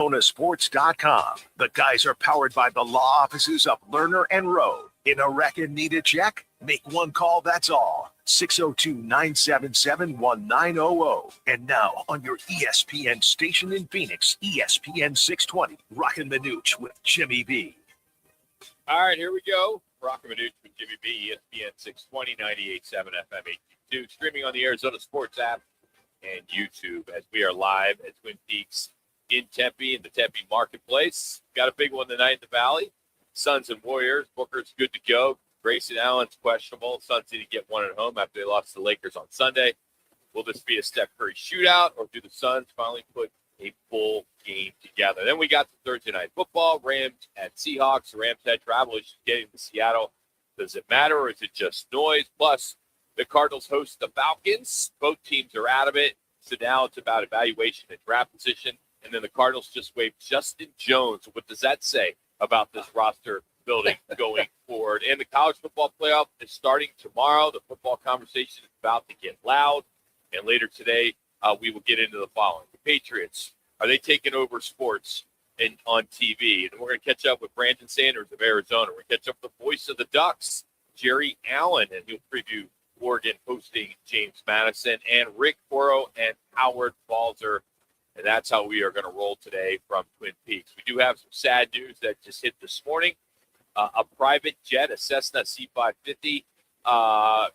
Sports.com. The guys are powered by the law offices of Lerner and Rowe. In a wreck and need a check? Make one call, that's all. 602-977-1900. And now on your ESPN station in Phoenix, ESPN 620, Roc and Manuch with Jimmy B. All right, here we go. Roc and Manuch with Jimmy B, ESPN 620, 98.7 FM 82, streaming on the Arizona Sports app and YouTube as we are live at Twin Peaks in Tempe, in the Tempe Marketplace. Got a big one tonight in the Valley. Suns and Warriors. Booker's good to go. Grayson Allen's questionable. Suns didn't get one at home after they lost to the Lakers on Sunday. Will this be a Steph Curry shootout, or do the Suns finally put a full game together? Then we got the Thursday night football. Rams at Seahawks. The Rams had travel issues getting to Seattle. Does it matter, or is it just noise? Plus, the Cardinals host the Falcons. Both teams are out of it. So now it's about evaluation and draft position. And then the Cardinals just waived Justin Jones. What does that say about this roster building going forward? And the college football playoff is starting tomorrow. The football conversation is about to get loud. And later today, we will get into the following. The Patriots, are they taking over sports on TV? And we're going to catch up with Brandon Sanders of Arizona. We're going to catch up with the voice of the Ducks, Jerry Allen, and he'll preview Oregon hosting James Madison, and Rick Porro and Howard Balzer. And that's how we are going to roll today from Twin Peaks. We do have some sad news that just hit this morning. A private jet, a Cessna C-550,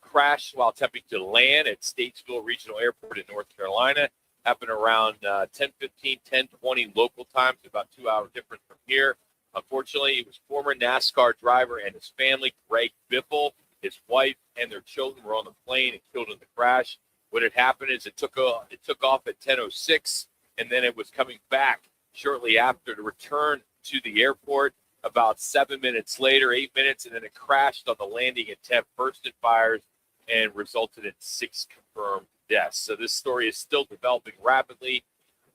crashed while attempting to land at Statesville Regional Airport in North Carolina. Happened around 10:15, 10:20 local time, so about 2 hour difference from here. Unfortunately, it was former NASCAR driver and his family, Greg Biffle. His wife and their children were on the plane and killed in the crash. What had happened is it took off at 10:06. And then it was coming back shortly after to return to the airport. About 7 minutes later, 8 minutes, and then it crashed on the landing attempt, burst in fires, and resulted in 6 confirmed deaths. So this story is still developing rapidly,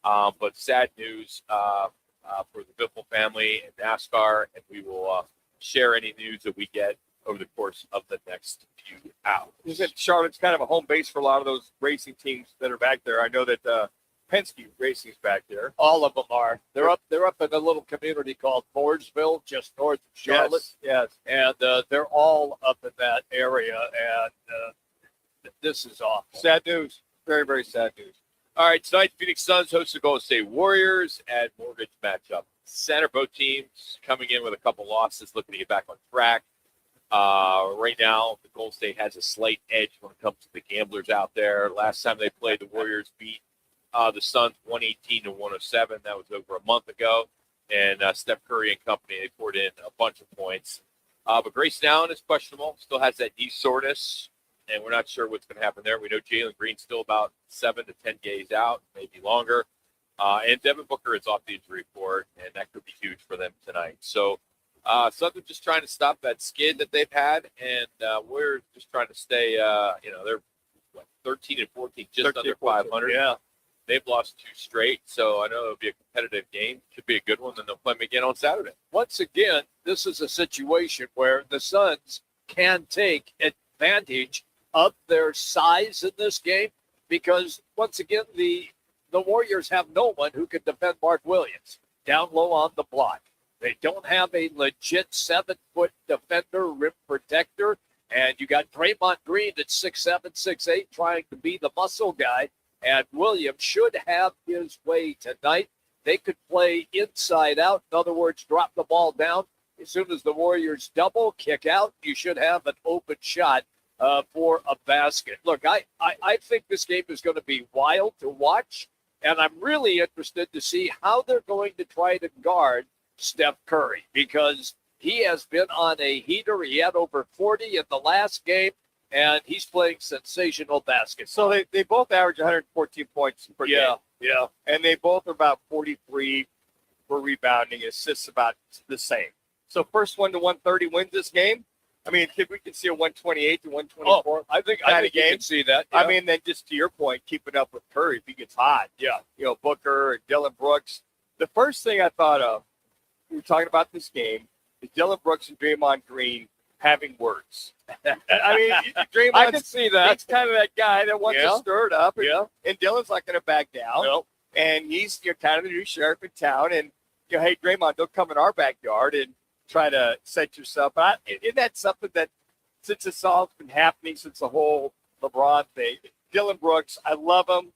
but sad news for the Biffle family and NASCAR, and we will share any news that we get over the course of the next few hours. Charlotte's kind of a home base for a lot of those racing teams that are back there. I know that Penske Racing's back there. All of them are. They're up in a little community called Fordsville, just north of Charlotte. Yes. And they're all up in that area. And this is awful. Sad news. Very, very sad news. All right, tonight, Phoenix Suns host the Golden State Warriors at mortgage matchup center. Both teams coming in with a couple losses, looking to get back on track. Right now, the Golden State has a slight edge when it comes to the gamblers out there. Last time they played, the Warriors beat the Suns 118-107. That was over a month ago. And Steph Curry and company, they poured in a bunch of points. But Grayson Allen is questionable. Still has that knee soreness, and we're not sure what's going to happen there. We know Jalen Green's still about 7 to 10 days out, maybe longer. And Devin Booker is off the injury report, and that could be huge for them tonight. So Suns are just trying to stop that skid that they've had, and we're just trying to stay, they're 13 and 14, just under 500. Yeah. They've lost 2 straight, so I know it'll be a competitive game. Should be a good one, and they'll play them again on Saturday. Once again, this is a situation where the Suns can take advantage of their size in this game because, once again, the Warriors have no one who can defend Mark Williams down low on the block. They don't have a legit 7-foot defender, rim protector, and you got Draymond Green at 6'7", 6'8", trying to be the muscle guy. And Williams should have his way tonight. They could play inside out. In other words, drop the ball down. As soon as the Warriors double, kick out, you should have an open shot for a basket. Look, I think this game is going to be wild to watch, and I'm really interested to see how they're going to try to guard Steph Curry because he has been on a heater. He had over 40 in the last game. And he's playing sensational basketball. So they both average 114 points per game. Yeah. And they both are about 43 for rebounding. Assists about the same. So first one to 130 wins this game. I mean, we can see a 128 to 124. Oh, I think you can see that. Yeah. I mean, then just to your point, keeping up with Curry if he gets hot. Yeah. Booker and Dylan Brooks. The first thing I thought of, we were talking about this game, is Dylan Brooks and Draymond Green having words. I mean, Draymond, I can see that. He's kind of that guy that wants to stir it up. And Dylan's not going to back down. No. and he's kind of the new sheriff in town. And hey, Draymond, don't come in our backyard and try to set yourself. Isn't that something that since it's all been happening since the whole LeBron thing? Dylan Brooks, I love him,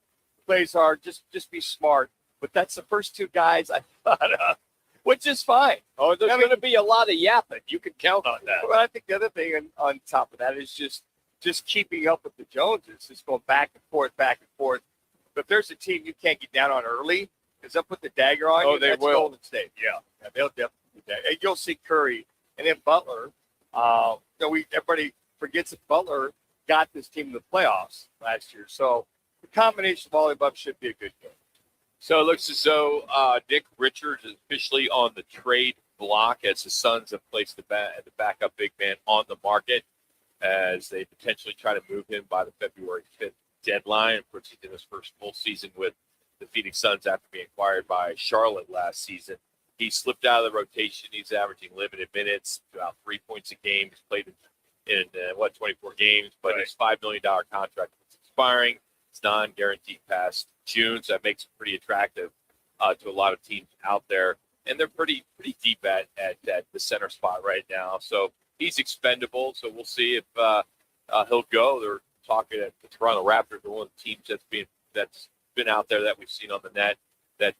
plays hard. Just be smart. But that's the first two guys I thought of, which is fine. Oh, there's going to be a lot of yapping. You can count on that. But I think the other thing on top of that is just keeping up with the Joneses, just going back and forth, back and forth. But if there's a team you can't get down on early, because they'll put the dagger on you, they that's will. Golden State. Yeah, they'll definitely do that. And you'll see Curry and then Butler. Everybody forgets that Butler got this team to the playoffs last year. So the combination of all the above should be a good game. So it looks as though Nick Richards is officially on the trade block as the Suns have placed the backup big man on the market as they potentially try to move him by the February 5th deadline. Of course, he's in his first full season with the Phoenix Suns after being acquired by Charlotte last season. He slipped out of the rotation. He's averaging limited minutes, about 3 points a game. He's played in 24 games, but his $5 million contract is expiring. It's non-guaranteed past June, so that makes it pretty attractive to a lot of teams out there. And they're pretty deep at the center spot right now. So he's expendable. So we'll see if he'll go. They're talking at the Toronto Raptors, one of the teams that's been out there that we've seen on the net that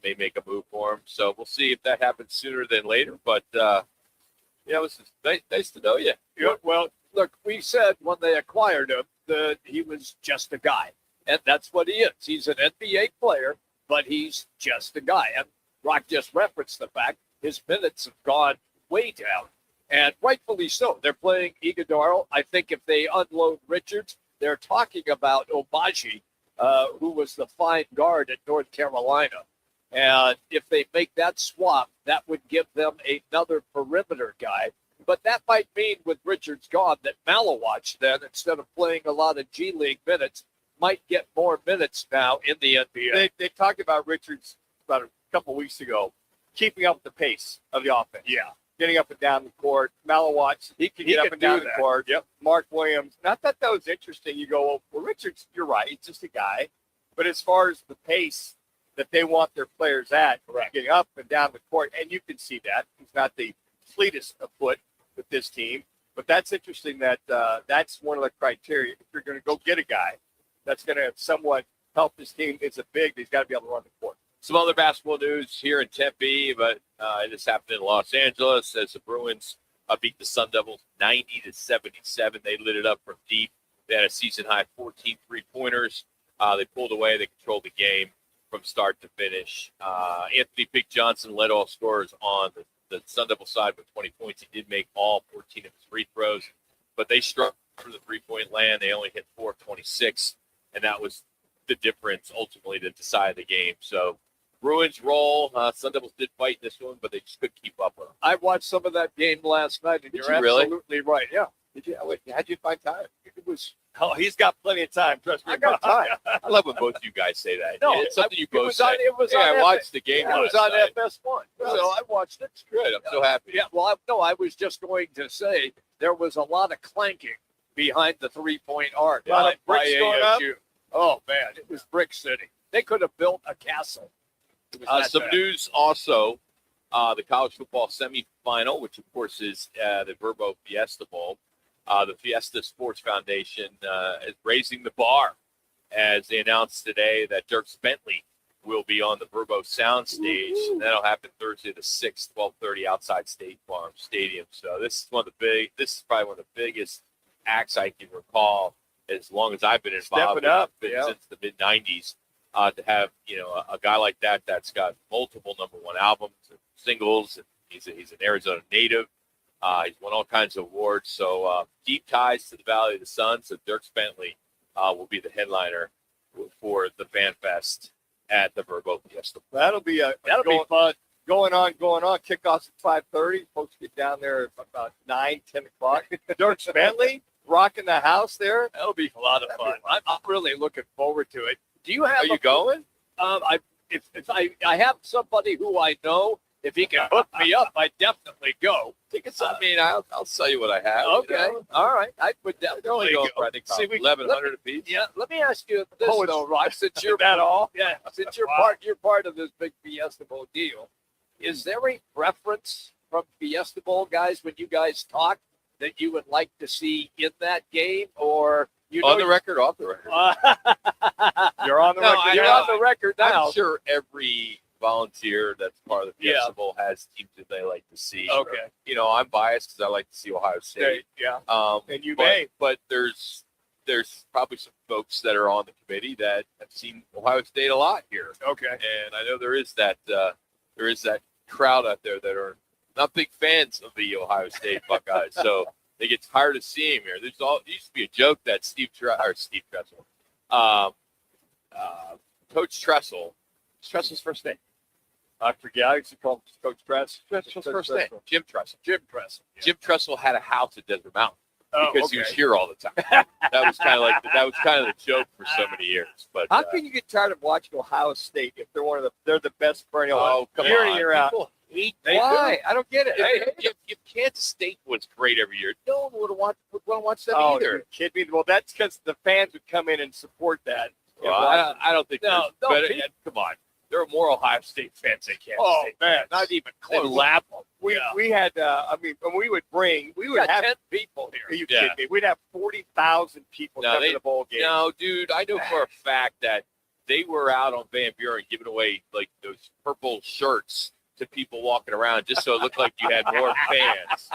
may make a move for him. So we'll see if that happens sooner than later. But it's nice to know you. Yeah, well, look, we said when they acquired him that he was just a guy. And that's what he is. He's an NBA player, but he's just a guy. And Rock just referenced the fact his minutes have gone way down. And rightfully so. They're playing Iguodala. I think if they unload Richards, they're talking about Obaji, who was the fine guard at North Carolina. And if they make that swap, that would give them another perimeter guy. But that might mean with Richards gone that Maluach then, instead of playing a lot of G League minutes, might get more minutes now in the NBA. They talked about Richards about a couple weeks ago, keeping up the pace of the offense. Yeah. Getting up and down the court. Maluach, he can get up and down the court. Yep. Mark Williams. And I thought that was interesting. You go, well, Richards, you're right. He's just a guy. But as far as the pace that they want their players at, getting up and down the court, and you can see that. He's not the fleetest of foot with this team. But that's interesting that that's one of the criteria. If you're going to go get a guy that's going to somewhat help this team, it's a big, he's got to be able to run the court. Some other basketball news here in Tempe, but this happened in Los Angeles as the Bruins beat the Sun Devils 90-77. They lit it up from deep. They had a season-high 14 three-pointers. They pulled away. They controlled the game from start to finish. Anthony Pick Johnson led all scorers on the Sun Devil side with 20 points. He did make all 14 of his free throws, but they struggled for the three-point land. They only hit 4 of 26, and that was the difference ultimately to decide the game. So Bruins roll. Sun Devils did fight this one, but they just couldn't keep up with them. I watched some of that game last night, and Did you're you really? absolutely right. Yeah. Did you? How'd you find time? It was. Oh, he's got plenty of time. Trust me. I got time. I love when both you guys say that. No, it's something you it both was say. on I watched the game. It was on last night. FS1. Well, So I watched it. It's good. I'm so happy. Yeah, well, I was just going to say there was a lot of clanking behind the three-point arc. A lot of by bricks going up? ASU. Oh, man, it was Brick City. They could have built a castle. It was that Some bad. news also, the college football semifinal, which of course is the Verbo Fiesta Bowl. The Fiesta Sports Foundation is raising the bar as they announced today that Dirk Bentley will be on the Verbo Sound Stage. And that'll happen Thursday the 6th, 12:30 outside State Farm Stadium. So this is probably one of the biggest acts I can recall as long as I've been involved. Stepping up, since the mid '90s. To have a guy like that that's got multiple #1 albums and singles, and he's an Arizona native. He's won all kinds of awards. So deep ties to the Valley of the Sun. So Dirk Bentley will be the headliner for the Fan Fest at the Verbo Fiesta. That'll be be fun. Going on. Kickoffs at 5:30. Folks get down there at about 9, 10 o'clock. Dirk Bentley rocking the house there. That'll be a lot of fun. I'm really looking forward to it. Do you have? Are you going? I have somebody who I know If he can hook me up, I'd definitely go. Tickets. I mean, I'll sell you what I have. Okay. You know? All right. I would definitely Only go. go for, I think, See, we- 1,100 apiece. Yeah. Let me ask you this, Oh, it's- though, Rock. Since you're that all? Yeah. Since you're Wow. you're part of this big Fiesta Bowl deal. Is there a preference from Fiesta Bowl guys when you guys talk that you would like to see in that game, or you know On the record, off the record. You're on the No, record. You're I- on the record now. I'm sure every volunteer that's part of the Yeah. Fiesta Bowl has teams that they like to see. Okay. You know, I'm biased because I like to see Ohio State. Yeah. And you but, may. but there's probably some folks that are on the committee that have seen Ohio State a lot here, Okay. and I know there is that crowd out there that are not big fans of the Ohio State Buckeyes, so they get tired of seeing him here. It used to be a joke that Coach Tressel's first name. I forget. I used to call him Coach Tress. Tressel's first name, Jim Tressel. Jim Tressel. Jim Tressel had a house at Desert Mountain Oh, because he was okay. here all the time. That was kind of the joke for so many years. But How can you get tired of watching Ohio State if they're the best perennial come year on. in year out? People hate Why? I don't get it. If Kansas State was great every year, no one would want to watch them Oh, either. you kidding me? Well, that's because the fans would come in and support that. Well, I don't think. No, come on. There are more Ohio State fans than Kansas Oh, State. man. Not even They close. laugh. We Yeah. had. When we would got have 10 people here. Are you Yeah. kidding me? We'd have 40,000 people No, come they- to the bowl game. No, dude, I know for a fact that they were out on Van Buren giving away like those purple shirts to people walking around just so it looked like you had more fans.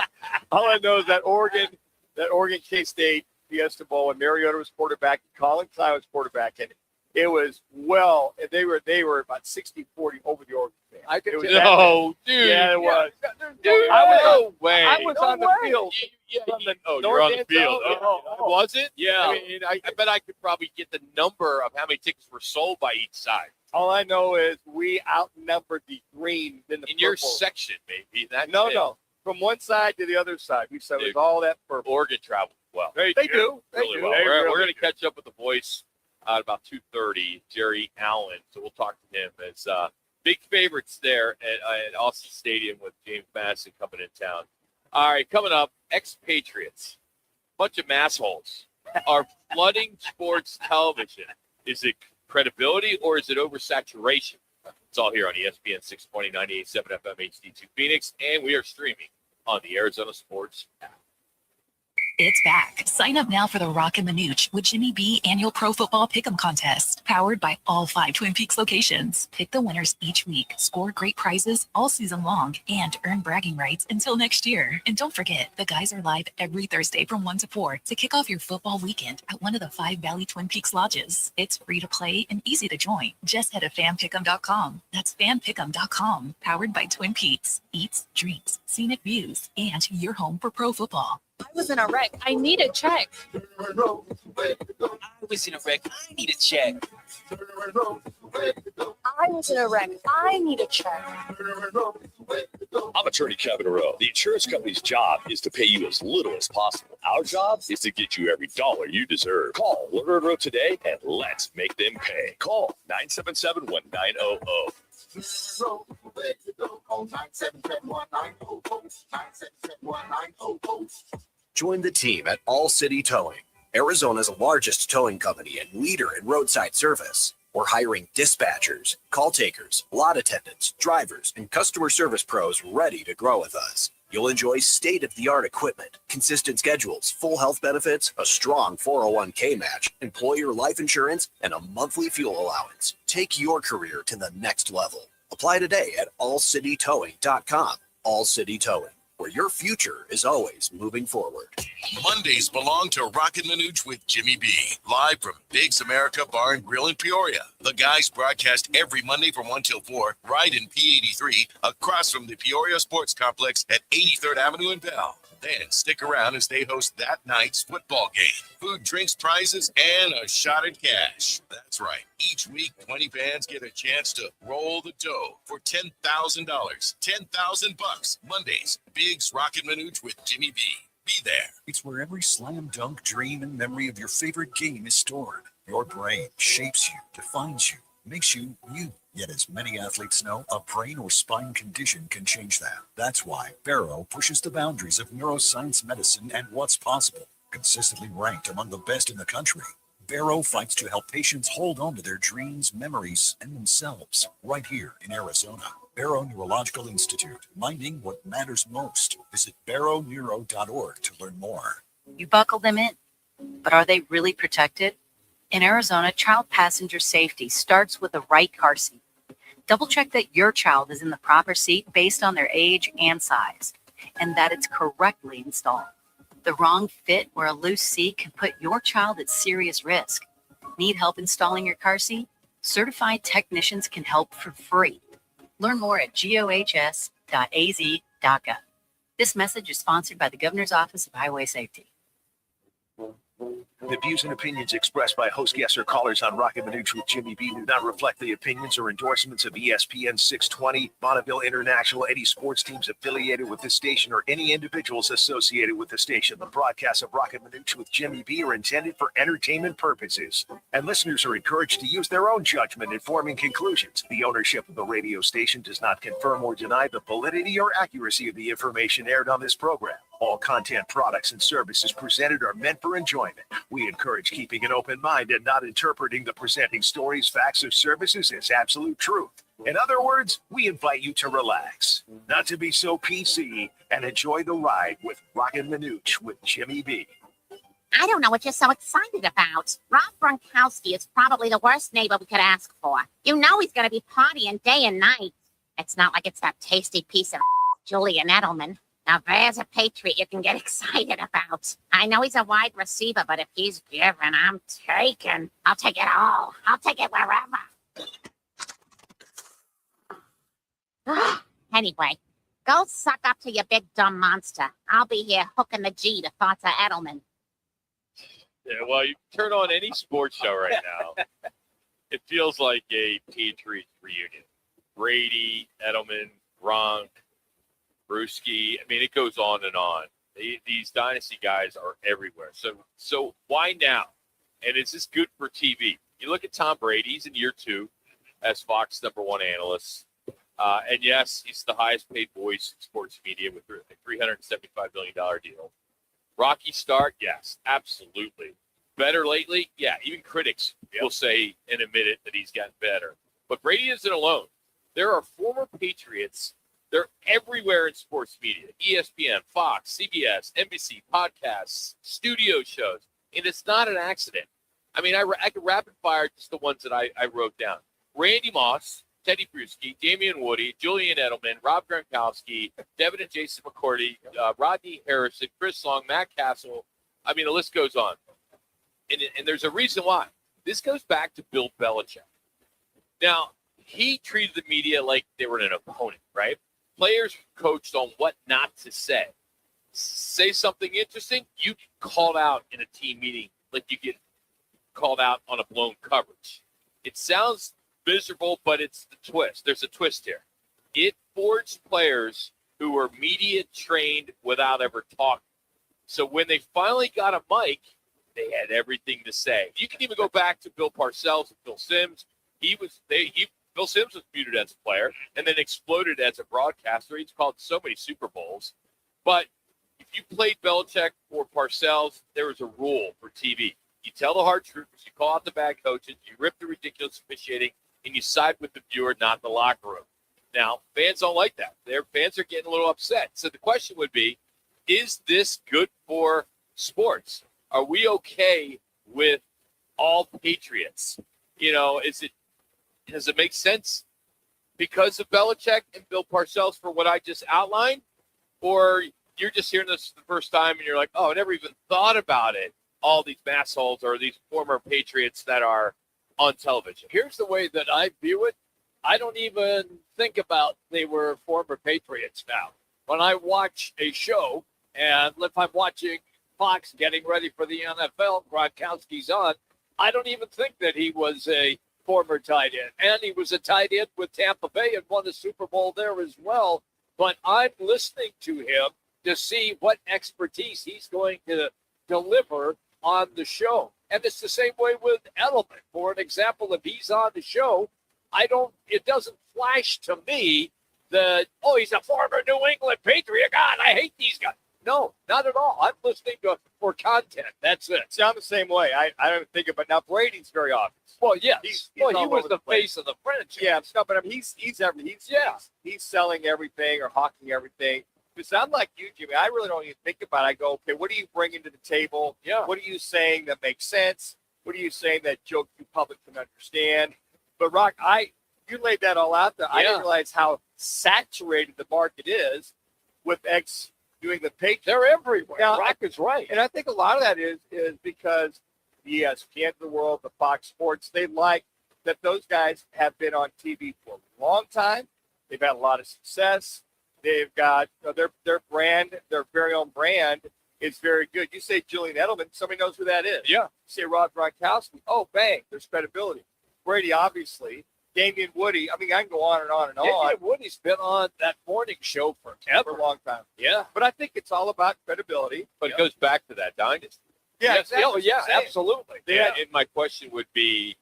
All I know is that Oregon K-State Fiesta Bowl, and Mariota was quarterback, and Colin Klein was quarterback, and it was they were about 60-40 over the Oregon fans. I could It was tell- No, dude. Yeah, it was. Dude, I was no way. I was on the field. Yeah, From the you're north on the end field. zone. Oh. Was it? Yeah. I mean, I bet I could probably get the number of how many tickets were sold by each side. All I know is we outnumbered the green than the In your purple. section, maybe. That's No, it. no. From one side to the other side. We said it was Dude. all that purple. Oregon traveled well. They do. They Really do. well. They We're really going to do. catch up with the voice at about 2:30, Jerry Allen. So we'll talk to him as big favorites there at Austin Stadium with James Madison coming in town. All right, coming up, expatriates, bunch of massholes are flooding sports television. Is it credibility or is it oversaturation? It's all here on ESPN 620, 98.7 FM, HD2 Phoenix, and we are streaming on the Arizona Sports app. It's back. Sign up now for the Roc and Manuch with Jimmy B annual Pro Football Pick'em contest, powered by all 5 Twin Peaks locations. Pick the winners each week, score great prizes all season long, and earn bragging rights until next year. And don't forget, the guys are live every Thursday from 1 to 4 to kick off your football weekend at one of the 5 Valley Twin Peaks lodges. It's free to play and easy to join. Just head to fanpick'em.com. That's fanpick'em.com, powered by Twin Peaks. Eats, drinks, scenic views, and your home for pro football. I was in a wreck. I need a check. I was in a wreck. I need a check. I was in a wreck. I need a check. I'm attorney Kevin Rowe. The insurance company's job is to pay you as little as possible. Our job is to get you every dollar you deserve. Call Lerner Rowe today and let's make them pay. Call 977-1900. Join the team at All City Towing, Arizona's largest towing company and leader in roadside service. We're hiring dispatchers, call takers, lot attendants, drivers, and customer service pros ready to grow with us. You'll enjoy state-of-the-art equipment, consistent schedules, full health benefits, a strong 401k match, employer life insurance, and a monthly fuel allowance. Take your career to the next level. Apply today at allcitytowing.com. All City Towing, where your future is always moving forward. Mondays belong to Roc and Manuch with Jimmy B. Live from Biggs America Bar and Grill in Peoria. The guys broadcast every Monday from 1 till 4, right in P83, across from the Peoria Sports Complex at 83rd Avenue in Bell. Then stick around as they host that night's football game. Food, drinks, prizes, and a shot at cash. That's right. Each week, 20 fans get a chance to roll the dough for $10,000. $10,000 Mondays. Biggs Roc and Manuch with Jimmy B. Be there. It's where every slam dunk dream and memory of your favorite game is stored. Your brain shapes you, defines you, makes you you. Yet as many athletes know, a brain or spine condition can change that. That's why Barrow pushes the boundaries of neuroscience medicine and what's possible. Consistently ranked among the best in the country, Barrow fights to help patients hold on to their dreams, memories, and themselves right here in Arizona. Barrow Neurological Institute, minding what matters most. Visit barrowneuro.org to learn more. You buckle them in, but are they really protected? In Arizona, child passenger safety starts with the right car seat. Double check that your child is in the proper seat based on their age and size, and that it's correctly installed. The wrong fit or a loose seat can put your child at serious risk. Need help installing your car seat? Certified technicians can help for free. Learn more at gohs.az.gov. This message is sponsored by the Governor's Office of Highway Safety. The views and opinions expressed by host guests or callers on Roc and Manuch with Jimmy B do not reflect the opinions or endorsements of ESPN 620, Bonneville International, any sports teams affiliated with this station, or any individuals associated with the station. The broadcasts of Roc and Manuch with Jimmy B are intended for entertainment purposes, and listeners are encouraged to use their own judgment in forming conclusions. The ownership of the radio station does not confirm or deny the validity or accuracy of the information aired on this program. All content, products, and services presented are meant for enjoyment. We encourage keeping an open mind and not interpreting the presenting stories, facts, or services as absolute truth. In other words, we invite you to relax, not to be so PC, and enjoy the ride with Roc and Manuch with Jimmy B. I don't know what you're so excited about. Rob Gronkowski is probably the worst neighbor we could ask for. You know he's going to be partying day and night. It's not like it's that tasty piece of Julian Edelman. Now, there's a Patriot you can get excited about. I know he's a wide receiver, but if he's given, I'm taking. I'll take it all. I'll take it wherever. Anyway, go suck up to your big dumb monster. I'll be here hooking the G to thoughts of Edelman. Yeah, well, you turn on any sports show right now, it feels like a Patriots reunion. Brady, Edelman, Gronk, Brewski. I mean, it goes on and on. These dynasty guys are everywhere. So why now? And is this good for TV? You look at Tom Brady. He's in year 2 as Fox #1 analyst. And yes, he's the highest paid voice in sports media with a $375 million deal. Rocky start? Yes, absolutely. Better lately? Yeah, even critics will say and admit it that he's gotten better. But Brady isn't alone. There are former Patriots. They're everywhere in sports media. ESPN, Fox, CBS, NBC, podcasts, studio shows. And it's not an accident. I mean, I could rapid fire just the ones that I wrote down. Randy Moss, Teddy Bruschi, Damian Woody, Julian Edelman, Rob Gronkowski, Devin and Jason McCourty, Rodney Harrison, Chris Long, Matt Castle. I mean, the list goes on. And there's a reason why. This goes back to Bill Belichick. Now, he treated the media like they were an opponent, right? Players coached on what not to say. Say something interesting, you get called out in a team meeting like you get called out on a blown coverage. It sounds miserable, but it's the twist. There's a twist here. It forged players who were media trained without ever talking. So when they finally got a mic, they had everything to say. You can even go back to Bill Parcells and Phil Simms. Bill Simms was muted as a player and then exploded as a broadcaster. He's called so many Super Bowls. But if you played Belichick or Parcells, there was a rule for TV. You tell the hard truth, you call out the bad coaches, you rip the ridiculous officiating, and you side with the viewer, not the locker room. Now, fans don't like that. Their fans are getting a little upset. So the question would be, is this good for sports? Are we okay with all Patriots? You know, does it make sense because of Belichick and Bill Parcells for what I just outlined? Or you're just hearing this the first time and you're like, oh, I never even thought about it. All these massholes or these former Patriots that are on television. Here's the way that I view it. I don't even think about they were former Patriots now. When I watch a show, and if I'm watching Fox getting ready for the NFL, Gronkowski's on, I don't even think that he was a former tight end. And he was a tight end with Tampa Bay and won the Super Bowl there as well. But I'm listening to him to see what expertise he's going to deliver on the show. And it's the same way with Edelman. For an example, if he's on the show, it doesn't flash to me that, oh, he's a former New England Patriot. God, I hate these guys. No, not at all. I'm listening to for content. That's it. See, I'm the same way. I don't think about now. Brady's very obvious. Well, yes. He's he all was over the place. face of the franchise. Yeah, stuff. But I mean, he's selling everything or hawking everything. Because I'm like you, Jimmy. I really don't even think about it. I go, okay, what are you bringing to the table? Yeah. What are you saying that makes sense? What are you saying that joke you public can understand? But Rock, you laid that all out there. I didn't realize how saturated the market is with doing the Patriots. They're everywhere. Now, Rock is right. And I think a lot of that is because the ESPN of the world, the Fox Sports, they like that those guys have been on TV for a long time. They've had a lot of success. They've got their brand, their very own brand is very good. You say Julian Edelman, somebody knows who that is. Yeah. You say Rob Gronkowski, oh, bang, there's credibility. Brady, obviously. Damian Woody, I mean, I can go on and on and on. Damian Woody's been on that morning show For forever. a long time. Yeah. But I think it's all about credibility. But it goes back to that dynasty. Yeah, Yes. exactly. Oh, yeah, Same. absolutely. Yeah. And my question would be,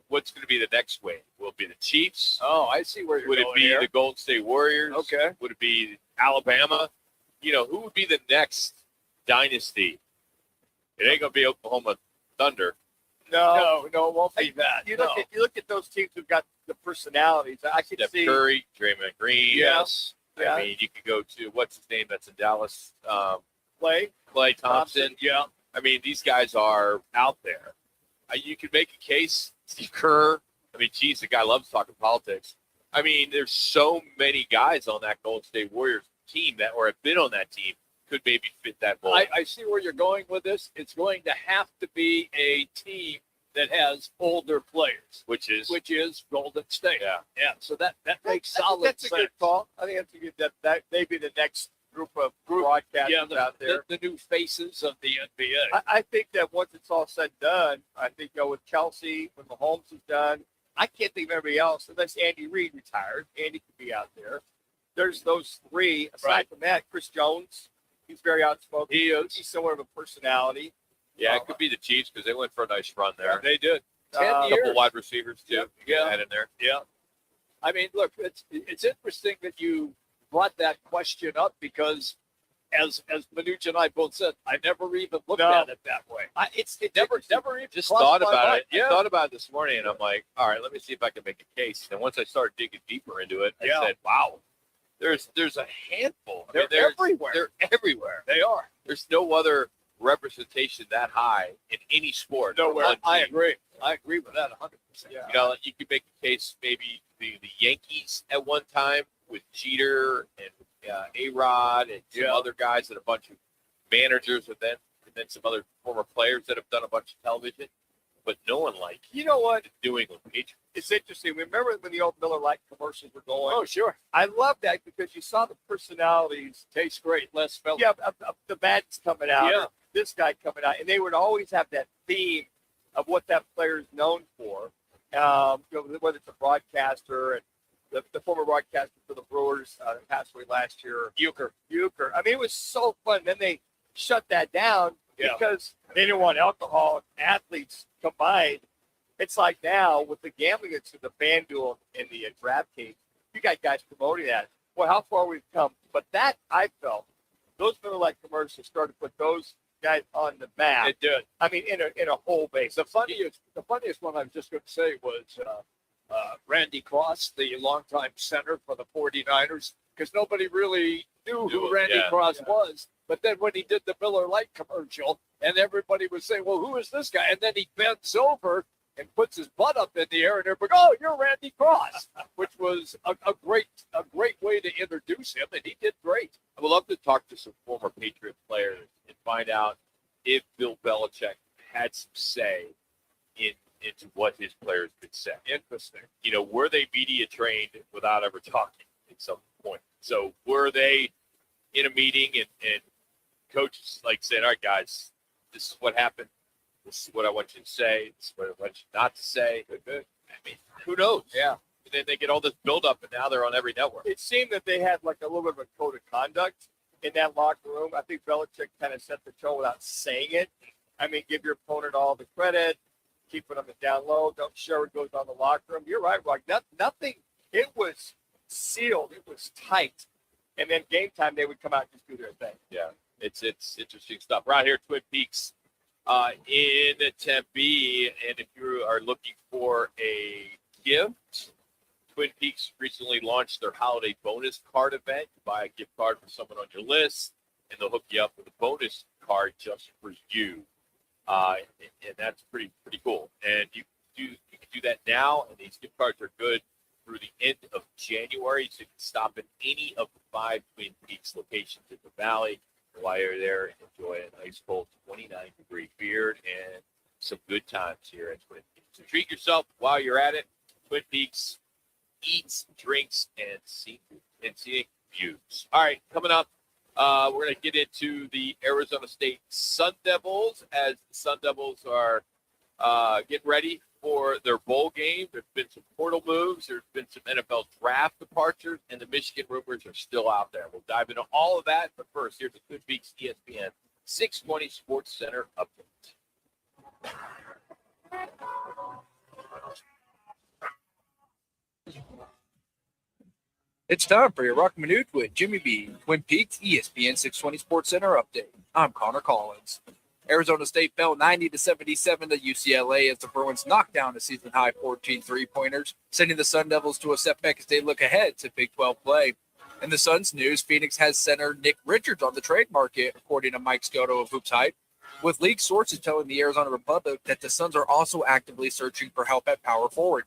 what's going to be the next wave? Will it be the Chiefs? Oh, I see where you're Would it going be here. the Golden State Warriors? Okay. Would it be Alabama? Who would be the next dynasty? It ain't going to be Oklahoma Thunder. No, No, it won't be that. You No. look at those teams who've got the personalities. I could Steph see. Curry, Draymond Green. Yes. Yeah. I mean, you could go to, what's his name that's in Dallas? Play. Klay Thompson. Yeah. I mean, these guys are out there. You could make a case. Steve Kerr. I mean, geez, the guy loves talking politics. I mean, there's so many guys on that Golden State Warriors team that, or have been on that team, could maybe fit that mold. I see where you're going with this. It's going to have to be a team that has older players, which is Golden State. Yeah. Yeah. So that makes I think solid that's sense. a good call. I think that's a good. That may be the next group of broadcasters Yeah, out there. the new faces of the NBA. I think that once it's all said and done, I think with Kelsey, when Mahomes is done, I can't think of anybody else unless Andy Reid retired. Andy could be out there. There's those three. Aside from that, Chris Jones, he's very outspoken. He is. He's somewhat of a personality. Yeah, it could be the Chiefs because they went for a nice run there. They did. 10 Uh, A couple years. wide receivers too. You Yeah. got that in there. Yeah. I mean, look, it's interesting that you brought that question up because, as Manuch and I both said, I never even looked No. at it that way. It's Never interesting. even Just crossed thought my about mind. it. I thought about it this morning, and I'm like, all right, let me see if I can make a case. And once I started digging deeper into it, I Yeah. said, wow, there's a handful. I mean, They're everywhere. They're everywhere. They are. There's no other representation that high in any sport. Nowhere. One I team. agree. I agree with that 100%. Yeah. You could make a case maybe the Yankees at one time with Jeter and A-Rod and some Yeah. other guys and a bunch of managers and then some other former players that have done a bunch of television, but no one like You know what? the New England Patriots. It's interesting. Remember when the old Miller Lite commercials were going? Oh, sure. I love that because you saw the personalities. Tastes great. Les Felton. Yeah, of the bats coming out. Yeah. or this guy coming out, and they would always have that theme of what that player is known for. Whether it's a broadcaster and the former broadcaster for the Brewers that passed away last year, Euchre. I mean, it was so fun. Then they shut that down because they didn't want alcohol and athletes combined. It's like now with the gambling, it's the FanDuel and the DraftKings. You got guys promoting that. Well, how far we've come. But that, I felt, those Miller Lite commercials started to put those guys on the map. It did. I mean, in a whole base. The funniest one I was just going to say was Randy Cross, the longtime center for the 49ers, because nobody really knew who Randy Cross was. But then when he did the Miller Lite commercial, and everybody was saying, well, who is this guy? And then he bends over and puts his butt up in the air, and everybody, oh, you're Randy Cross, which was a great way to introduce him, and he did great. I would love to talk to some former Patriot players and find out if Bill Belichick had some say into what his players could say. Interesting. Were they media trained without ever talking at some point? So were they in a meeting and coaches saying, all right, guys, this is what happened. This is what I want you to say. This is what I want you not to say. I mean, who knows? Yeah. And then they get all this buildup, and now they're on every network. It seemed that they had like a little bit of a code of conduct in that locker room. I think Belichick kind of set the tone without saying it. I mean, give your opponent all the credit. keep it on the down low. Don't share it goes on the locker room. You're right, Rock. Nothing. It was sealed. It was tight. And then game time, they would come out and just do their thing. Yeah, it's interesting stuff. Right here, Twin Peaks in Tempe. And if you are looking for a gift, Twin Peaks recently launched their holiday bonus card event. You buy a gift card for someone on your list, and they'll hook you up with a bonus card just for you. And that's pretty cool. And you can do that now, and these gift cards are good through the end of January, so you can stop at any of the 5 Twin Peaks locations in the valley. While you're there, enjoy an ice cold 29-degree beer and some good times here at Twin Peaks. So treat yourself while you're at it. Twin Peaks eats, drinks, and scenic views. All right, coming up, we're going to get into the Arizona State Sun Devils as the Sun Devils are getting ready for their bowl game. There's been some portal moves. There's been some NFL draft departures, and the Michigan rumors are still out there. We'll dive into all of that. But first, here's the Twin Peaks ESPN 620 Sports Center update. It's time for your Roc and Manuch with Jimmy B. Twin Peaks ESPN 620 Sports Center update. I'm Connor Collins. Arizona State fell 90-77 to UCLA as the Bruins knocked down a season-high 14 three-pointers, sending the Sun Devils to a setback as they look ahead to Big 12 play. In the Suns news, Phoenix has center Nick Richards on the trade market, according to Mike Scotto of Hoops Hype, with league sources telling the Arizona Republic that the Suns are also actively searching for help at power forward.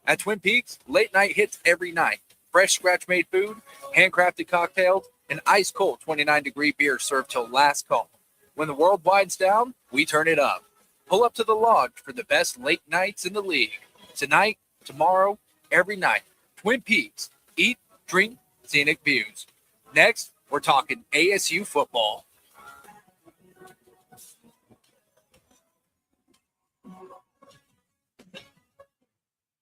At Twin Peaks, late night hits every night. Fresh scratch-made food, handcrafted cocktails, and ice-cold 29-degree beer served till last call. When the world winds down, we turn it up. Pull up to the lodge for the best late nights in the league. Tonight, tomorrow, every night. Twin Peaks. Eat, drink, scenic views. Next, we're talking ASU football.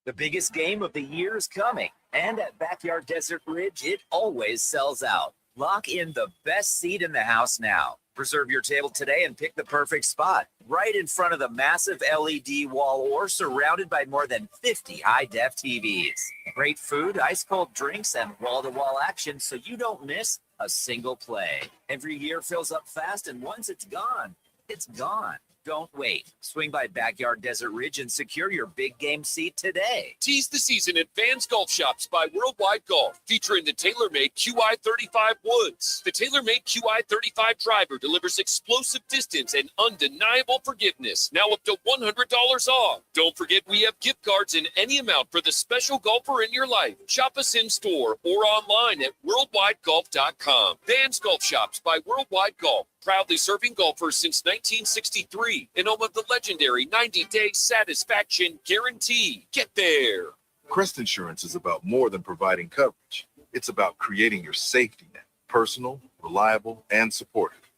The biggest game of the year is coming, and at Backyard Desert Ridge, it always sells out. Lock in the best seat in the house now. Reserve your table today and pick the perfect spot, right in front of the massive LED wall or surrounded by more than 50 high-def TVs. Great food, ice-cold drinks, and wall-to-wall action so you don't miss a single play. Every year fills up fast, and once it's gone, it's gone. Don't wait. Swing by Backyard Desert Ridge and secure your big game seat today. Tease the season at Vans Golf Shops by Worldwide Golf, featuring the TaylorMade QI35 Woods. The TaylorMade QI35 driver delivers explosive distance and undeniable forgiveness. Now up to $100 off. Don't forget we have gift cards in any amount for the special golfer in your life. Shop us in store or online at worldwidegolf.com. Vans Golf Shops by Worldwide Golf. Proudly serving golfers since 1963 and home of the legendary 90-day satisfaction guarantee. Get there. Crest Insurance is about more than providing coverage. It's about creating your safety net, personal, reliable, and supportive.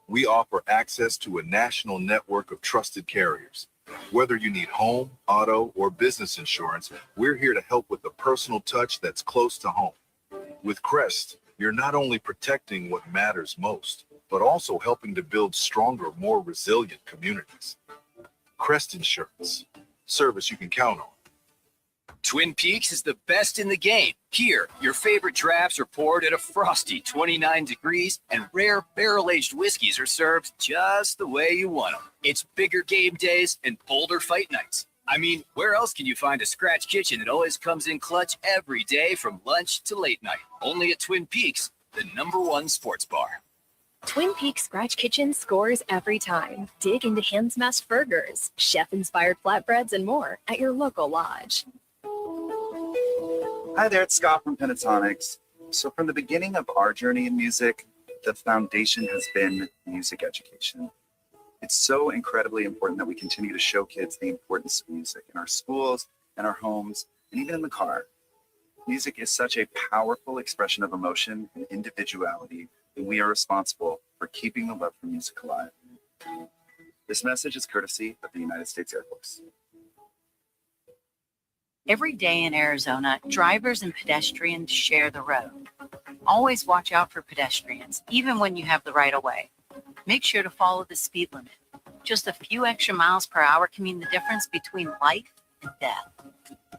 We offer access to a national network of trusted carriers. Whether you need home, auto, or business insurance, we're here to help with the personal touch that's close to home. With Crest, you're not only protecting what matters most, but also helping to build stronger, more resilient communities. Crest Insurance, service you can count on. Twin Peaks is the best in the game. Here, your favorite drafts are poured at a frosty 29 degrees, and rare barrel-aged whiskeys are served just the way you want them. It's bigger game days and bolder fight nights. I mean, where else can you find a scratch kitchen that always comes in clutch every day from lunch to late night? Only at Twin Peaks, the #1 sports bar. Twin Peaks Scratch Kitchen scores every time. Dig into hand-smashed burgers, chef-inspired flatbreads, and more at your local lodge. Hi there, it's Scott from Pentatonics. So from the beginning of our journey in music, the foundation has been music education. It's so incredibly important that we continue to show kids the importance of music in our schools, in our homes, and even in the car. Music is such a powerful expression of emotion and individuality, and we are responsible for keeping the love for music alive. This message is courtesy of the United States Air Force. Every day in Arizona, drivers and pedestrians share the road. Always watch out for pedestrians, even when you have the right of way. Make sure to follow the speed limit. Just a few extra miles per hour can mean the difference between life and death.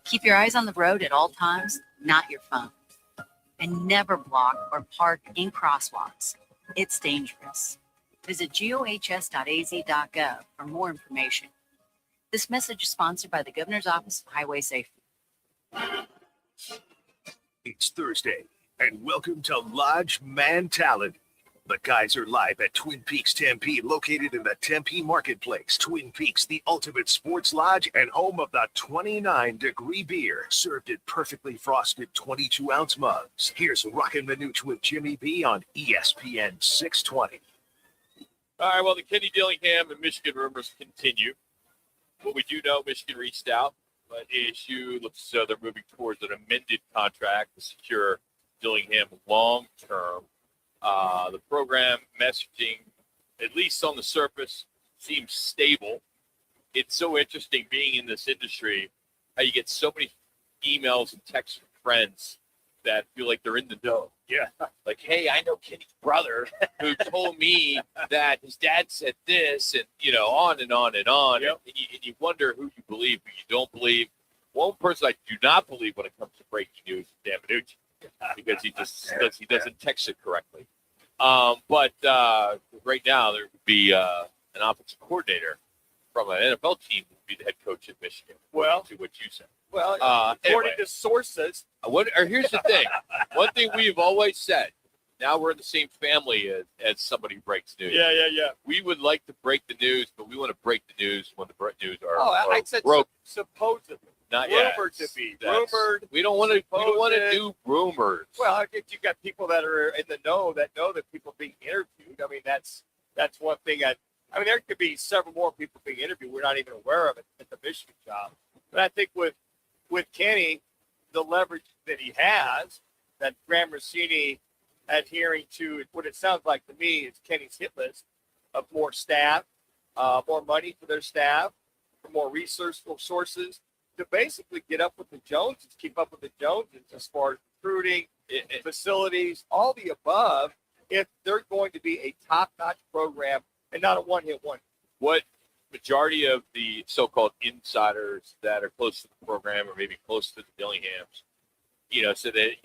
Keep your eyes on the road at all times, not your phone. And never block or park in crosswalks. It's dangerous. Visit gohs.az.gov for more information. This message is sponsored by the Governor's Office of Highway Safety. It's Thursday, and welcome to Lodge Mentality. The guys are live at Twin Peaks Tempe, located in the Tempe Marketplace. Twin Peaks, the ultimate sports lodge and home of the 29-degree beer, served in perfectly frosted 22-ounce mugs. Here's Roc and Manuch with Jimmy B on ESPN 620. All right, well, the Kenny Dillingham and Michigan rumors continue. What we do know, Michigan reached out, but ASU looks as though they're moving towards an amended contract to secure Dillingham long-term. The program messaging, at least on the surface, seems stable. It's so interesting being in this industry, how you get so many emails and texts from friends that feel like they're in the know. Yeah. Like, hey, I know Kenny's brother who told me that his dad said this, and, on and on and on. Yep. And you wonder who you believe, who you don't believe. One person I do not believe when it comes to breaking news is Dan Manucci, because he doesn't text it correctly. But right now there would be an offensive coordinator from an NFL team would be the head coach at Michigan. Well, to what you said. Well, according to sources. Here's the thing. One thing we've always said. Now we're in the same family as somebody who breaks news. Yeah. We would like to break the news, but we want to break the news when the news are. I said broke. supposedly. Not yet. Rumored to be. That's- Rumored. We don't want to do rumors. Well, I think you got people that are in the know that people being interviewed. I mean, that's one thing. There could be several more people being interviewed we're not even aware of at the Michigan job. But I think with Kenny, the leverage that he has, that Graham Rossini adhering to what it sounds like to me is Kenny's hit list of more staff, more money for their staff, for more resourceful sources to basically get up with the Joneses, keep up with the Joneses as far as recruiting, facilities, all the above, if they're going to be a top-notch program and not a one-hit wonder. What majority of the so-called insiders that are close to the program or maybe close to the Dillinghams, so that,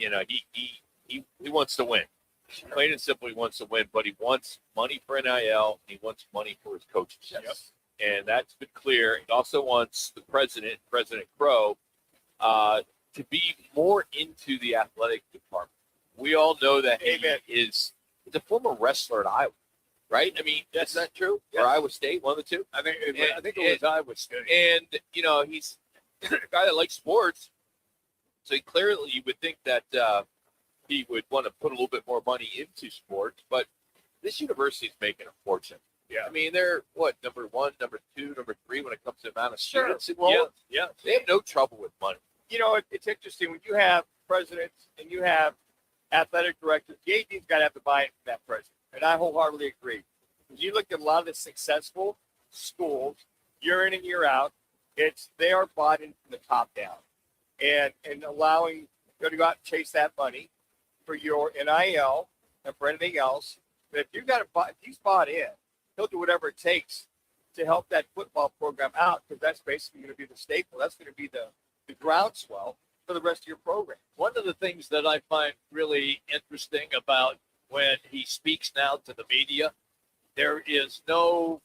he wants to win. Plain and simply wants to win, but he wants money for NIL. And he wants money for his coaches. Yes. And that's been clear. He also wants the President Crow, to be more into the athletic department. We all know that he's a former wrestler at Iowa, right? I mean, that's not true. Yes. Or Iowa State, one of the two. I think it was Iowa State. And, he's a guy that likes sports. So you would think that he would want to put a little bit more money into sports. But this university is making a fortune. Yeah. I mean, they're, number 1, number 2, number 3 when it comes to the amount of Sure. students. Well, yeah. They have no trouble with money. It's interesting when you have presidents and you have athletic directors. The AD's got to have the buy-in from that president, and I wholeheartedly agree. When you look at a lot of the successful schools, year in and year out, they are bought in from the top down, and allowing you to go out and chase that money for your NIL and for anything else. But if he's bought in, he'll do whatever it takes to help that football program out, because that's basically going to be the staple. That's going to be the groundswell for the rest of your program. One of the things that I find really interesting about when he speaks now to the media, there is no,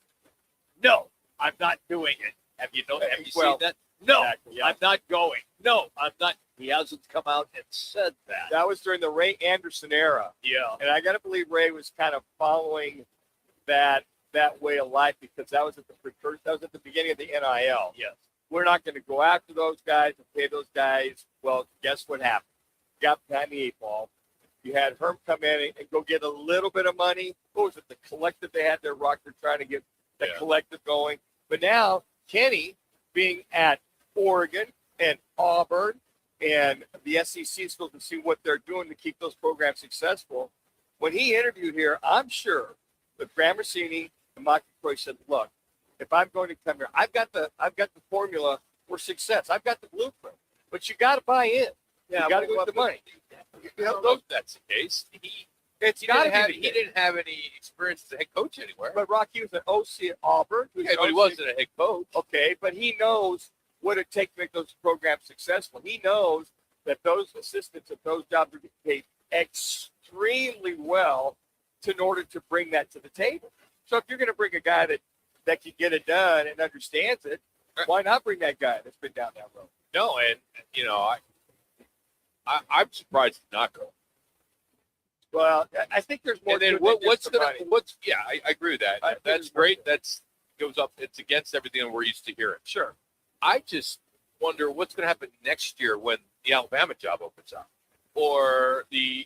I'm not doing it. Have you seen that? No, exactly, yeah. I'm not going. No, I'm not. He hasn't come out and said that. That was during the Ray Anderson era. Yeah. And I got to believe Ray was kind of following that way of life, because that was at the precursor. That was at the beginning of the NIL. Yes. We're not going to go after those guys and pay those guys. Well, guess what happened? Got behind the 8 ball. You had Herm come in and go get a little bit of money. What was it? The collective they had there, Rock, they're trying to get the collective going. But now Kenny, being at Oregon and Auburn and the SEC schools, to see what they're doing to keep those programs successful. When he interviewed here, I'm sure that Graham Rossini and Mike McCroy said, "Look, if I'm going to come here, I've got the formula for success. I've got the blueprint, but you got to buy in. Yeah, you got to go with the money." I don't know if that's the case. It's got to be. He didn't have any experience as a head coach anywhere. But Rocky was an OC at Auburn. Okay, but he wasn't a head coach. Okay, but he knows what it takes to make those programs successful. He knows that those assistants at those jobs are paid extremely well in order to bring that to the table. So if you're going to bring a guy that can get it done and understands it, why not bring that guy that's been down that road? No, and I'm surprised he did not go. Well, I think there's more. And then I agree with that. That's great. That's goes up. It's against everything that we're used to hearing. Sure. I just wonder what's going to happen next year when the Alabama job opens up, or I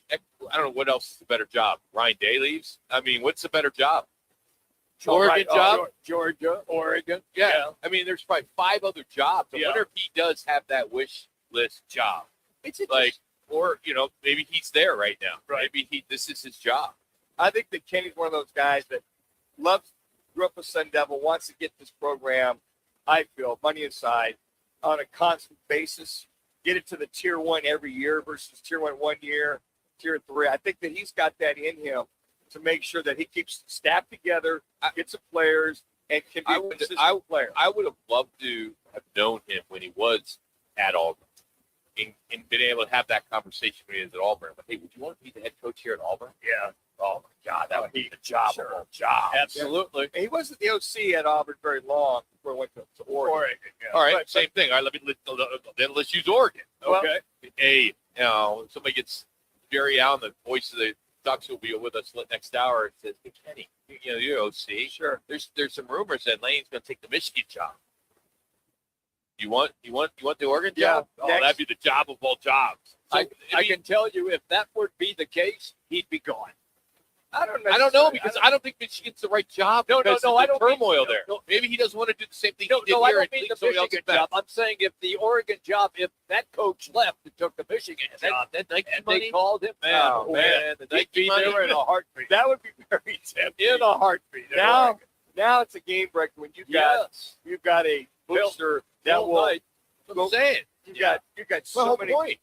don't know what else is a better job. Ryan Day leaves. I mean, what's a better job? Oregon job, Georgia, Oregon. Yeah. I mean, there's probably 5 other jobs. I wonder if he does have that wish list job. It's like, or maybe he's there right now. Right. Maybe this is his job. I think that Kenny's one of those guys that grew up a Sun Devil, wants to get this program, I feel, money aside, on a constant basis, get it to the tier 1 every year versus tier 1 year, tier 3. I think that he's got that in him to make sure that he keeps the staff together, gets the players, and can be a consistent player. I would have loved to have known him when he was at Auburn and been able to have that conversation when he was at Auburn. But, hey, would you want to be the head coach here at Auburn? Yeah. Oh, my God, that would be the job of all jobs. Absolutely. Yeah. He wasn't the OC at Auburn very long before he went to Oregon. Yeah. All right, same thing. All right, let's use Oregon. Okay. Hey, somebody gets Jerry Allen, the voice of the Ducks, will be with us next hour, and says, "Hey, Kenny, you're OC. Sure. There's some rumors that Lane's going to take the Michigan job. You want the Oregon job? Oh, that'd be the job of all jobs. So, I can tell you, if that would be the case, he'd be gone. I don't know because I don't think Michigan's the right job. No, I don't turmoil there. Maybe he doesn't want to do the same thing he did I here. don't mean the Michigan job. I'm saying if the Oregon job, if that coach left and took the Michigan job, that Nike and money? they called him, the Nike money in a heartbeat. That would be very tempting. In a heartbeat. Now it's a game breaker when you've got a booster that will. I'm saying you got so many. Point.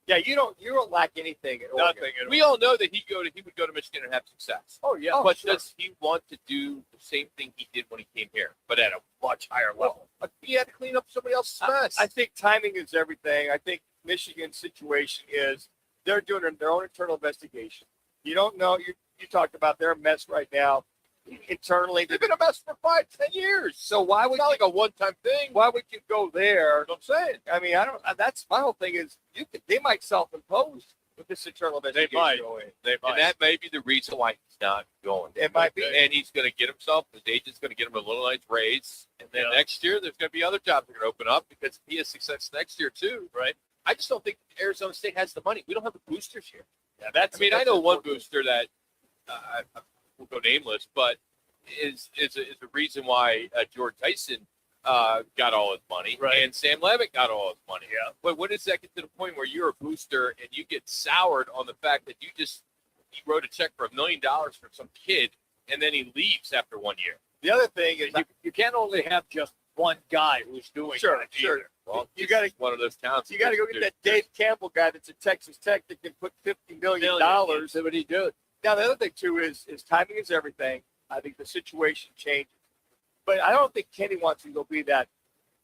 Yeah, you don't lack anything at Oregon. We all know that he would go to Michigan and have success. Oh yeah, but does he want to do the same thing he did when he came here, but at a much higher level? He had to clean up somebody else's mess. I think timing is everything. I think Michigan's situation is they're doing their own internal investigation. You don't know. You talked about their mess right now. Internally, they've been a mess for 5-10 years. So why would it's not like a one-time thing? Why would you go there? That's what I'm saying. I mean, I don't. That's my whole thing is they might self-impose with this internal investigation. They might. And that may be the reason why he's not going. It might be. And he's going to get himself. His agent's going to get him a little nice raise. And then next year, there's going to be other jobs that are going to open up because he has success next year too. Right. I just don't think Arizona State has the money. We don't have the boosters here. Yeah, I know one booster that. We'll go nameless, but is a reason why George Tyson got all his money, and Sam Levitt got all his money. Yeah. But what does that get to the point where you're a booster and you get soured on the fact that you wrote a check for $1 million for some kid and then he leaves after 1 year? The other thing is you can't only have just one guy who's doing that. Sure. Well, you got to one of those towns. You got to go get that Dave Campbell guy that's at Texas Tech that can put $50 million. What he did. Now the other thing too is timing is everything. I think the situation changes, but I don't think Kenny wants to go be that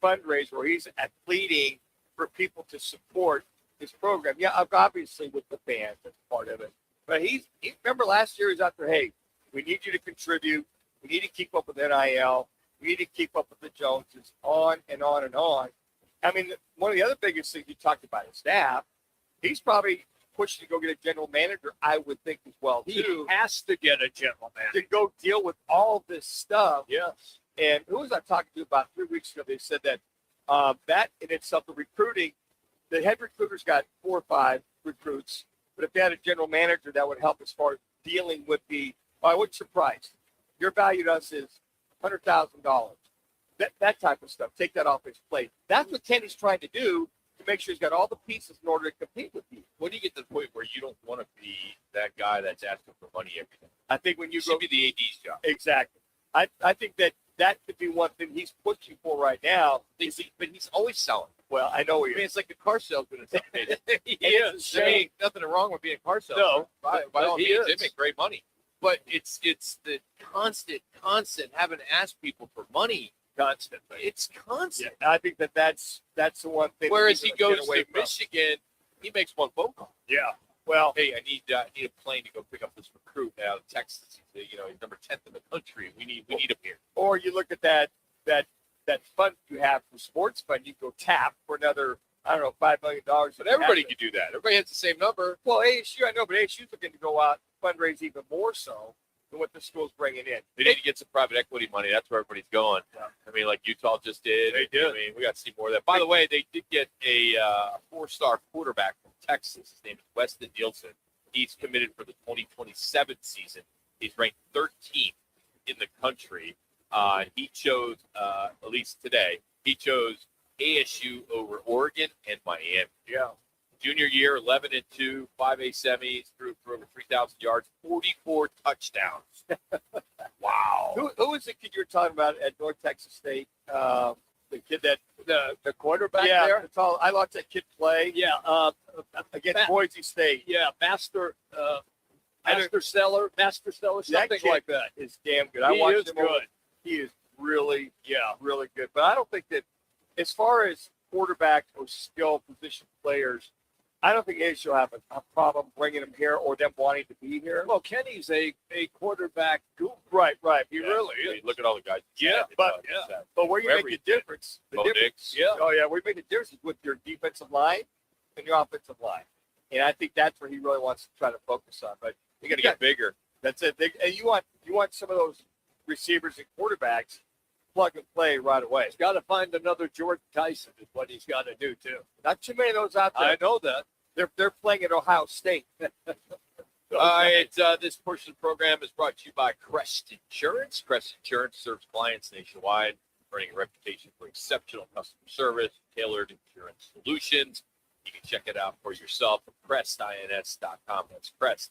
fundraiser where he's pleading for people to support his program. Yeah, obviously with the fans, that's part of it. But he remember last year he was out there. Hey, we need you to contribute. We need to keep up with NIL. We need to keep up with the Joneses. On and on and on. I mean, one of the other biggest things you talked about is staff. He's probably pushing to go get a general manager, I would think as well, too. He has to get a general manager. To go deal with all this stuff. Yes. And who was I talking to about 3 weeks ago? They said that that in itself, the recruiting, the head recruiters got 4 or 5 recruits. But if they had a general manager, that would help as far as dealing with what's your price? Your value to us is $100,000. That type of stuff. Take that off his plate. That's what Kenny's trying to do to make sure he's got all the pieces in order to compete with you. When do you get to the point where you don't want to be that guy that's asking for money every day? I think when you should be the AD's job. Exactly. I think that could be one thing he's pushing for right now. But he's always selling. Well, I know I mean, it's like a car salesman. he is. There ain't nothing wrong with being a car salesman. No, by all he means, they is. make great money. But it's the constant having to ask people for money. Constantly. It's constant. Yeah, I think that's the one thing. Whereas that he he's gonna goes get away to from. Michigan, he makes one phone call. Yeah. Well, Hey, I need a plane to go pick up this recruit out of Texas. He's he's number 10th in the country. We need him here. or you look at that fund you have for sports fund, you go tap for another, I don't know, $5 million. But everybody can do that. Everybody has the same number. Well, ASU, I know, but ASU's looking to go out fundraise even more so than what the school's bringing in. They need to get some private equity money. That's where everybody's going. I mean, like Utah just did. They did. I mean, we got to see more of that. By the way, they did get a 4-star quarterback from Texas. His name is Weston Nielsen. He's committed for the 2027 season. He's ranked 13th in the country. He chose, at least today, he chose ASU over Oregon and Miami. Yeah. Junior year, 11-2, 5A semis, threw for over 3,000 yards, 44 touchdowns. Wow. Who was the kid you were talking about at North Texas State? The kid that the quarterback there. That's all. I watched that kid play. Yeah. Against Boise State. Yeah. Master Stellar, something like that. Is damn good. I He watched is him. good. He is really good. But I don't think that, as far as quarterback or skill position players, I don't think ASU will have a problem bringing him here or them wanting to be here. Well, Kenny's a quarterback guru. Right. He Yeah, really I mean, is. look at all the guys. But where you Wherever make you the difference, Bo Nix. where you make the difference is with your defensive line and your offensive line. And I think that's where he really wants to try to focus on. But You got to get bigger. That's it. And you want some of those receivers and quarterbacks plug and play right away. He's got to find another Jordan Tyson is what he's got to do too. Not too many of those out there. I know that. They're playing at Ohio State. All right, this portion of the program is brought to you by Crest Insurance. Crest Insurance serves clients nationwide, earning a reputation for exceptional customer service, tailored insurance solutions. You can check it out for yourself at CrestINS.com. That's Crest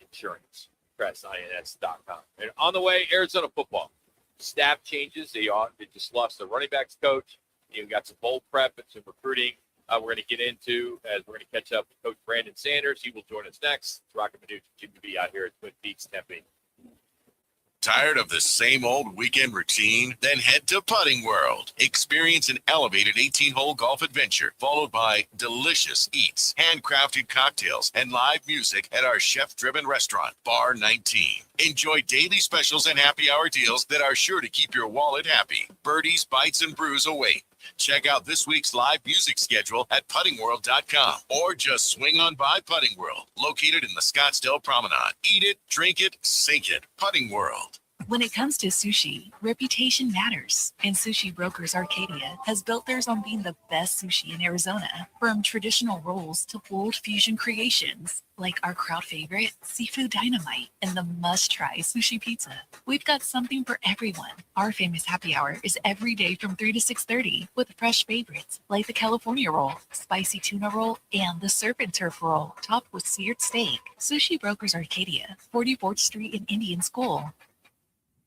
Insurance, CrestINS.com. And on the way, Arizona football. Staff changes. They just lost their running backs coach. You've got some bowl prep and some recruiting. We're going to get into as we're going to catch up with Coach Brandon Sanders. He will join us next. It's Roc and Manuch, Jimmy B out here at Twin Peaks, Tempe. Tired of the same old weekend routine? Then head to Putting World. Experience an elevated 18-hole golf adventure followed by delicious eats, handcrafted cocktails, and live music at our chef-driven restaurant, Bar 19. Enjoy daily specials and happy hour deals that are sure to keep your wallet happy. Birdies, bites, and brews await. Check out this week's live music schedule at puttingworld.com or just swing on by Putting World, located in the Scottsdale Promenade. Eat it, drink it, sink it. Putting World. When it comes to sushi, reputation matters, and Sushi Brokers Arcadia has built theirs on being the best sushi in Arizona. From traditional rolls to bold fusion creations, like our crowd favorite, Seafood Dynamite, and the must-try sushi pizza. We've got something for everyone. Our famous happy hour is every day from 3 to 6:30 with fresh favorites like the California roll, spicy tuna roll, and the surf and turf roll, topped with seared steak. Sushi Brokers Arcadia, 44th Street in Indian School.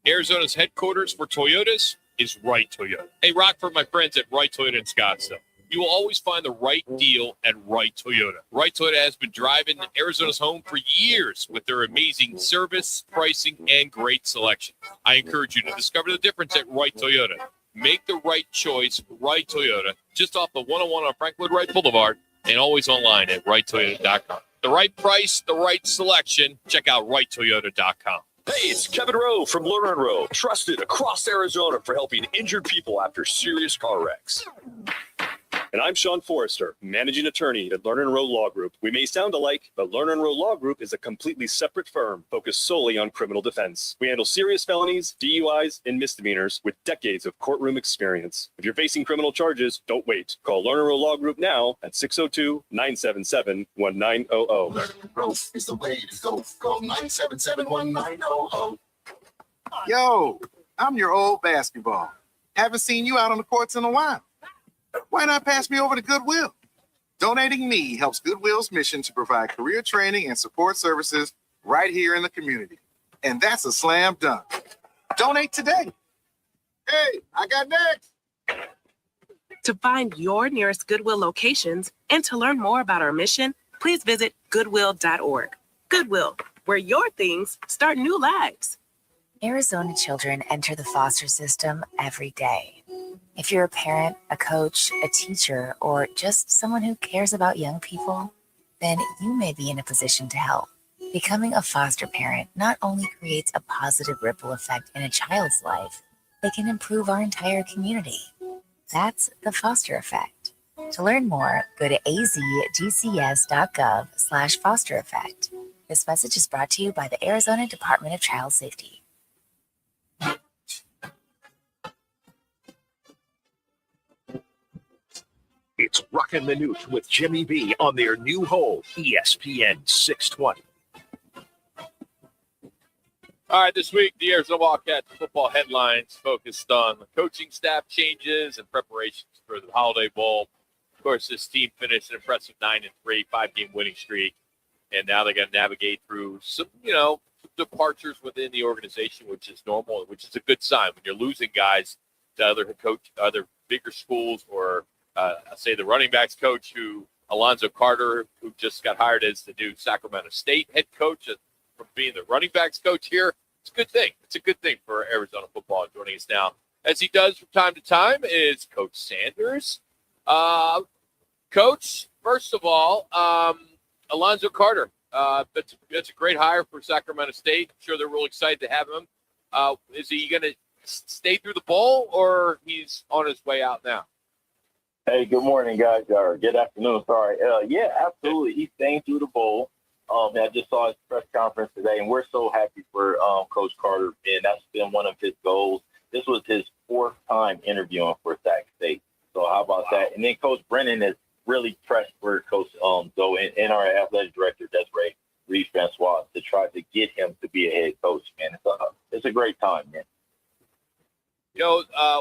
Arizona's headquarters for Toyotas is Wright Toyota. Hey, Rock, for my friends at Wright Toyota in Scottsdale. You will always find the right deal at Wright Toyota. Wright Toyota has been driving Arizona's home for years with their amazing service, pricing, and great selection. I encourage you to discover the difference at Wright Toyota. Make the right choice, Wright Toyota, just off the 101 on Franklin Wright Boulevard, and always online at WrightToyota.com. The right price, the right selection. Check out WrightToyota.com. Hey, it's Kevin Rowe from Lerner & Rowe, trusted across Arizona for helping injured people after serious car wrecks. And I'm Sean Forrester, managing attorney at Lerner & Rowe Law Group. We may sound alike, but Lerner & Rowe Law Group is a completely separate firm focused solely on criminal defense. We handle serious felonies, DUIs, and misdemeanors with decades of courtroom experience. If you're facing criminal charges, don't wait. Call Lerner & Rowe Law Group now at 602-977-1900. Lerner & Rowe is the way to go. Call 977-1900. Yo, I'm your old basketball. Haven't seen you out on the courts in a while. Why not pass me over to Goodwill? Donating me helps Goodwill's mission to provide career training and support services right here in the community. And that's a slam dunk. Donate today. Hey, I got next. To find your nearest Goodwill locations and to learn more about our mission, please visit goodwill.org. Goodwill, where your things start new lives. Arizona children enter the foster system every day. If you're a parent, a coach, a teacher, or just someone who cares about young people, then you may be in a position to help. Becoming a foster parent not only creates a positive ripple effect in a child's life, it can improve our entire community. That's the foster effect. To learn more, go to azgcs.gov/foster effect. This message is brought to you by the Arizona Department of Child Safety. It's Roc and Manuch with Jimmy B on their new home, ESPN 620. All right, this week, the Arizona Wildcats football headlines focused on the coaching staff changes and preparations for the Holiday Bowl. Of course, this team finished an impressive 9-3, 5-game winning streak, and now they're going to navigate through some, departures within the organization, which is normal, which is a good sign when you're losing guys to other bigger schools, or say the running backs coach, Alonzo Carter, who just got hired as the new Sacramento State head coach, from being the running backs coach here. It's a good thing. It's a good thing for Arizona football. Joining us now, as he does from time to time, is Coach Sanders. Coach, first of all, Alonzo Carter. That's a great hire for Sacramento State. I'm sure they're real excited to have him. Is he going to stay through the bowl, or he's on his way out now? Hey, good morning, guys, or good afternoon. Sorry. Yeah, absolutely. He's staying through the bowl. I just saw his press conference today, and we're so happy for Coach Carter, and that's been one of his goals. This was his 4th time interviewing for Sac State. So how about that? And then Coach Brennan is really pressed for Coach Zoe and our athletic director, Desiree Reed-Francois, to try to get him to be a head coach, man. It's a great time, man.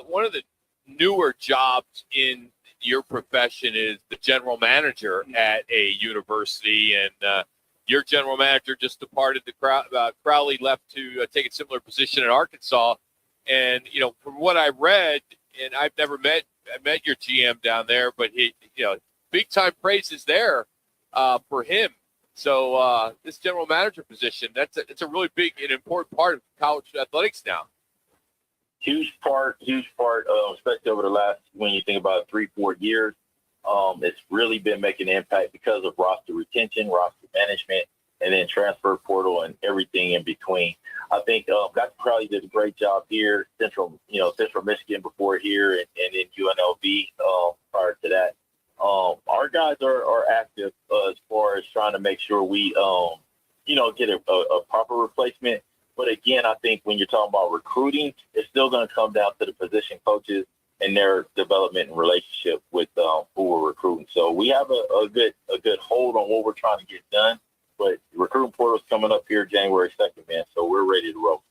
One of the newer jobs in your profession is the general manager at a university, and your general manager just departed. Crowley left to take a similar position at Arkansas. And, from what I read, and I've never met your GM down there, but he, big time praises there for him. So this general manager position, it's a really big and important part of college athletics now. Huge part, especially over the last, when you think about 3-4 years, it's really been making an impact because of roster retention, roster management, and then transfer portal and everything in between. I think Dr. Crowley did a great job here, Central Michigan before here, and then UNLV prior to that. Our guys are active as far as trying to make sure we, get a proper replacement. But again, I think when you're talking about recruiting, it's still going to come down to the position coaches and their development and relationship with who we're recruiting. So we have a good hold on what we're trying to get done. But the recruiting portal's coming up here January 2nd, man. So we're ready to roll.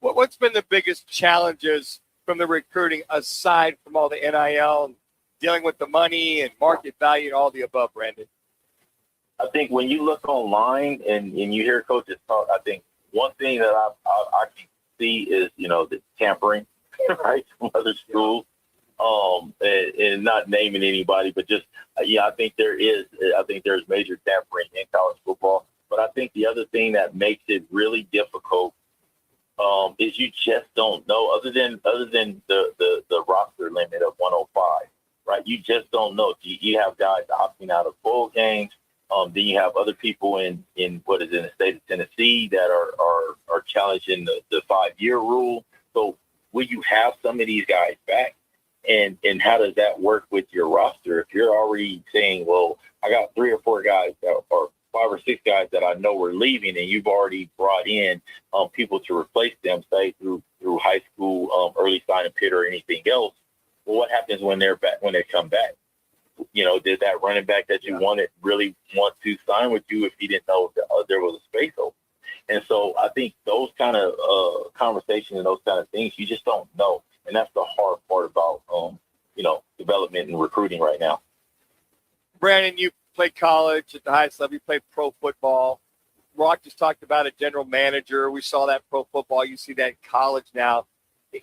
What's been the biggest challenges from the recruiting aside from all the NIL and dealing with the money and market value and all the above, Brandon? I think when you look online and you hear coaches talk, I think one thing that I can see is, the tampering, right, from other schools, and not naming anybody, but just, I think there's major tampering in college football. But I think the other thing that makes it really difficult is you just don't know, other than the roster limit of 105, right? You just don't know. You have guys opting out of bowl games. Then you have other people in the state of Tennessee that are challenging the 5-year rule. So will you have some of these guys back? And how does that work with your roster? If you're already saying, well, I got 3 or 4 guys or 5 or 6 guys that I know are leaving, and you've already brought in people to replace them, say through high school, early signing pit or anything else. Well, what happens when they're back, when they come back? Did that running back that you wanted really want to sign with you if he didn't know there was a space open? And so I think those kind of conversations and those kind of things, you just don't know. And that's the hard part about, development and recruiting right now. Brandon, you played college at the highest level. You played pro football. Roc just talked about a general manager. We saw that pro football. You see that in college now.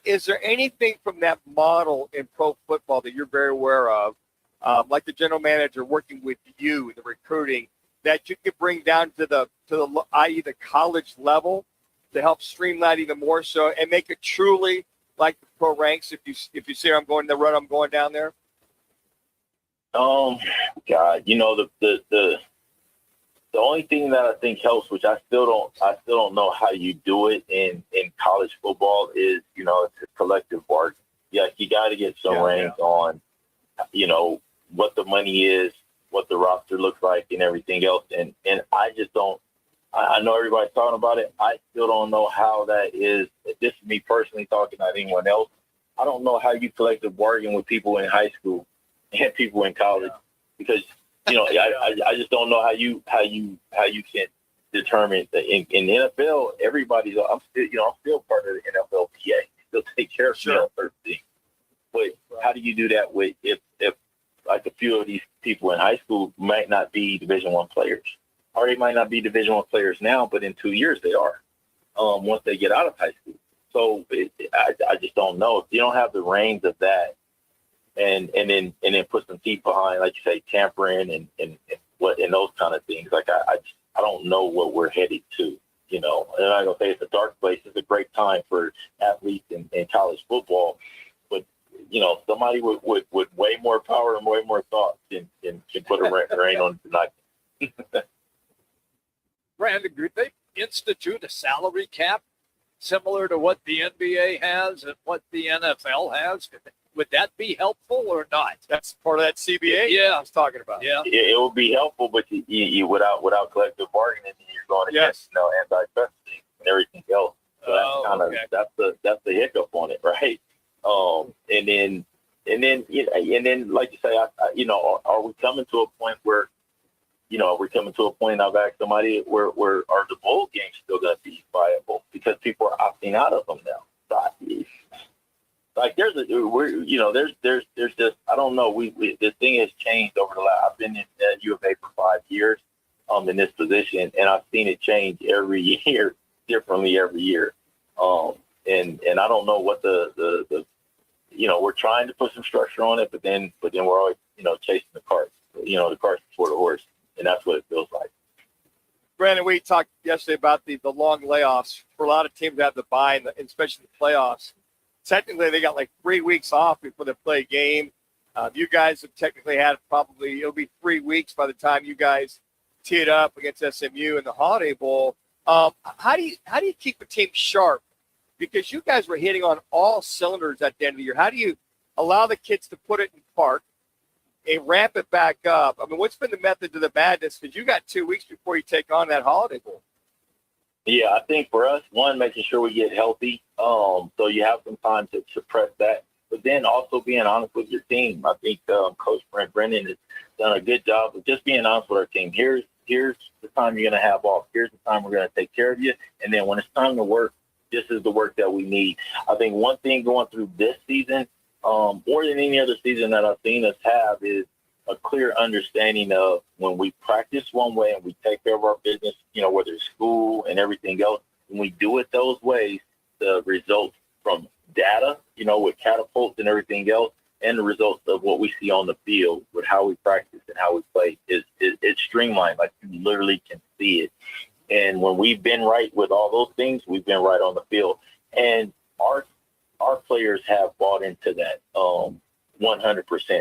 Is there anything from that model in pro football that you're very aware of, like the general manager working with you, the recruiting, that you could bring down to the i.e. the college level to help streamline even more so and make it truly like the pro ranks? If you see I'm going the run, I'm going down there. God, the only thing that I think helps, which I still don't know how you do it in college football, is it's a collective bargain. Yeah, you got to get some reins on, what the money is, what the roster looks like, and everything else. And I just don't. I know everybody's talking about it. I still don't know how that is. This is me personally talking, not anyone else. I don't know how you collective bargain with people in high school and people in college because. I just don't know how you can determine that in the NFL, everybody's. I'm still part of the NFLPA. Still take care of certain things. But how do you do that with if like a few of these people in high school might not be Division I players, or they might not be Division I players now, but in 2 years they are. Once they get out of high school, so I just don't know if you don't have the reins of that. And then put some teeth behind, like you say, tampering and those kind of things. Like I don't know what we're headed to, And I'm not gonna say it's a dark place. It's a great time for athletes in college football, but somebody with way more power and way more thought can put a rein on tonight. Brandon, could they institute a salary cap similar to what the NBA has and what the NFL has? Would that be helpful or not? That's part of that CBA. Yeah, I was talking about. Yeah, it would be helpful, but you without collective bargaining, you're going against antitrust and everything else. So that's the hiccup on it, right? And then like you say, are we coming to a point where, I've asked somebody where are the bowl games still going to be viable because people are opting out of them now? Like there's just I don't know. This thing has changed over the last. I've been at U of A for 5 years, in this position, and I've seen it change every year, differently every year. And I don't know what the we're trying to put some structure on it, but then we're always chasing the cart. The cart before the horse, and that's what it feels like. Brandon, we talked yesterday about the long layoffs. For a lot of teams that have the bye, and especially the playoffs. Technically, they got like 3 weeks off before they play a game. You guys have technically had it'll be 3 weeks by the time you guys tee it up against SMU in the Holiday Bowl. How do you keep a team sharp? Because you guys were hitting on all cylinders at the end of the year. How do you allow the kids to put it in park and ramp it back up? I mean, what's been the method to the madness? Because you got 2 weeks before you take on that Holiday Bowl. Yeah, I think for us, one, making sure we get healthy, so you have some time to suppress that. But then also being honest with your team. I think Coach Brent Brennan has done a good job of just being honest with our team. Here's the time you're going to have off. Here's the time we're going to take care of you. And then when it's time to work, this is the work that we need. I think one thing going through this season, more than any other season that I've seen us have, is a clear understanding of when we practice one way and we take care of our business, whether it's school and everything else, when we do it those ways, the results from data, with catapults and everything else, and the results of what we see on the field with how we practice and how we play it's streamlined. Like you literally can see it. And when we've been right with all those things, we've been right on the field. And our players have bought into that 100%,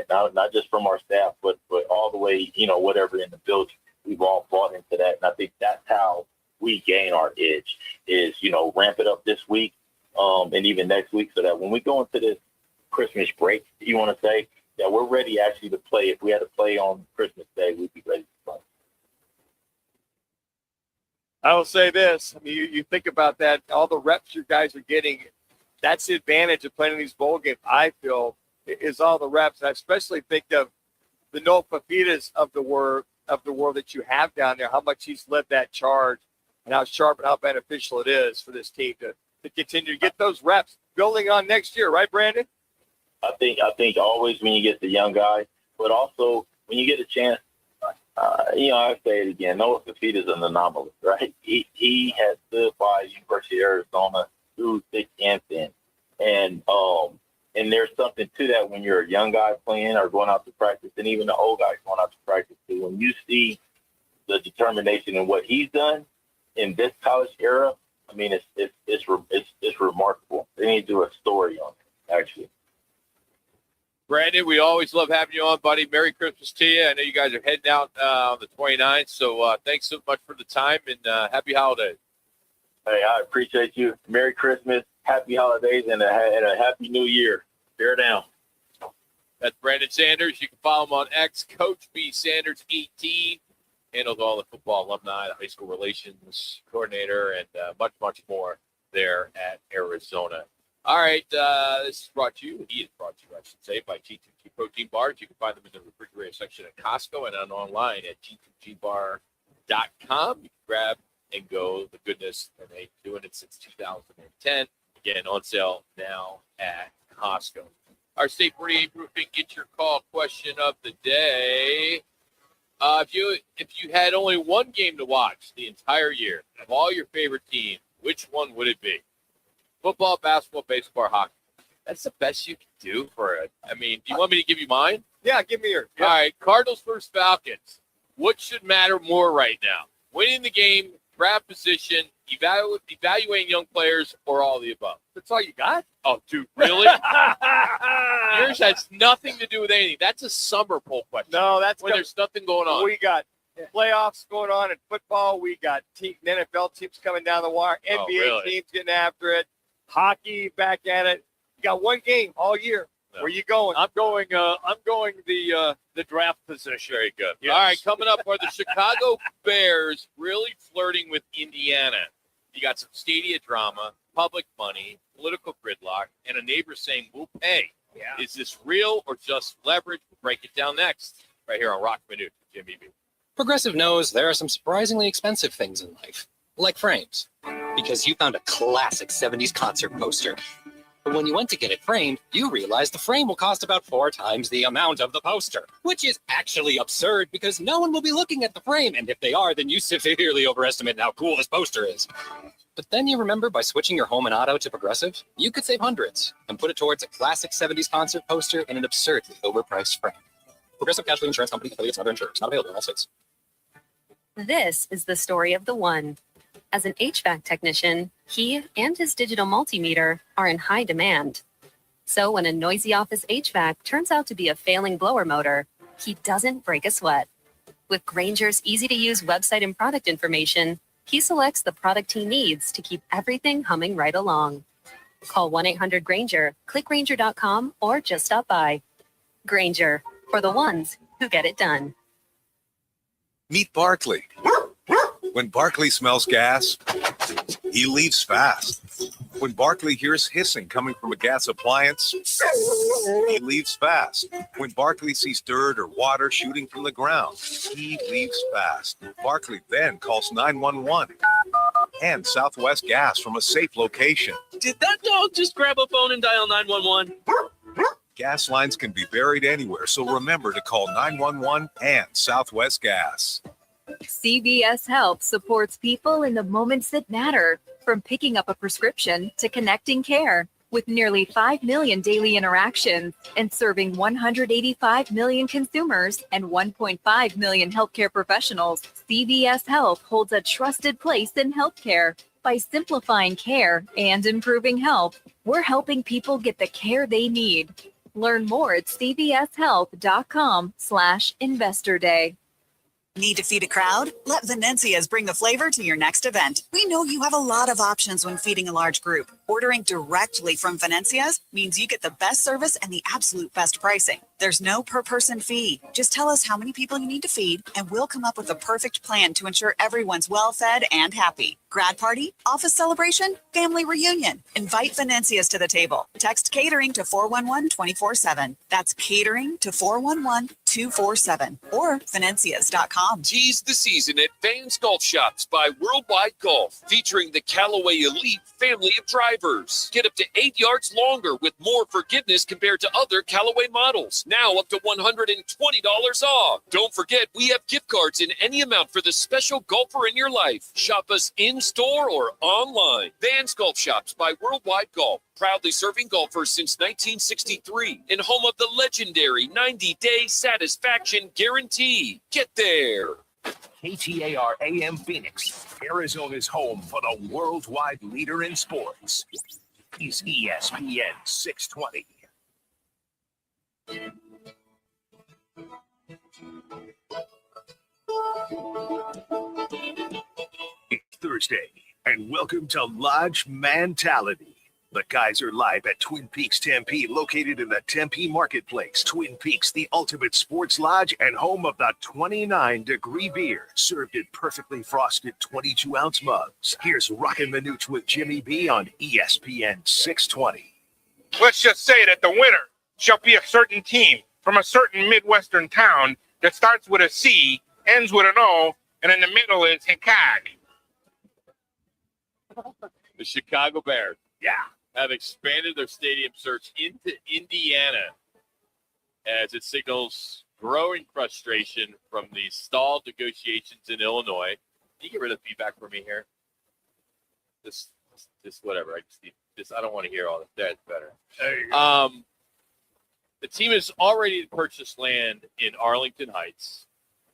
not just from our staff, but all the way, whatever in the building, we've all bought into that. And I think that's how we gain our edge is, ramp it up this week and even next week so that when we go into this Christmas break, you want to say that we're ready actually to play. If we had to play on Christmas Day, we'd be ready to play. I will say this. I mean, you think about that, all the reps you guys are getting, that's the advantage of playing these bowl games, I feel, is all the reps. And I especially think of the Noah Fafitas of the world that you have down there, how much he's led that charge and how sharp and how beneficial it is for this team to continue to get those reps building on next year. Right, Brandon? I think always when you get the young guys, but also when you get a chance, I say it again, Noah Fafita is an anomaly, right? He has stood by University of Arizona through thick and thin. And there's something to that when you're a young guy playing or going out to practice, and even the old guys going out to practice too. When you see the determination in what he's done in this college era, I mean, it's remarkable. They need to do a story on it, actually. Brandon, we always love having you on, buddy. Merry Christmas to you. I know you guys are heading out on the 29th, so thanks so much for the time, and happy holidays. Hey, I appreciate you. Merry Christmas, happy holidays, and a happy new year. Bear down. That's Brandon Sanders. You can follow him on X, Coach B Sanders 18. Handles all the football alumni, the high school relations coordinator, and much, much more there at Arizona. All right, this is brought to you. He is brought to you, I should say, by G2G Protein Bars. You can find them in the refrigerator section at Costco and online at G2GBar.com. You can grab and go the goodness, and they've been doing it since 2010. Again, on sale now at Costco. Our State 48 Roofing, get your call question of the day. If you had only one game to watch the entire year of all your favorite teams, which one would it be? Football, basketball, baseball, or hockey? That's the best you can do for it. I mean, do you want me to give you mine? Yeah, give me yours. Yeah. All right, Cardinals versus Falcons. What should matter more right now? Winning the game, draft position, evaluating young players, or all of the above? That's all you got? Oh, dude, really? Yours has nothing to do with anything. That's a summer poll question. No, that's when there's nothing going on. We got playoffs going on in football. We got NFL teams coming down the wire. NBA teams getting after it. Hockey back at it. You got one game all year. No. Where you going? I'm going the draft position. Very good. Yes. All right, coming up are the Chicago Bears really flirting with Indiana. You got some stadia drama, public money, political gridlock, and a neighbor saying, we'll pay. Yeah. Is this real or just leverage? We'll break it down next, right here on Roc and Manuch with Jimmy B. Progressive knows there are some surprisingly expensive things in life, like frames, because you found a classic 70s concert poster. But when you went to get it framed, you realized the frame will cost about 4 times the amount of the poster, which is actually absurd because no one will be looking at the frame. And if they are, then you severely overestimate how cool this poster is. But then you remember by switching your home and auto to Progressive, you could save hundreds and put it towards a classic 70s concert poster and an absurdly overpriced frame. Progressive Casualty Insurance Company, affiliates, and other insurers. Not available in all states. This is the story of the one. As an HVAC technician, he and his digital multimeter are in high demand. So when a noisy office HVAC turns out to be a failing blower motor, he doesn't break a sweat. With Grainger's easy-to-use website and product information, he selects the product he needs to keep everything humming right along. Call 1-800-GRAINGER, click Grainger.com, or just stop by. Grainger, for the ones who get it done. Meet Barkley. When Barkley smells gas, he leaves fast. When Barkley hears hissing coming from a gas appliance, he leaves fast. When Barkley sees dirt or water shooting from the ground, he leaves fast. Barkley then calls 911 and Southwest Gas from a safe location. Did that dog just grab a phone and dial 911? Gas lines can be buried anywhere, so remember to call 911 and Southwest Gas. CVS Health supports people in the moments that matter, from picking up a prescription to connecting care. With nearly 5 million daily interactions and serving 185 million consumers and 1.5 million healthcare professionals, CVS Health holds a trusted place in healthcare. By simplifying care and improving health, we're helping people get the care they need. Learn more at cvshealth.com/investor day. Need to feed a crowd? Let Venencia's bring the flavor to your next event. We know you have a lot of options when feeding a large group. Ordering directly from Venencia's means you get the best service and the absolute best pricing. There's no per person fee. Just tell us how many people you need to feed, and we'll come up with the perfect plan to ensure everyone's well fed and happy. Grad party, office celebration, family reunion. Invite Venencia's to the table. Text catering to 411-24/7. That's catering to 411-247 or Venencias.com. Tease the season at Vans Golf Shops by Worldwide Golf, featuring the Callaway Elite family of drivers. Get up to 8 yards longer with more forgiveness compared to other Callaway models. Now up to $120 off. Don't forget, we have gift cards in any amount for the special golfer in your life. Shop us in store or online. Vans Golf Shops by Worldwide Golf, proudly serving golfers since 1963 and home of the legendary 90-day satisfaction guarantee. Get there. KTAR AM Phoenix, Arizona's home for the worldwide leader in sports, is ESPN 620. It's Thursday, and welcome to Lodge Mentality. The guys are live at Twin Peaks Tempe, located in the Tempe Marketplace. Twin Peaks, the ultimate sports lodge and home of the 29-degree beer, served in perfectly frosted 22-ounce mugs. Here's Roc and Manuch with Jimmy B on ESPN 620. Let's just say that the winner shall be a certain team from a certain Midwestern town that starts with a C, ends with an O, and in the middle is Hikag. The Chicago Bears, have expanded their stadium search into Indiana as it signals growing frustration from the stalled negotiations in Illinois. Can you get rid of feedback for me here? This whatever. I just need this. I don't want to hear all this. That's better. There you go. The team has already purchased land in Arlington Heights,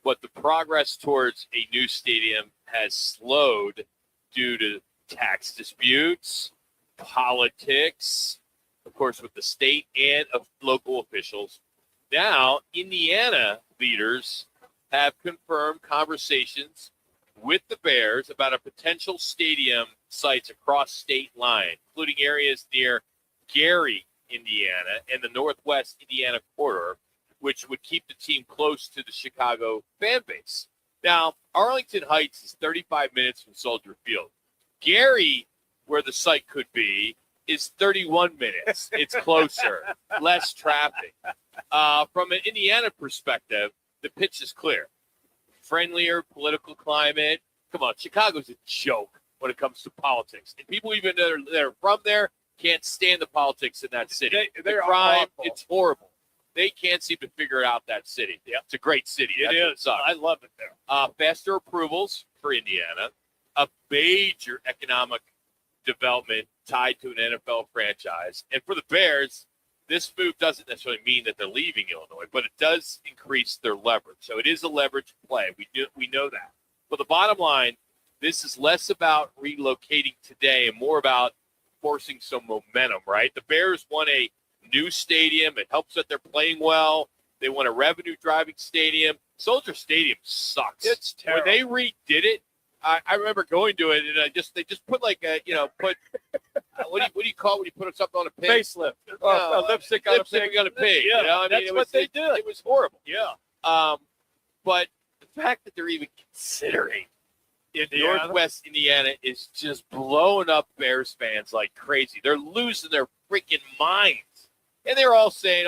but the progress towards a new stadium has slowed due to tax disputes, politics, of course, with the state and of local officials. Now, Indiana leaders have confirmed conversations with the Bears about a potential stadium sites across state line, including areas near Gary, Indiana, and the Northwest Indiana corridor, which would keep the team close to the Chicago fan base. Now, Arlington Heights is 35 minutes from Soldier Field. Gary, where the site could be, is 31 minutes. It's closer, less traffic. From an Indiana perspective, the pitch is clear. Friendlier political climate. Come on, Chicago's a joke when it comes to politics. And people even that are from there can't stand the politics in that city. They're crime, awful. it's horrible. They can't seem to figure out that city. Yeah, it's a great city. It is. I love it there. Faster approvals for Indiana, a major economic development tied to an NFL franchise. And for the Bears, this move doesn't necessarily mean that they're leaving Illinois, but it does increase their leverage. So it is a leverage play. We know that. But the bottom line, this is less about relocating today and more about forcing some momentum, right? The Bears want a new stadium. It helps that they're playing well. They want a revenue-driving stadium. Soldier Stadium sucks. It's terrible. When they redid it, I remember going to it, and they just put like a, what do you call it when you put something on a pig? Facelift. A lipstick on a pig. Yeah, You know? that's It what was, they did. It was horrible. Yeah. But the fact that they're even considering Indiana. Northwest Indiana is just blowing up Bears fans like crazy. They're losing their freaking minds. And they're all saying,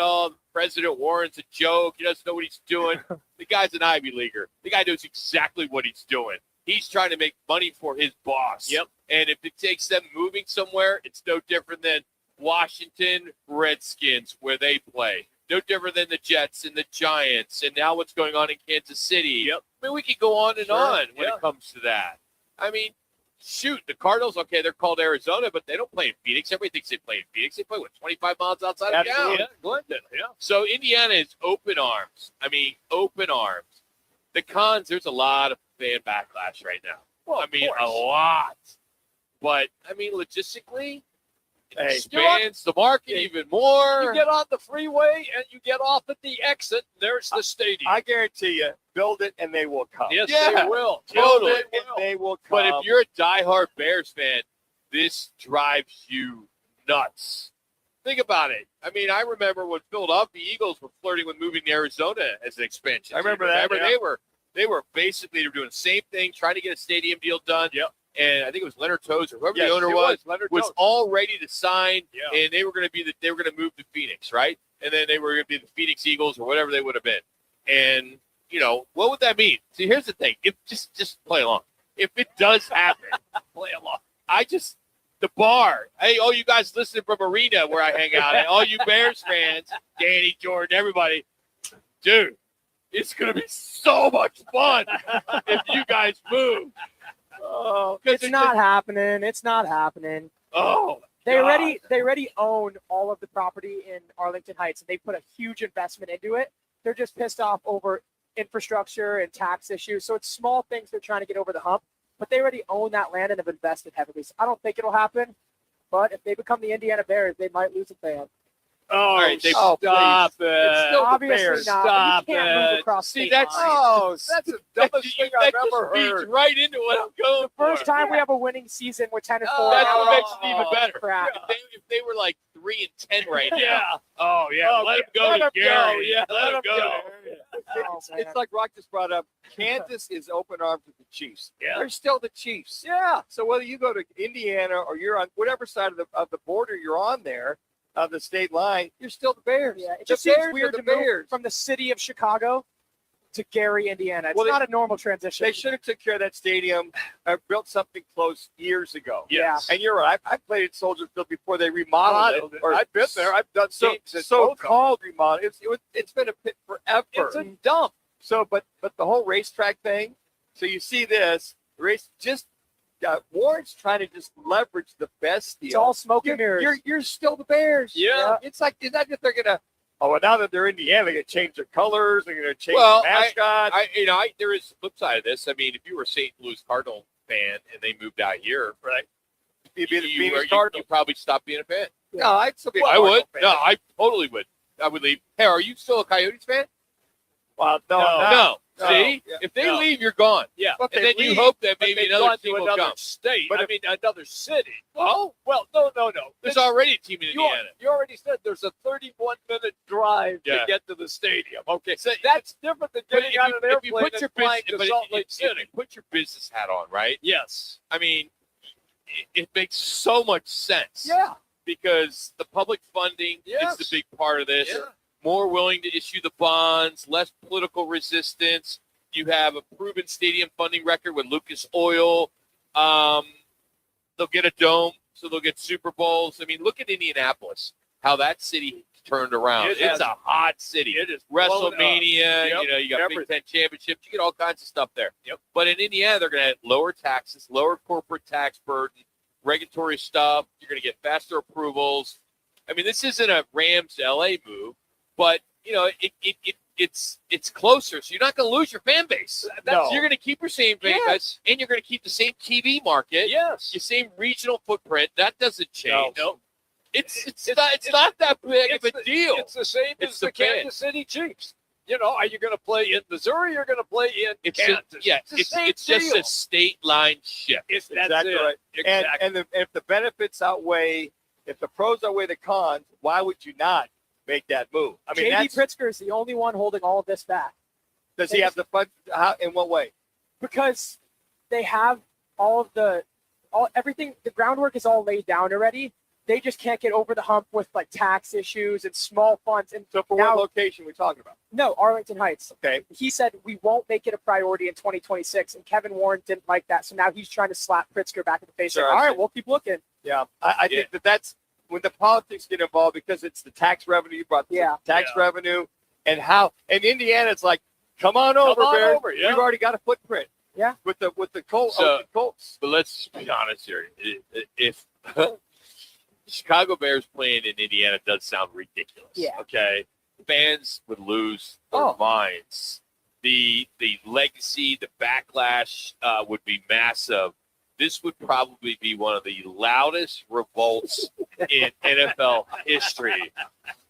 President Warren's a joke. He doesn't know what he's doing. The guy's an Ivy Leaguer. The guy knows exactly what he's doing. He's trying to make money for his boss. Yep. And if it takes them moving somewhere, it's no different than Washington Redskins, where they play. No different than the Jets and the Giants, and now what's going on in Kansas City. Yep. I mean, we could go on and on when Yeah. it comes to that. I mean, shoot, the Cardinals, okay, they're called Arizona, but they don't play in Phoenix. Everybody thinks they play in Phoenix. They play, 25 miles outside of town? Absolutely. Glendon. Yeah. So Indiana is open arms. I mean, open arms. The cons, there's a lot of fan backlash right now. Well, I mean, of a course. lot. But, I mean, logistically, it Hey, expands the market even more. You get on the freeway and you get off at the exit. There's the stadium. I guarantee you, build it and they will come. Yes, Yeah. they will. Totally. Build it and they will come. But if you're a diehard Bears fan, this drives you nuts. Think about it. I mean, I remember when Philadelphia Eagles were flirting with moving to Arizona as an expansion. I remember that, Remember, yeah. they were basically doing the same thing, trying to get a stadium deal done. Yep. And I think it was Leonard Toes or whoever Yes, the owner it was Leonard was Toes. all ready to sign, Yeah. and they were going to move to Phoenix, right? And then they were going to be the Phoenix Eagles or whatever they would have been. And what would that mean? See, here's the thing: if just play along. If it does happen, play along. the bar. Hey, all you guys listening from Arena where I hang out, and all you Bears fans, Danny, Jordan, everybody, dude, it's gonna be so much fun if you guys move. Oh, It's not happening. It's not happening. Oh, They already own all of the property in Arlington Heights, and they put a huge investment into it. They're just pissed off over infrastructure and tax issues. So it's small things they're trying to get over the hump, but they already own that land and have invested heavily. So I don't think it'll happen. But if they become the Indiana Bears, they might lose a fan. Oh, All right, stop it. It's still Obviously the Bears. not. Stop You can't it. move across See, state that's lines. that's the dumbest thing I've ever just feeds heard. right into what I'm going for. First time we have a winning season with 10-4. That's what makes it even better. Crap. If they were like 3-10 right now. Yeah. Oh yeah. Let him go to Gary. Yeah, Let him go. It's like Rock just brought up. Kansas is open arms with the Chiefs. Yeah. They're still the Chiefs. Yeah. So whether you go to Indiana or you're on whatever side of the border you're on there, of the state line, you're still the Bears. Yeah, it The just seems Bears weird are to the move Bears. from the city of Chicago to Gary, Indiana. It's Well, not a normal transition. They should have took care of that stadium, built something close years ago. Yes. And you're right. I played at Soldier Field before they remodeled it. I've been there. I've done games at so both of them. called remodel. It's been a pit forever. It's a dump. So, but the whole racetrack thing. So you see this race just. Warren's trying to just leverage the best deal. It's all smoke and mirrors. You're still the Bears. Yeah. It's like it's not that they're gonna. Oh, well, now that they're Indiana, they're gonna change their colors. They're gonna change Well, the mascot. there is a flip side of this. I mean, if you were a St. Louis Cardinal fan and they moved out here, right? You'd be the you Phoenix Cardinals. you'd probably stop being a fan. No, I'd still be. Well, a I would. Cardinal fan. No, I totally would. I would leave. Hey, are you still a Coyotes fan? Well, No. See, Yeah. if they No. leave, you're gone. Yeah. And they then you leave, hope that But maybe they've another gone team to will another come. state. But I mean, another city. Well, No. there's already a team in Indiana. You already said there's a 31-minute drive Yeah. to get to the stadium. Okay, So, that's different than But getting on an if you airplane put your and flying business, to Salt Lake if City. you put your business hat on, right? Yes. I mean, it makes so much sense. Yeah. Because the public funding Yes. is the big part of this. Yeah. More willing to issue the bonds, less political resistance. You have a proven stadium funding record with Lucas Oil. They'll get a dome, so they'll get Super Bowls. I mean, look at Indianapolis, how that city turned around. It's a hot city. It is blown up. WrestleMania, Yep. you got Everything. Big Ten championships. You get all kinds of stuff there. Yep. But in Indiana, they're going to have lower taxes, lower corporate tax burden, regulatory stuff. You're going to get faster approvals. I mean, this isn't a Rams LA move, but it's closer, so you're not going to lose your fan base. No. You're going to keep your same fan base, and you're going to keep the same TV market. Yes. Your same regional footprint. That doesn't change. No. It's not that big of a deal. It's the same It's as the the fan. Kansas City Chiefs. Are you going to play in Missouri? You're going to play in Kansas. It's just a state line shift. That's Exactly it. right. Exactly. And if the benefits outweigh, if the pros outweigh the cons, why would you not make that move? I mean, J.D. Pritzker is the only one holding all of this back. does he have the fun? How? In what way? Because they have everything. The groundwork is all laid down already. They just can't get over the hump with like tax issues and small funds. And So for now, what location are we talking about? No, Arlington Heights. Okay. He said we won't make it a priority in 2026, and Kevin Warren didn't like that. So now he's trying to slap Pritzker back in the face. Sure, Like, all I right, see. we'll keep looking. Yeah, I think that's when the politics get involved because it's the tax revenue. You brought the tax revenue and how. And Indiana, it's like, come on over, Bears. yeah. We've already got a footprint. Yeah. With the Colts. So- Colts. But let's be honest here. If Chicago Bears playing in Indiana does sound ridiculous. Yeah. Okay. Fans would lose their minds. The legacy, the backlash would be massive. This would probably be one of the loudest revolts in NFL history.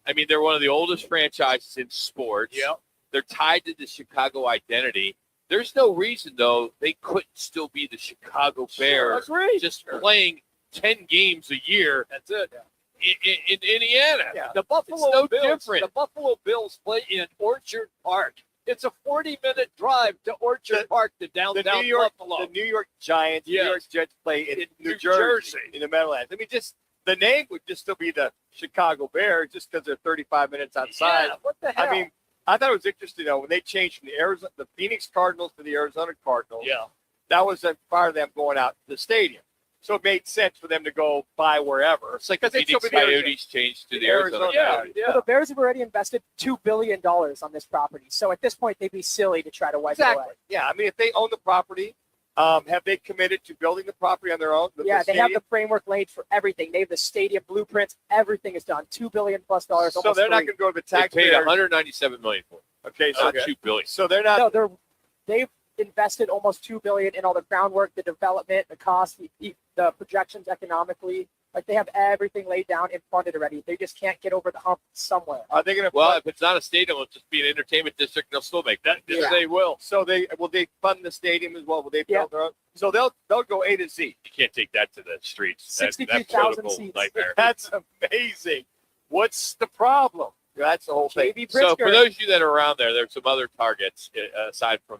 I mean, they're one of the oldest franchises in sports. Yep. They're tied to the Chicago identity. There's no reason, though, they couldn't still be the Chicago Bears just playing 10 games a year. That's it. In Indiana. Yeah. The Buffalo It's no Bills. different. The Buffalo Bills play in Orchard Park. It's a 40-minute drive to Orchard Park to downtown Buffalo. The New York Giants, New York Jets play in New Jersey in the Meadowlands. I mean, just the name would just still be the Chicago Bears just because they're 35 minutes outside. Yeah, what the hell? I mean, I thought it was interesting though when they changed from the Phoenix Cardinals to the Arizona Cardinals. Yeah, that was part of them going out to the stadium. So it made sense for them to go buy wherever. It's like the Phoenix Coyotes changed to the Arizona Coyotes. Well, the Bears have already invested $2 billion on this property. So at this point, they'd be silly to try to wipe it Exactly. away. Yeah, I mean, if they own the property, Have they committed to building the property on their own? Yeah, they have stadium? the framework laid for everything. They have the stadium blueprints. Everything is done. $2 billion plus. So they're not going to go to the They paid taxpayers. $197 million for it. Okay, so Not $2 billion. So they're not. No, they've invested almost $2 billion in all the groundwork, the development, the cost, the projections economically. Like they have everything laid down and funded already. They just can't get over the hump somewhere. Are they going to? Well, if it's not a stadium, it'll just be an entertainment district. They'll still make that. Yes, Yeah. they will. So will they fund the stadium as well? Will they build their own? So they'll go A to Z. You can't take that to the streets. That 62,000 political seats. nightmare. That's amazing. What's the problem? That's the whole thing. JB So Pritzker. for those of you that are around there's some other targets aside from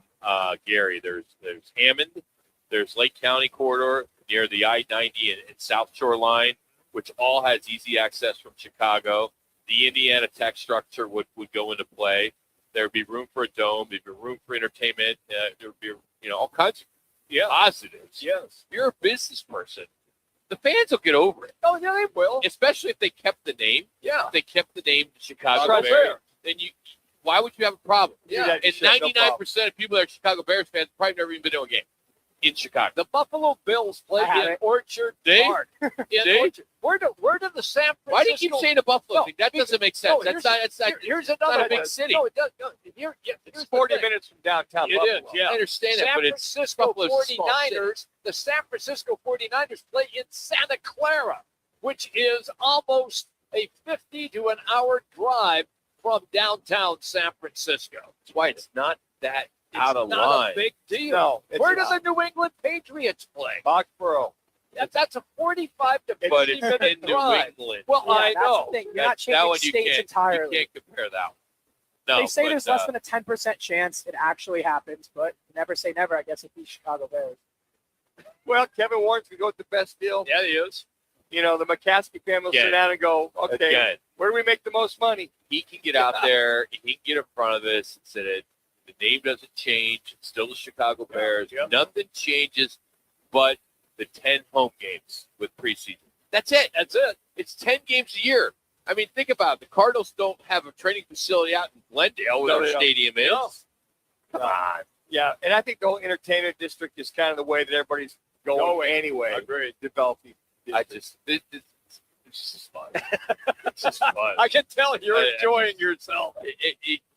Gary. There's Hammond. There's Lake County corridor near the I-90 and South Shore line, which all has easy access from Chicago. The Indiana tech structure would go into play. There would be room for a dome. There'd be room for entertainment. There would be all kinds of positives. Yes. If you're a business person, the fans will get over it. Oh, yeah, they will. Especially if they kept the name. Yeah. If they kept the name Chicago Chicago Bears, Bears. then why would you have a problem? Yeah. And Sure, no 99% of people that are Chicago Bears fans probably never even been to a game in Chicago. The Buffalo Bills play I have in it. Orchard They- Park. In they- Orchard. Where do the San Francisco? Why do you keep saying the Buffalo thing? That doesn't make sense. No, That's not. Here's not another a big one. city. No, it does. No, here's It's the 40 thing. minutes from downtown It Buffalo. is, yeah. I understand San that, but it's Francisco Buffalo's a small city. 49ers, the San Francisco 49ers play in Santa Clara, which is almost a 50 to an hour drive from downtown San Francisco. That's why it's not that It's out of not line. a big deal. No, it's Where do not. the New England Patriots play? Foxborough. That's a 45 to 50 But it's minute in New drive. England. Well, Yeah, I that's know. the thing. You're not that changing one states you entirely. can't compare that one. No, They say but, there's less than a 10% chance it actually happens, but never say never, I guess, if he's Chicago Bears. Well, Kevin Warren's going to go with the best deal. Yeah, he is. The McCaskey family will Again. sit down and go, okay, Again. where do we make the most money? He can get out there. He can get in front of this and say that the name doesn't change. It's still the Chicago Bears. Yeah. Nothing changes but the 10 home games with preseason. That's it. It's 10 games a year. I mean, think about it. The Cardinals don't have a training facility out in Glendale where No, their they don't. stadium is. No. Come on. Yeah, and I think the whole entertainment district is kind of the way that everybody's going anyway. Agreed. Developing. It's just fun. It's just fun. I can tell you're Uh, enjoying yourself.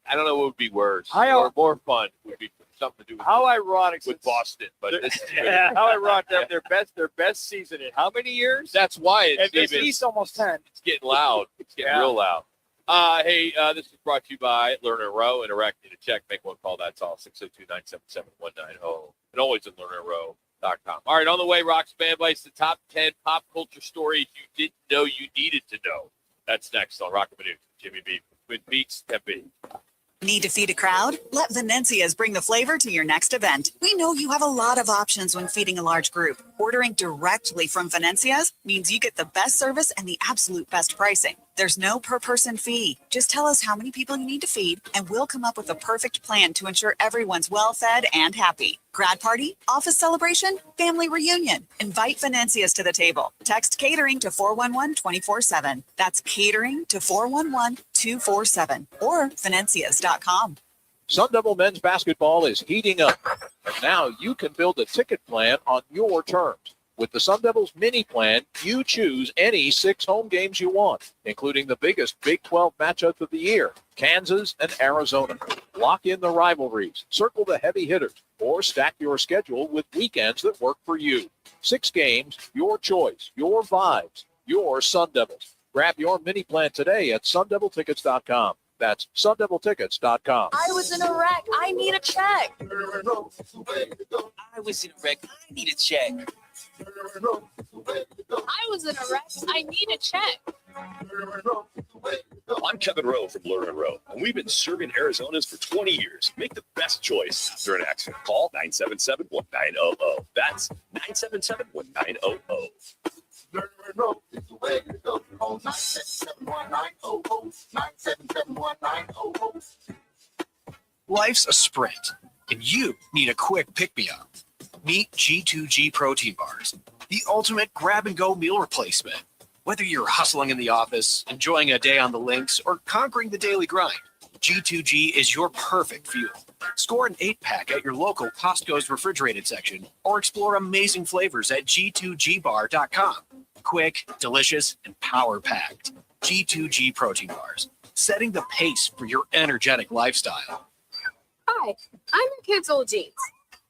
I don't know what would be worse. How- or more fun would be something to do with, How ironic with since- Boston. But this, how ironic to have their best season in how many years? that's why And it's this even He's almost 10. it's getting loud. It's getting Yeah. real loud. Hey, this is brought to you by Lerner Row. Interact, need a check, make one call. That's all. 602-977-190. And always at LernerRow.com. All right, on the way, Rock's Fan Bites, the top 10 pop culture stories you didn't know you needed to know. That's next on Rock and Manuch. Jimmy B. Twin Peaks, Tempe. Need to feed a crowd? Let Venencia's bring the flavor to your next event. We know you have a lot of options when feeding a large group. Ordering directly from Venencia's means you get the best service and the absolute best pricing. There's no per person fee. Just tell us how many people you need to feed, and we'll come up with a perfect plan to ensure everyone's well fed and happy. Grad party, office celebration, family reunion. Invite Venencia's to the table. Text catering to 411-24/7. That's catering to 411-247 or Venencias.com. Sun Devil men's basketball is heating up, and now you can build a ticket plan on your terms. With the Sun Devils mini plan, you choose any 6 home games you want, including the biggest Big 12 matchup of the year, Kansas and Arizona. Lock in the rivalries, circle the heavy hitters, or stack your schedule with weekends that work for you. 6 games, your choice, your vibes, your Sun Devils. Grab your mini plan today at sundeviltickets.com. That's sundeviltickets.com. I was in a wreck. I need a check. I was in a wreck. I need a check. I was in a wreck. I need a check. I'm Kevin Rowe from Lerner Rowe, and we've been serving Arizonans for 20 years. Make the best choice after an accident. Call 977-1900. That's 977-1900. Life's a sprint, and you need a quick pick-me-up. Meet G2G protein bars, the ultimate grab-and-go meal replacement. Whether you're hustling in the office, enjoying a day on the links, or conquering the daily grind, G2G is your perfect fuel. Score an 8-pack at your local Costco's refrigerated section or explore amazing flavors at G2GBar.com. Quick, delicious, and power-packed. G2G protein bars, setting the pace for your energetic lifestyle. Hi, I'm your kid's old jeans.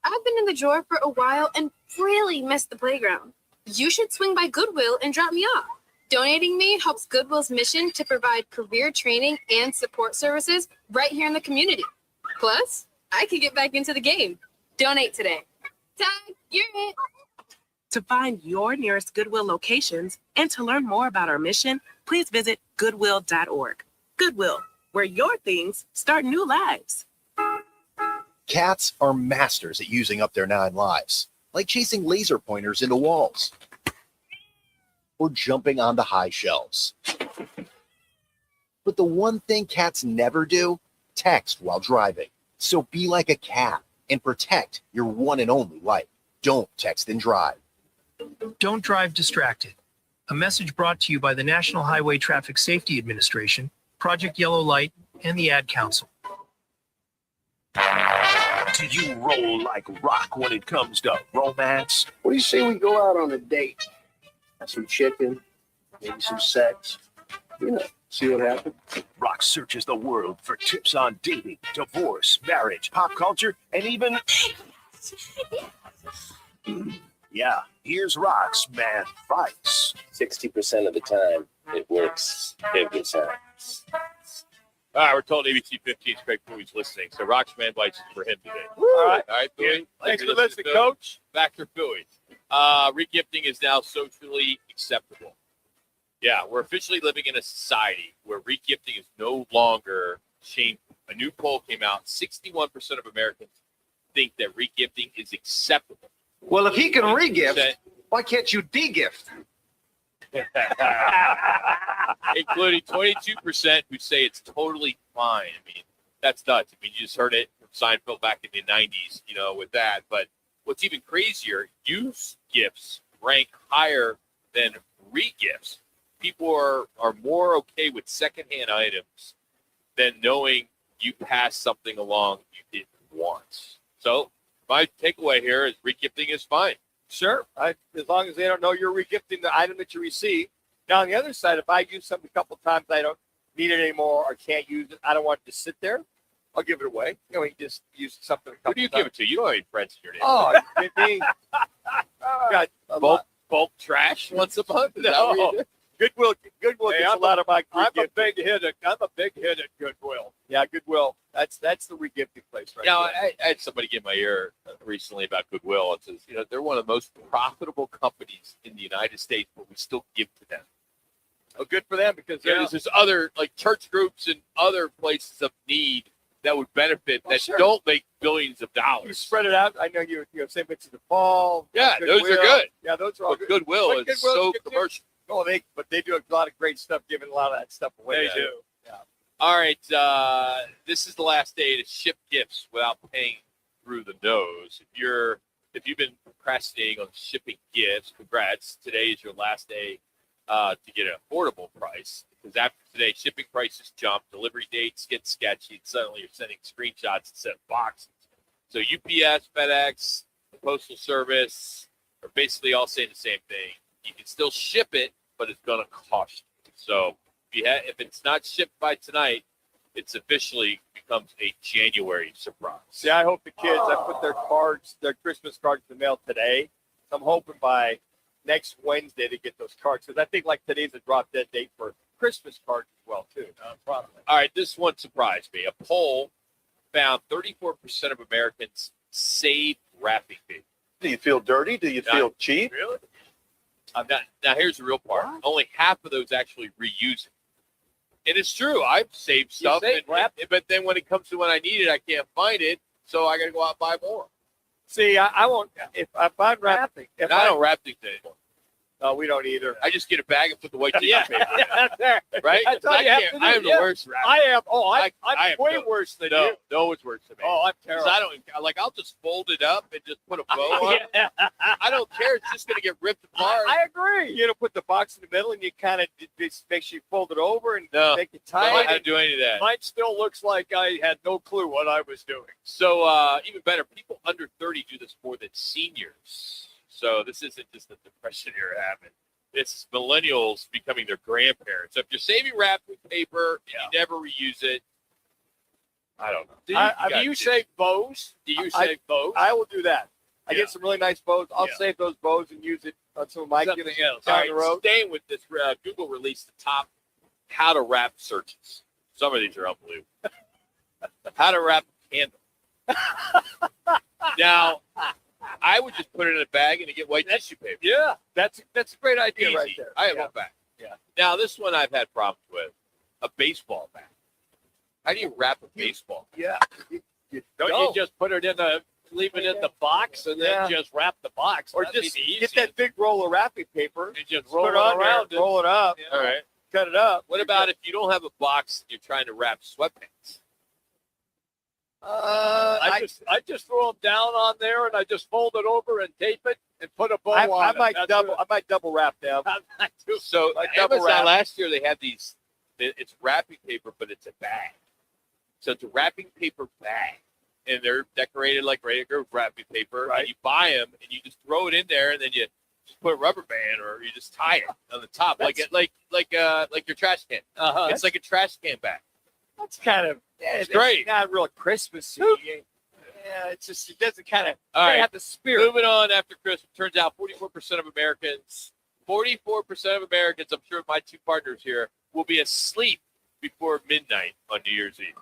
I've been in the drawer for a while and really missed the playground. You should swing by Goodwill and drop me off. Donating me helps Goodwill's mission to provide career training and support services right here in the community. Plus, I could get back into the game. Donate today. Tag, you're it. To find your nearest Goodwill locations and to learn more about our mission, please visit goodwill.org. Goodwill, where your things start new lives. Cats are masters at using up their 9 lives, like chasing laser pointers into walls or jumping onto high shelves. But the one thing cats never do, text while driving. So be like a cat and protect your one and only life. Don't text and drive. Don't drive distracted. A message brought to you by the National Highway Traffic Safety Administration, Project Yellow Light, and the Ad Council. Do you roll like rock when it comes to romance? What do you say we go out on a date? Have some chicken, maybe some sex. You know, see what happens. Rock searches the world for tips on dating, divorce, marriage, pop culture, and even... Yeah, here's Rock's man advice. 60% of the time, it works every time. All right, we're told ABC 15 is Craig Bowie's listening, so Rock's man advice is for him today. All right. All right, Bowie. Thanks for listening, Coach. Factor Bowie. Regifting is now socially acceptable. Yeah, we're officially living in a society where regifting is no longer shameful. A new poll came out. 61% of Americans think that regifting is acceptable. Well, if he can regift, why can't you de-gift? Including 22% who say it's totally fine. I mean, that's nuts. I mean, you just heard it from Seinfeld back in the 90s, you know, with that. But what's even crazier, used gifts rank higher than regifts. People are more okay with secondhand items than knowing you passed something along you didn't want. So my takeaway here is regifting is fine. Sure, as long as they don't know you're regifting the item that you receive. Now, on the other side, if I use something a couple times, I don't need it anymore or can't use it, I don't want it to sit there, I'll give it away. You know, you just use something a couple times. Who do you give it to? You don't have any friends in your name. Oh, me. Got bulk trash once a month? Is that No. what you do? Goodwill Hey, gets a lot of my I'm a regifting. big hit at Goodwill. Yeah, Goodwill. That's the regifting place right Now, there. I had somebody get my ear recently about Goodwill. It says, you know, they're one of the most profitable companies in the United States, but we still give to them. Oh, good for them because There's this other, like church groups and other places of need that would benefit that sure. don't make billions of you dollars. spread it out. I know you know, St. Vincent de Paul. Yeah, those are Goodwill. good. Yeah, those are all But good. Goodwill But is Goodwill's so good too. commercial. Oh, they do a lot of great stuff, giving a lot of that stuff away. They do. All right, this is the last day to ship gifts without paying through the nose. If you've been procrastinating on shipping gifts, congrats. Today is your last day to get an affordable price, because after today, shipping prices jump, delivery dates get sketchy, and suddenly you're sending screenshots instead of boxes. So UPS, FedEx, the Postal Service are basically all saying the same thing. You can still ship it, but it's going to cost you. So if it's not shipped by tonight, it's officially becomes a January surprise. See, I hope the kids, I put their Christmas cards in the mail today. So I'm hoping by next Wednesday to get those cards, because I think like today's a drop dead date for Christmas cards as well too. All right, this one surprised me. A poll found 34% of Americans save wrapping paper. Do you feel dirty? Do you feel cheap? Really? Now, here's the real part. Only half of those actually reuse it. And it's true. I've saved stuff, but then when it comes to when I need it, I can't find it, so I got to go out and buy more. See, I won't. If I'm wrapping, I don't wrap things anymore. No, we don't either. I just get a bag and put the white tissue paper in it. There. Right? That's all you have to do. I am the Yeah. worst rapper. I am. Oh, I'm I am way no- worse than no, you. no one's worse than me. Oh, I'm 'Cause terrible. I don't like. I'll just fold it up and just put a bow on it. Yeah. I don't care. It's just gonna get ripped apart. I agree. You know, put the box in the middle, and you kind of make sure you fold it over and No. make it I don't know tight. how to do any of that. Mine still looks like I had no clue what I was doing. So even better, people under 30 do this more than seniors. So this isn't just the depression you're having. It's millennials becoming their grandparents. So if you're saving wrapping paper, and you never reuse it. I don't know. Do you save bows? Do you save bows? I will do that. I Yeah. get some really nice bows. I'll Yeah. save those bows and use it on some of my Something gifts else. down All right, the road. staying with this, Google released the top how to wrap searches. Some of these are unbelievable. How to wrap a candle. Now, I would just put it in a bag and get white tissue paper. Yeah, that's a great idea Easy. right there. I have yeah. one bag. Yeah. Now, this one I've had problems with. A baseball bat. How do you wrap a baseball? Yeah. Don't you just put it leave it in the box and Yeah. then just wrap the box? Or That'd just be the get that big roll of wrapping paper, and just put roll it it on around there, roll it up, All right. cut it up. What about if you don't have a box and you're trying to wrap sweatpants? I just throw them down on there and I just fold it over and tape it and put a bow I on might it. double wrap them. So Like double Amazon wrap. last year they had these. It's wrapping paper, but it's a bag. So it's a wrapping paper bag, and they're decorated like regular wrapping paper. Right. And you buy them, and you just throw it in there, and then you just put a rubber band, or you just tie it on the top, like your trash can. Uh-huh. It's like a trash can bag. That's kind of It's great. Not real Christmassy. Yeah, it doesn't kind of All right. have the spirit. Moving on after Christmas, turns out 44% of Americans, I'm sure my two partners here, will be asleep before midnight on New Year's Eve.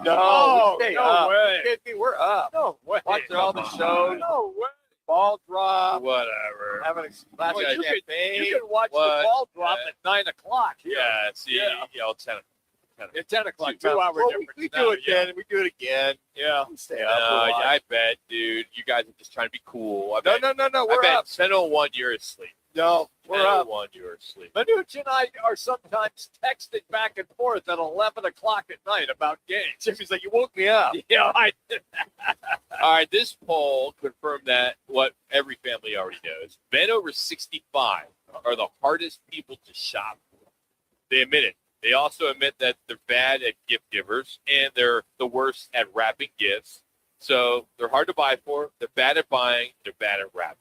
No, we stay no up. way. Kid me, we're up. No way. Watching all the shows. No way. Ball drop. Whatever. Having a glass Boy, of you champagne. can watch the What? ball drop at 9 o'clock. Yeah, see, Yeah. 10 At 10 o'clock, 2 Well, hour difference. we now, do it yeah. again. We do it again. Yeah. We stay up. We're alive. I bet, dude, you guys are just trying to be cool. No, I we're bet up. 10:01 you're asleep. No, we're up. 10:01 you're asleep. Manuch and I are sometimes texting back and forth at 11 o'clock at night about games. Jimmy's like, you woke me up. Yeah, All right, this poll confirmed that what every family already knows. Men over 65 are the hardest people to shop for. They admit it. They also admit that they're bad at gift givers and they're the worst at wrapping gifts. So they're hard to buy for. They're bad at buying. They're bad at wrapping.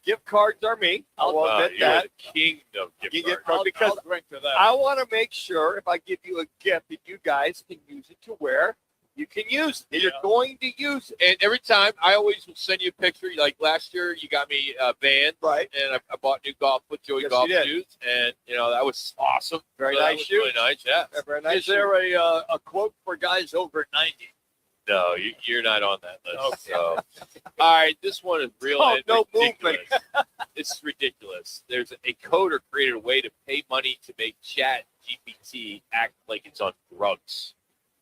Gift cards are me. I'll admit you're that. the king of gift Gift cards. cards because I'll drink to that. I want to make sure if I give you a gift that you guys can use it to where you can use it. You're going to use it. And every time, I always will send you a picture. Like last year, you got me a band, right? And I bought new golf with Joey Yes, golf you did. shoes, and that was awesome. Very So that nice was shoes. really nice. Yeah. Very nice. Is there a quote for guys over 90? No, you're not on that list. Okay. So, all right, this one is real. Oh, and no ridiculous. This is ridiculous. There's a coder created a way to pay money to make Chat GPT act like it's on drugs.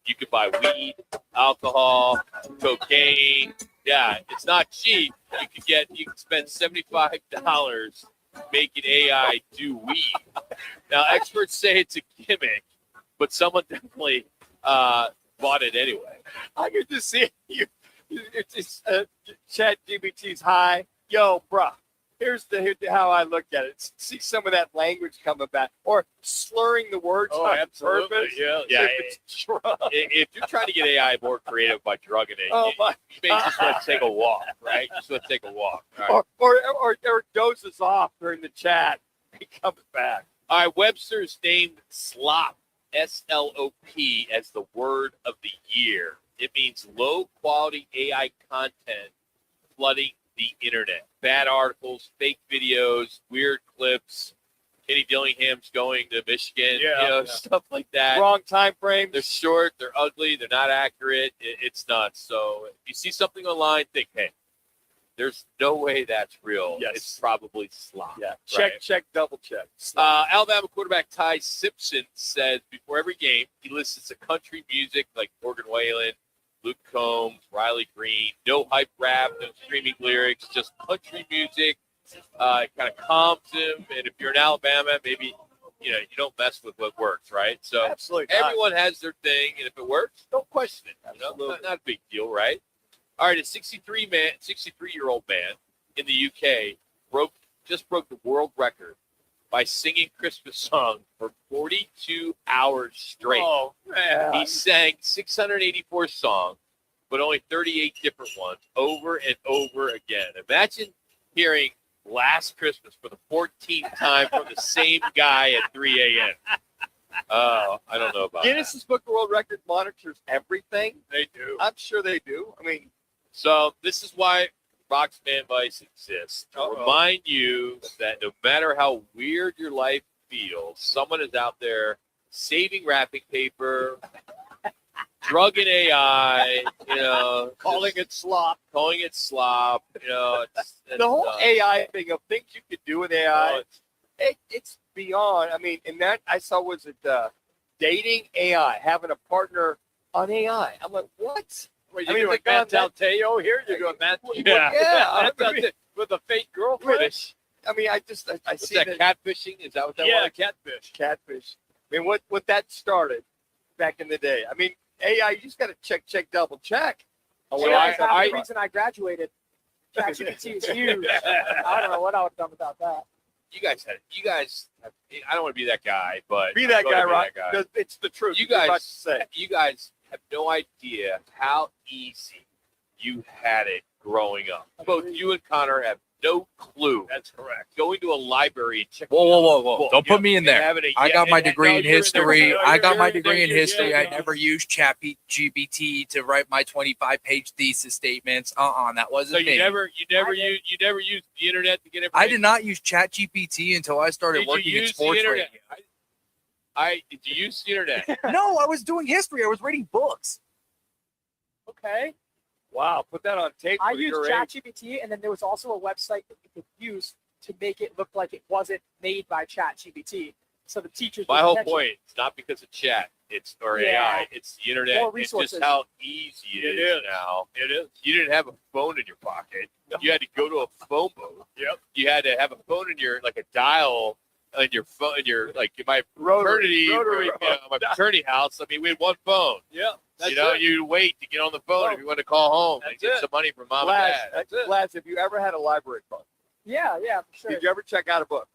You could buy weed, alcohol, cocaine. Yeah, it's not cheap. You can spend $75 making AI do weed. Now, experts say it's a gimmick, but someone definitely bought it anyway. I can just see you. It's Chat GBT's high. Yo, bruh. Here's how I look at it. See some of that language coming back, or slurring the words on purpose. Yeah. If it's drug. If you're trying to get AI more creative by drugging it, Oh, my you may just want to take a walk, right? Just want to take a walk. All right. Or dozes off during the chat. He comes back. All right, Webster's named slop, S-L-O-P, as the word of the year. It means low-quality AI content flooding the internet. Bad articles, fake videos, weird clips. Kenny Dillingham's going to Michigan, stuff like that. Wrong time frame. They're short, they're ugly, they're not accurate. It's nuts. So if you see something online, think, hey, there's no way that's real. Yes. It's probably slop. Yeah. Right? Check, double check. Alabama quarterback Ty Simpson said before every game, he listens to country music like Morgan Wallen, Luke Combs, Riley Green. No hype rap, no streaming lyrics, just country music It kind of calms him. And if you're in Alabama, maybe, you don't mess with what works, right? So Absolutely not. everyone has their thing. And if it works, don't question it. Not a big deal, right? All right, a 63-year-old man in the UK just broke the world record by singing Christmas songs for 42 hours straight. Oh, man. He sang 684 songs, but only 38 different ones over and over again. Imagine hearing Last Christmas for the 14th time from the same guy at 3 a.m. Oh, I don't know about Guinness's Book of World Records monitors everything. They do. I'm sure they do. I mean, so this is why Rock's Man Vice exists, to remind you that no matter how weird your life feels, someone is out there saving wrapping paper, drugging AI, calling it slop. The whole AI thing of things you could do with AI, it's beyond. I mean, and that I saw was it dating AI, having a partner on AI. I'm like, what? You're doing Matt Talteo here? You're doing Matt? Yeah. With a fake girlfriend. I mean, I What's see that catfishing? Is that what that was? Catfish. Catfish. I mean, what that started back in the day. I mean, AI, you just got to check, double check. That's the reason I graduated. ChatGPT is huge. I don't know what I would have done without that. You guys have, I don't want to be that guy, but Be that guy, right? Guy. It's the truth. You guys have no idea how easy you had it growing up. Both you and Connor have no clue. That's correct. Going to a library and checking. Whoa. Don't put me in there. I got my degree in you're in history. there. I got You're my in degree in there. history. Yeah. I never used ChatGPT to write my 25-page thesis statements. That wasn't So me. you never used the internet to get information. I did not use ChatGPT until I started working in sports radio. Did you use the internet? No, I was doing history. I was reading books. Okay. Wow, put that on tape. I used ChatGPT, and then there was also a website that you could use to make it look like it wasn't made by ChatGPT. So the teachers. My whole point, it's not because of chat, or AI, it's the internet. More It's resources. just how easy it is now. It is. You didn't have a phone in your pocket. You had to go to a phone booth. Yep. You had to have a phone in your, like a dial on your phone, in my fraternity, my fraternity house. I mean, we had one phone. Yeah. You'd wait to get on the phone if you wanted to call home and get some money from mom and dad. Lads, have you ever had a library phone? Yeah, for sure. Did you ever check out a book?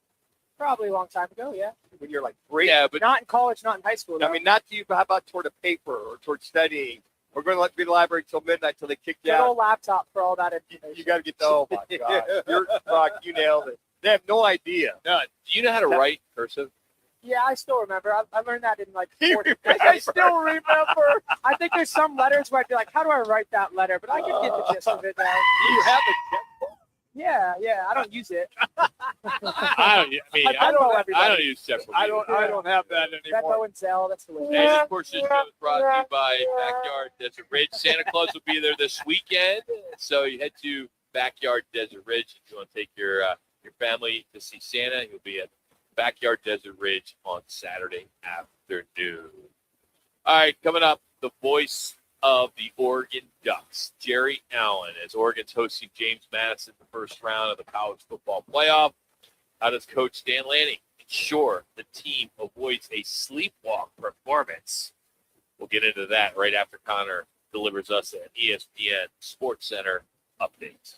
Probably a long time ago, yeah. When you're like 3? Yeah, but not in college, not in high school. I mean, not to you, but how about toward a paper or toward studying? We're going to let you be in the library till midnight till they kick you Good out. old laptop for all that information. You got to get the, oh my God. You're, Rock, you nailed it. They have no idea. No, do you know how to write cursive? Yeah, I still remember. I learned that in like fourth grade. I still remember. I think there's some letters where I'd be like, how do I write that letter? But I can get the gist of it now. You have a checkbook? Yeah. I don't use it. I don't use checkbook. I don't have that anymore. Venmo and Zelle, that's the way. And this portion of the show is brought to you by Backyard Desert Ridge. Santa Claus will be there this weekend, so you head to Backyard Desert Ridge if you want to take your family to see Santa. He'll be at Backyard Desert Ridge on Saturday afternoon. All right, coming up, the voice of the Oregon Ducks, Jerry Allen, as Oregon's hosting James Madison the first round of the college football playoff. How does Coach Dan Lanning ensure the team avoids a sleepwalk performance? We'll get into that right after Connor delivers us an ESPN Sports Center update.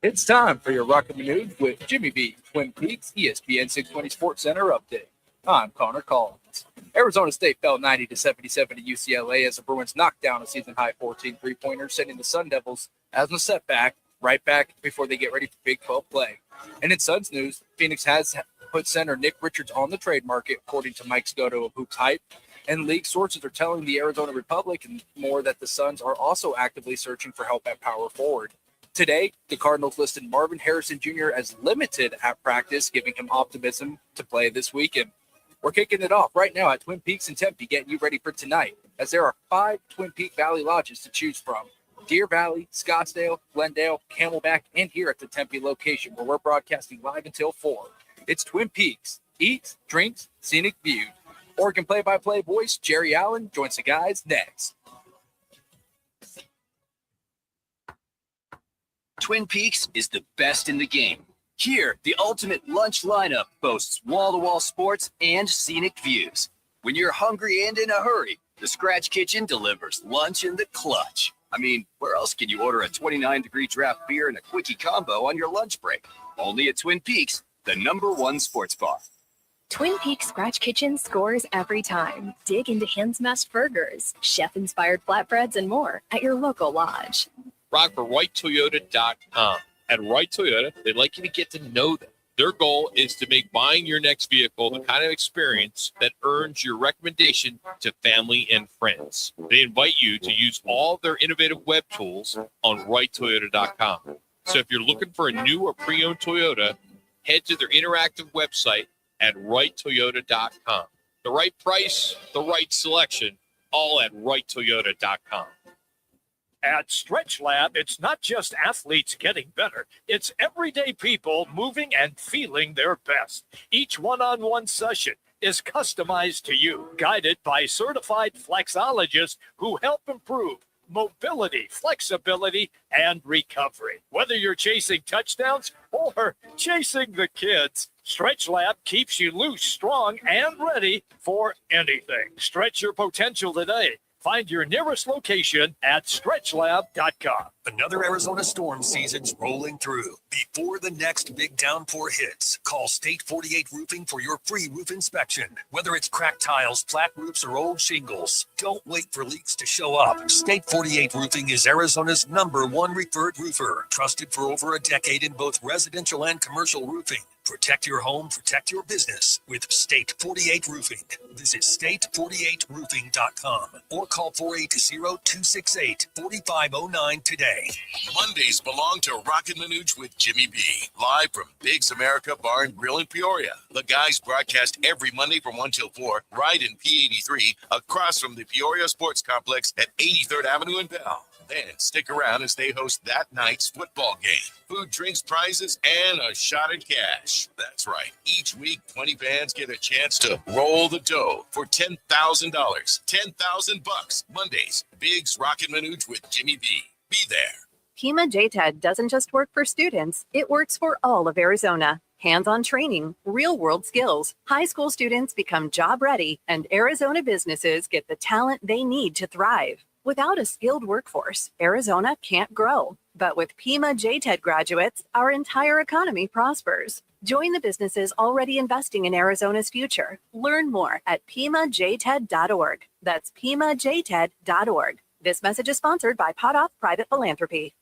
It's time for your Roc and Manuch with Jimmy B, Twin Peaks, ESPN 620 Sports Center update. I'm Connor Collins. Arizona State fell 90-77 to UCLA as the Bruins knocked down a season-high 14 three-pointers, sending the Sun Devils as a setback right back before they get ready for Big 12 play. And in Suns news, Phoenix has put center Nick Richards on the trade market, according to Mike Scotto of Hoops Hype. And league sources are telling the Arizona Republic and more that the Suns are also actively searching for help at power forward. Today, the Cardinals listed Marvin Harrison Jr. as limited at practice, giving him optimism to play this weekend. We're kicking it off right now at Twin Peaks and Tempe, getting you ready for tonight, as there are 5 Twin Peak Valley lodges to choose from. Deer Valley, Scottsdale, Glendale, Camelback, and here at the Tempe location, where we're broadcasting live until 4. It's Twin Peaks. Eat, drinks, scenic view. Oregon play-by-play voice Jerry Allen joins the guys next. Twin Peaks is the best in the game. Here, the ultimate lunch lineup boasts wall-to-wall sports and scenic views. When you're hungry and in a hurry, the Scratch Kitchen delivers lunch in the clutch. I mean, where else can you order a 29-degree draft beer and a quickie combo on your lunch break? Only at Twin Peaks, the #1 sports bar. Twin Peaks Scratch Kitchen scores every time. Dig into hand-smashed burgers, chef-inspired flatbreads, and more at your local lodge. Rock for WhiteToyota.com. At Wright Toyota, they'd like you to get to know them. Their goal is to make buying your next vehicle the kind of experience that earns your recommendation to family and friends. They invite you to use all of their innovative web tools on WrightToyota.com. So if you're looking for a new or pre-owned Toyota, head to their interactive website at WrightToyota.com. The right price, the right selection, all at WrightToyota.com. At Stretch Lab, it's not just athletes getting better. It's everyday people moving and feeling their best. Each one-on-one session is customized to you, guided by certified flexologists who help improve mobility, flexibility, and recovery. Whether you're chasing touchdowns or chasing the kids, Stretch Lab keeps you loose, strong, and ready for anything. Stretch your potential today. Find your nearest location at stretchlab.com. Another Arizona storm season's rolling through. Before the next big downpour hits, call State 48 Roofing for your free roof inspection. Whether it's cracked tiles, flat roofs, or old shingles, don't wait for leaks to show up. State 48 Roofing is Arizona's #1 referred roofer, trusted for over a decade in both residential and commercial roofing. Protect your home, protect your business with State 48 Roofing. Visit state48roofing.com or call 480-268-4509 today. Mondays belong to Roc and Manuch with Jimmy B. Live from Biggs America Bar and Grill in Peoria. The guys broadcast every Monday from 1 till 4, right in P83, across from the Peoria Sports Complex at 83rd Avenue in Bell. Then stick around as they host that night's football game. Food, drinks, prizes, and a shot at cash. That's right. Each week, 20 fans get a chance to roll the dough for $10,000. $10,000 Mondays. Biggs Roc and Manuch with Jimmy B. Be there. Pima JTED doesn't just work for students, it works for all of Arizona. Hands-on training, real-world skills, high school students become job-ready, and Arizona businesses get the talent they need to thrive. Without a skilled workforce, Arizona can't grow. But with Pima JTED graduates, our entire economy prospers. Join the businesses already investing in Arizona's future. Learn more at PimaJTED.org. That's PimaJTED.org. This message is sponsored by Potoff Private Philanthropy.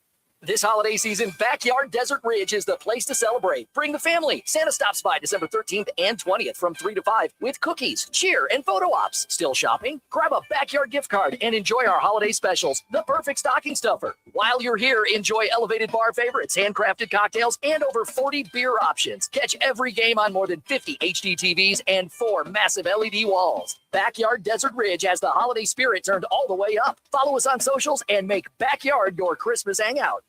This holiday season, Backyard Desert Ridge is the place to celebrate. Bring the family. Santa stops by December 13th and 20th from 3 to 5 with cookies, cheer, and photo ops. Still shopping? Grab a Backyard gift card and enjoy our holiday specials, the perfect stocking stuffer. While you're here, enjoy elevated bar favorites, handcrafted cocktails, and over 40 beer options. Catch every game on more than 50 HD TVs and 4 massive LED walls. Backyard Desert Ridge has the holiday spirit turned all the way up. Follow us on socials and make Backyard your Christmas hangout.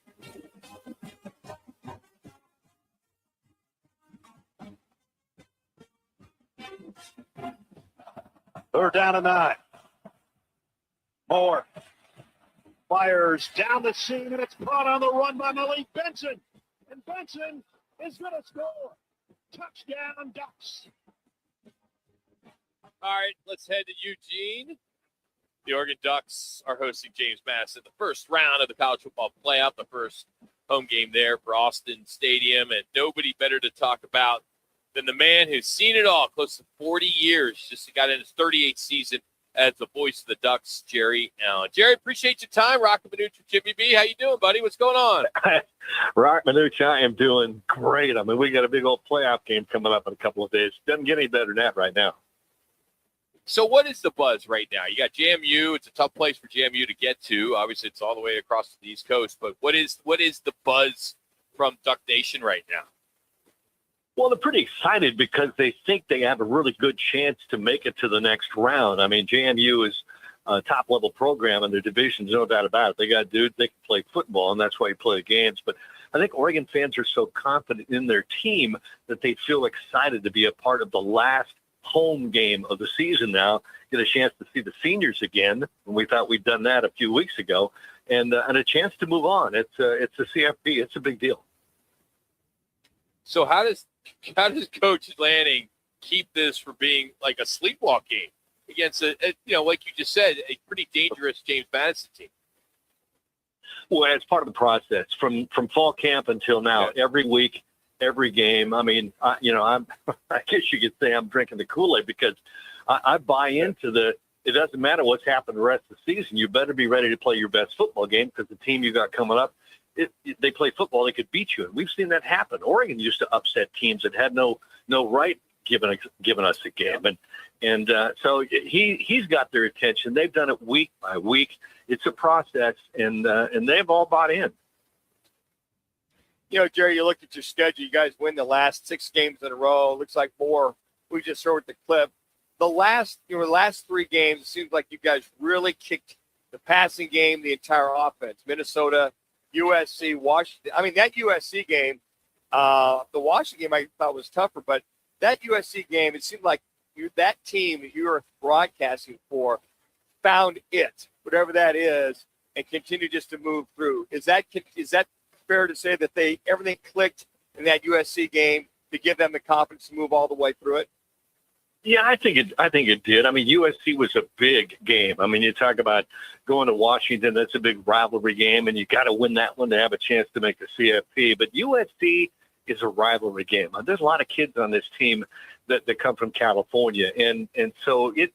Third down and 9. Moore fires down the seam, and it's caught on the run by Malik Benson. And Benson is going to score. Touchdown, Ducks. All right, let's head to Eugene. The Oregon Ducks are hosting James Madison, the first round of the college football playoff, the first home game there for Austin Stadium, and nobody better to talk about than the man who's seen it all, close to 40 years, just got in his 38th season as the voice of the Ducks, Jerry Allen. Jerry, appreciate your time. Roc and Manuch with Jimmy B. How you doing, buddy? What's going on? Roc Manuch, I am doing great. I mean, we got a big old playoff game coming up in a couple of days. Doesn't get any better than that right now. So what is the buzz right now? You got JMU. It's a tough place for JMU to get to. Obviously, it's all the way across the East Coast. But what is the buzz from Duck Nation right now? Well, they're pretty excited because they think they have a really good chance to make it to the next round. I mean, JMU is a top-level program in their divisions, no doubt about it. They got dudes, they can play football, and that's why you play the games. But I think Oregon fans are so confident in their team that they feel excited to be a part of the last home game of the season now, get a chance to see the seniors again. And we thought we'd done that a few weeks ago. and a chance to move on. It's a CFP. It's a big deal. So how does Coach Lanning keep this from being like a sleepwalk game against like you just said, a pretty dangerous James Madison team? Well, it's part of the process from fall camp until now. Every week, every game. I mean, I guess you could say I'm drinking the Kool-Aid because I buy into it doesn't matter what's happened the rest of the season. You better be ready to play your best football game because the team you got coming up, they play football, they could beat you. And we've seen that happen. Oregon used to upset teams that had no right giving us a game. And so he's got their attention. They've done it week by week. It's a process, and they've all bought in. Jerry, you look at your schedule. You guys win the last 6 games in a row. Looks like more. We just heard the clip. The last 3 games, it seems like you guys really kicked the passing game, the entire offense. Minnesota, USC, Washington. I mean, that USC game, the Washington game I thought was tougher, but that USC game, it seemed like that team that you were broadcasting for found it, whatever that is, and continue just to move through. Is that fair to say that everything clicked in that USC game to give them the confidence to move all the way through it? Yeah, I think it did. I mean, USC was a big game. I mean, you talk about going to Washington, that's a big rivalry game, and you got to win that one to have a chance to make the CFP. But USC is a rivalry game. There's a lot of kids on this team that come from California, and so it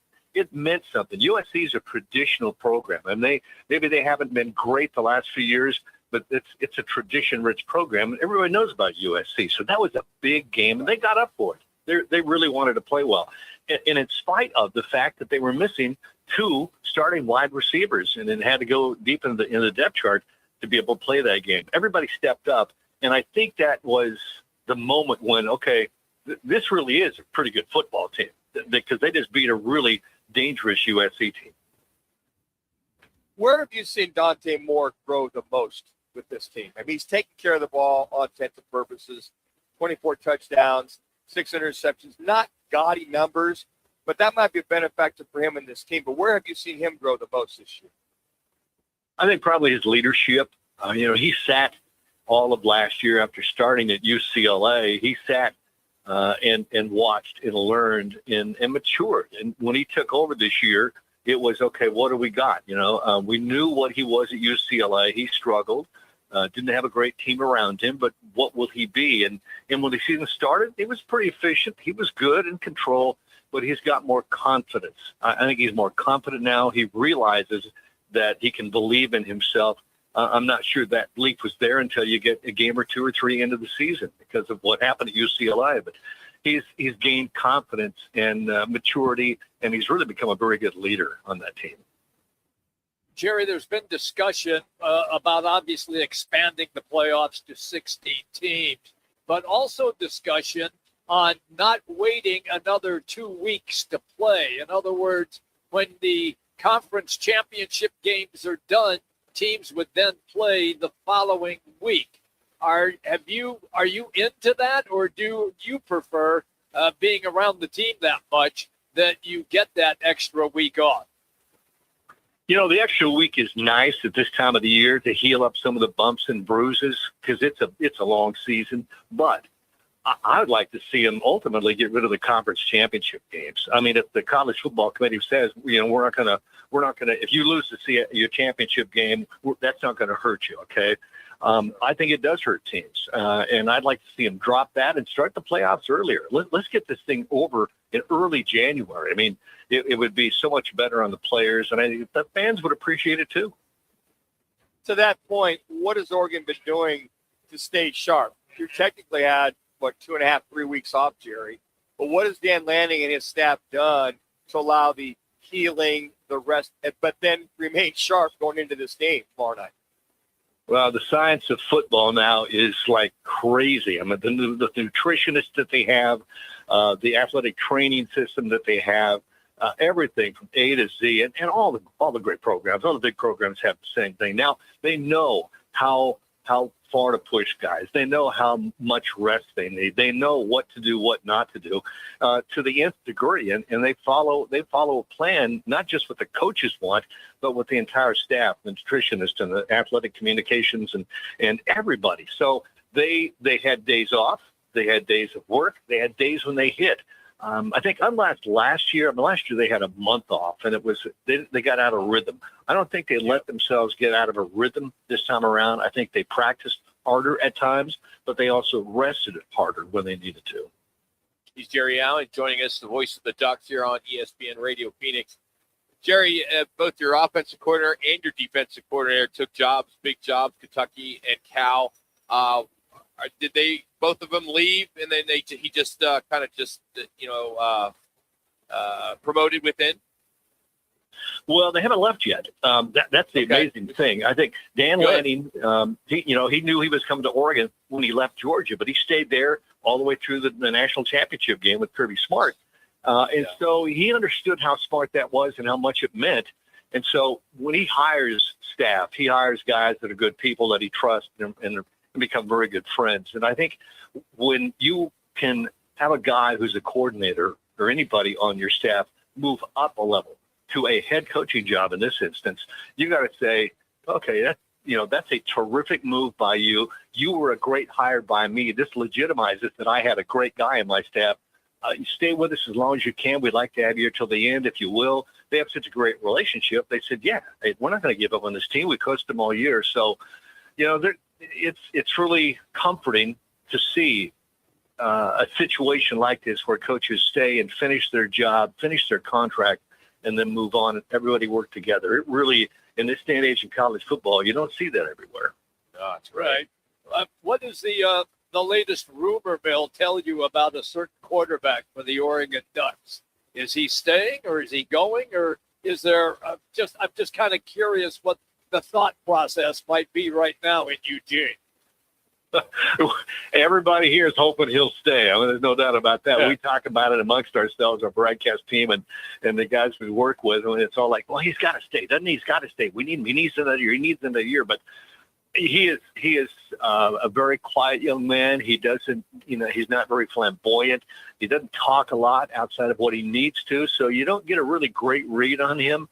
meant something. USC is a traditional program, and maybe they haven't been great the last few years, but it's a tradition-rich program, and everybody knows about USC. So that was a big game, and they got up for it. They really wanted to play well. And in spite of the fact that they were missing 2 starting wide receivers and then had to go deep in the depth chart to be able to play that game. Everybody stepped up, and I think that was the moment when, okay, this really is a pretty good football team because they just beat a really dangerous USC team. Where have you seen Dante Moore grow the most with this team? I mean, he's taking care of the ball all intents and purposes, 24 touchdowns, 6 interceptions, not gaudy numbers, but that might be a benefactor for him in this team. But where have you seen him grow the most this year? I think probably his leadership. He sat all of last year after starting at UCLA. He sat and watched and learned and matured. And when he took over this year, it was, okay, what do we got? We knew what he was at UCLA. He struggled. Didn't have a great team around him, but what will he be? And when the season started, he was pretty efficient. He was good in control, but he's got more confidence. I think he's more confident now. He realizes that he can believe in himself. I'm not sure that leap was there until you get a game or 2 or 3 into the season because of what happened at UCLA. But he's gained confidence and maturity, and he's really become a very good leader on that team. Jerry, there's been discussion about obviously expanding the playoffs to 16 teams, but also discussion on not waiting another 2 weeks to play. In other words, when the conference championship games are done, teams would then play the following week. Are you into that, or do you prefer being around the team that much that you get that extra week off? The extra week is nice at this time of the year to heal up some of the bumps and bruises because it's a long season. But I would like to see them ultimately get rid of the conference championship games. I mean, if the college football committee says, we're not gonna, if you lose your championship game, that's not going to hurt you. Okay. I think it does hurt teams, and I'd like to see them drop that and start the playoffs earlier. Let's get this thing over in early January. I mean, it would be so much better on the players, and I think the fans would appreciate it too. To that point, what has Oregon been doing to stay sharp? You technically had, 2.5, 3 weeks off, Jerry. But what has Dan Lanning and his staff done to allow the healing, the rest, but then remain sharp going into this game tomorrow night? Well, the science of football now is like crazy. I mean, the nutritionists that they have, the athletic training system that they have, everything from A to Z, and all the great programs, all the big programs have the same thing. Now they know how far to push guys. They know how much rest they need. They know what to do, what not to do, to the nth degree, and they follow a plan, not just what the coaches want, but with the entire staff, the nutritionists and the athletic communications and everybody. So they had days off, they had days of work, they had days when they hit. I think unlike last year they had a month off, and it was they got out of rhythm. I don't think they let themselves get out of a rhythm this time around. I think they practiced harder at times, but they also rested harder when they needed to. He's Jerry Allen joining us, the voice of the Ducks here on ESPN Radio Phoenix. Jerry, both your offensive coordinator and your defensive coordinator took jobs, big jobs, Kentucky and Cal. Did they both of them leave, and then he just promoted within? Well, they haven't left yet. That's the amazing thing. I think Dan Lanning, he knew he was coming to Oregon when he left Georgia, but he stayed there all the way through the national championship game with Kirby Smart. So he understood how smart that was and how much it meant. And so when he hires staff, he hires guys that are good people that he trusts and become very good friends. And I think when you can have a guy who's a coordinator or anybody on your staff move up a level to a head coaching job in this instance, you got to say, okay, that's a terrific move by you. You were a great hire by me. This legitimizes that I had a great guy in my staff. You stay with us as long as you can. We'd like to have you till the end, if you will. They have such a great relationship. They said, yeah, hey, we're not going to give up on this team. We coached them all year. So, it's really comforting to see a situation like this where coaches stay and finish their job, finish their contract, and then move on and everybody work together. It really, in this day and age in college football, you don't see that everywhere. That's right. What is the latest rumor mill tell you about a certain quarterback for the Oregon Ducks? Is he staying, or is he going, or is there I'm just kind of curious what the thought process might be right now in Eugene. Everybody here is hoping he'll stay. I mean, there's no doubt about that. We talk about it amongst ourselves, our broadcast team, and the guys we work with, and it's all like, well, he's got to stay, doesn't he? He's got to stay. He needs another year. He needs another year. But he is a very quiet young man. He doesn't, he's not very flamboyant. He doesn't talk a lot outside of what he needs to. So you don't get a really great read on him.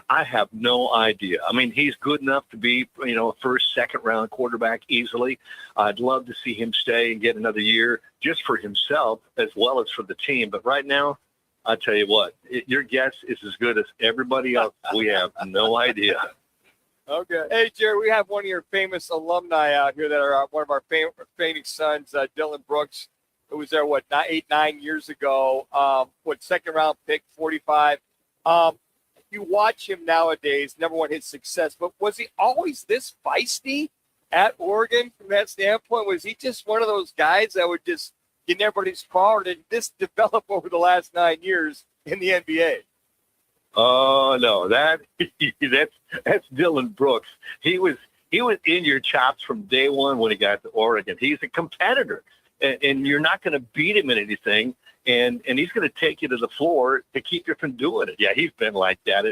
I have no idea. I mean, he's good enough to be, a first, second round quarterback easily. I'd love to see him stay and get another year just for himself as well as for the team. But right now, I tell you what, your guess is as good as everybody else. We have no idea. Okay. Hey, Jerry, we have one of your famous alumni out here that are one of our Phoenix Suns, Dylan Brooks, who was there, 9 years ago. Second round pick, 45. You watch him nowadays, number one, his success, but was he always this feisty at Oregon from that standpoint? Was he just one of those guys that would just get in everybody's car? Or did this develop over the last 9 years in the NBA? Oh, no, that's Dylan Brooks. He was in your chops from day one when he got to Oregon. He's a competitor, and you're not going to beat him in anything. And he's going to take you to the floor to keep you from doing it. Yeah, he's been like that.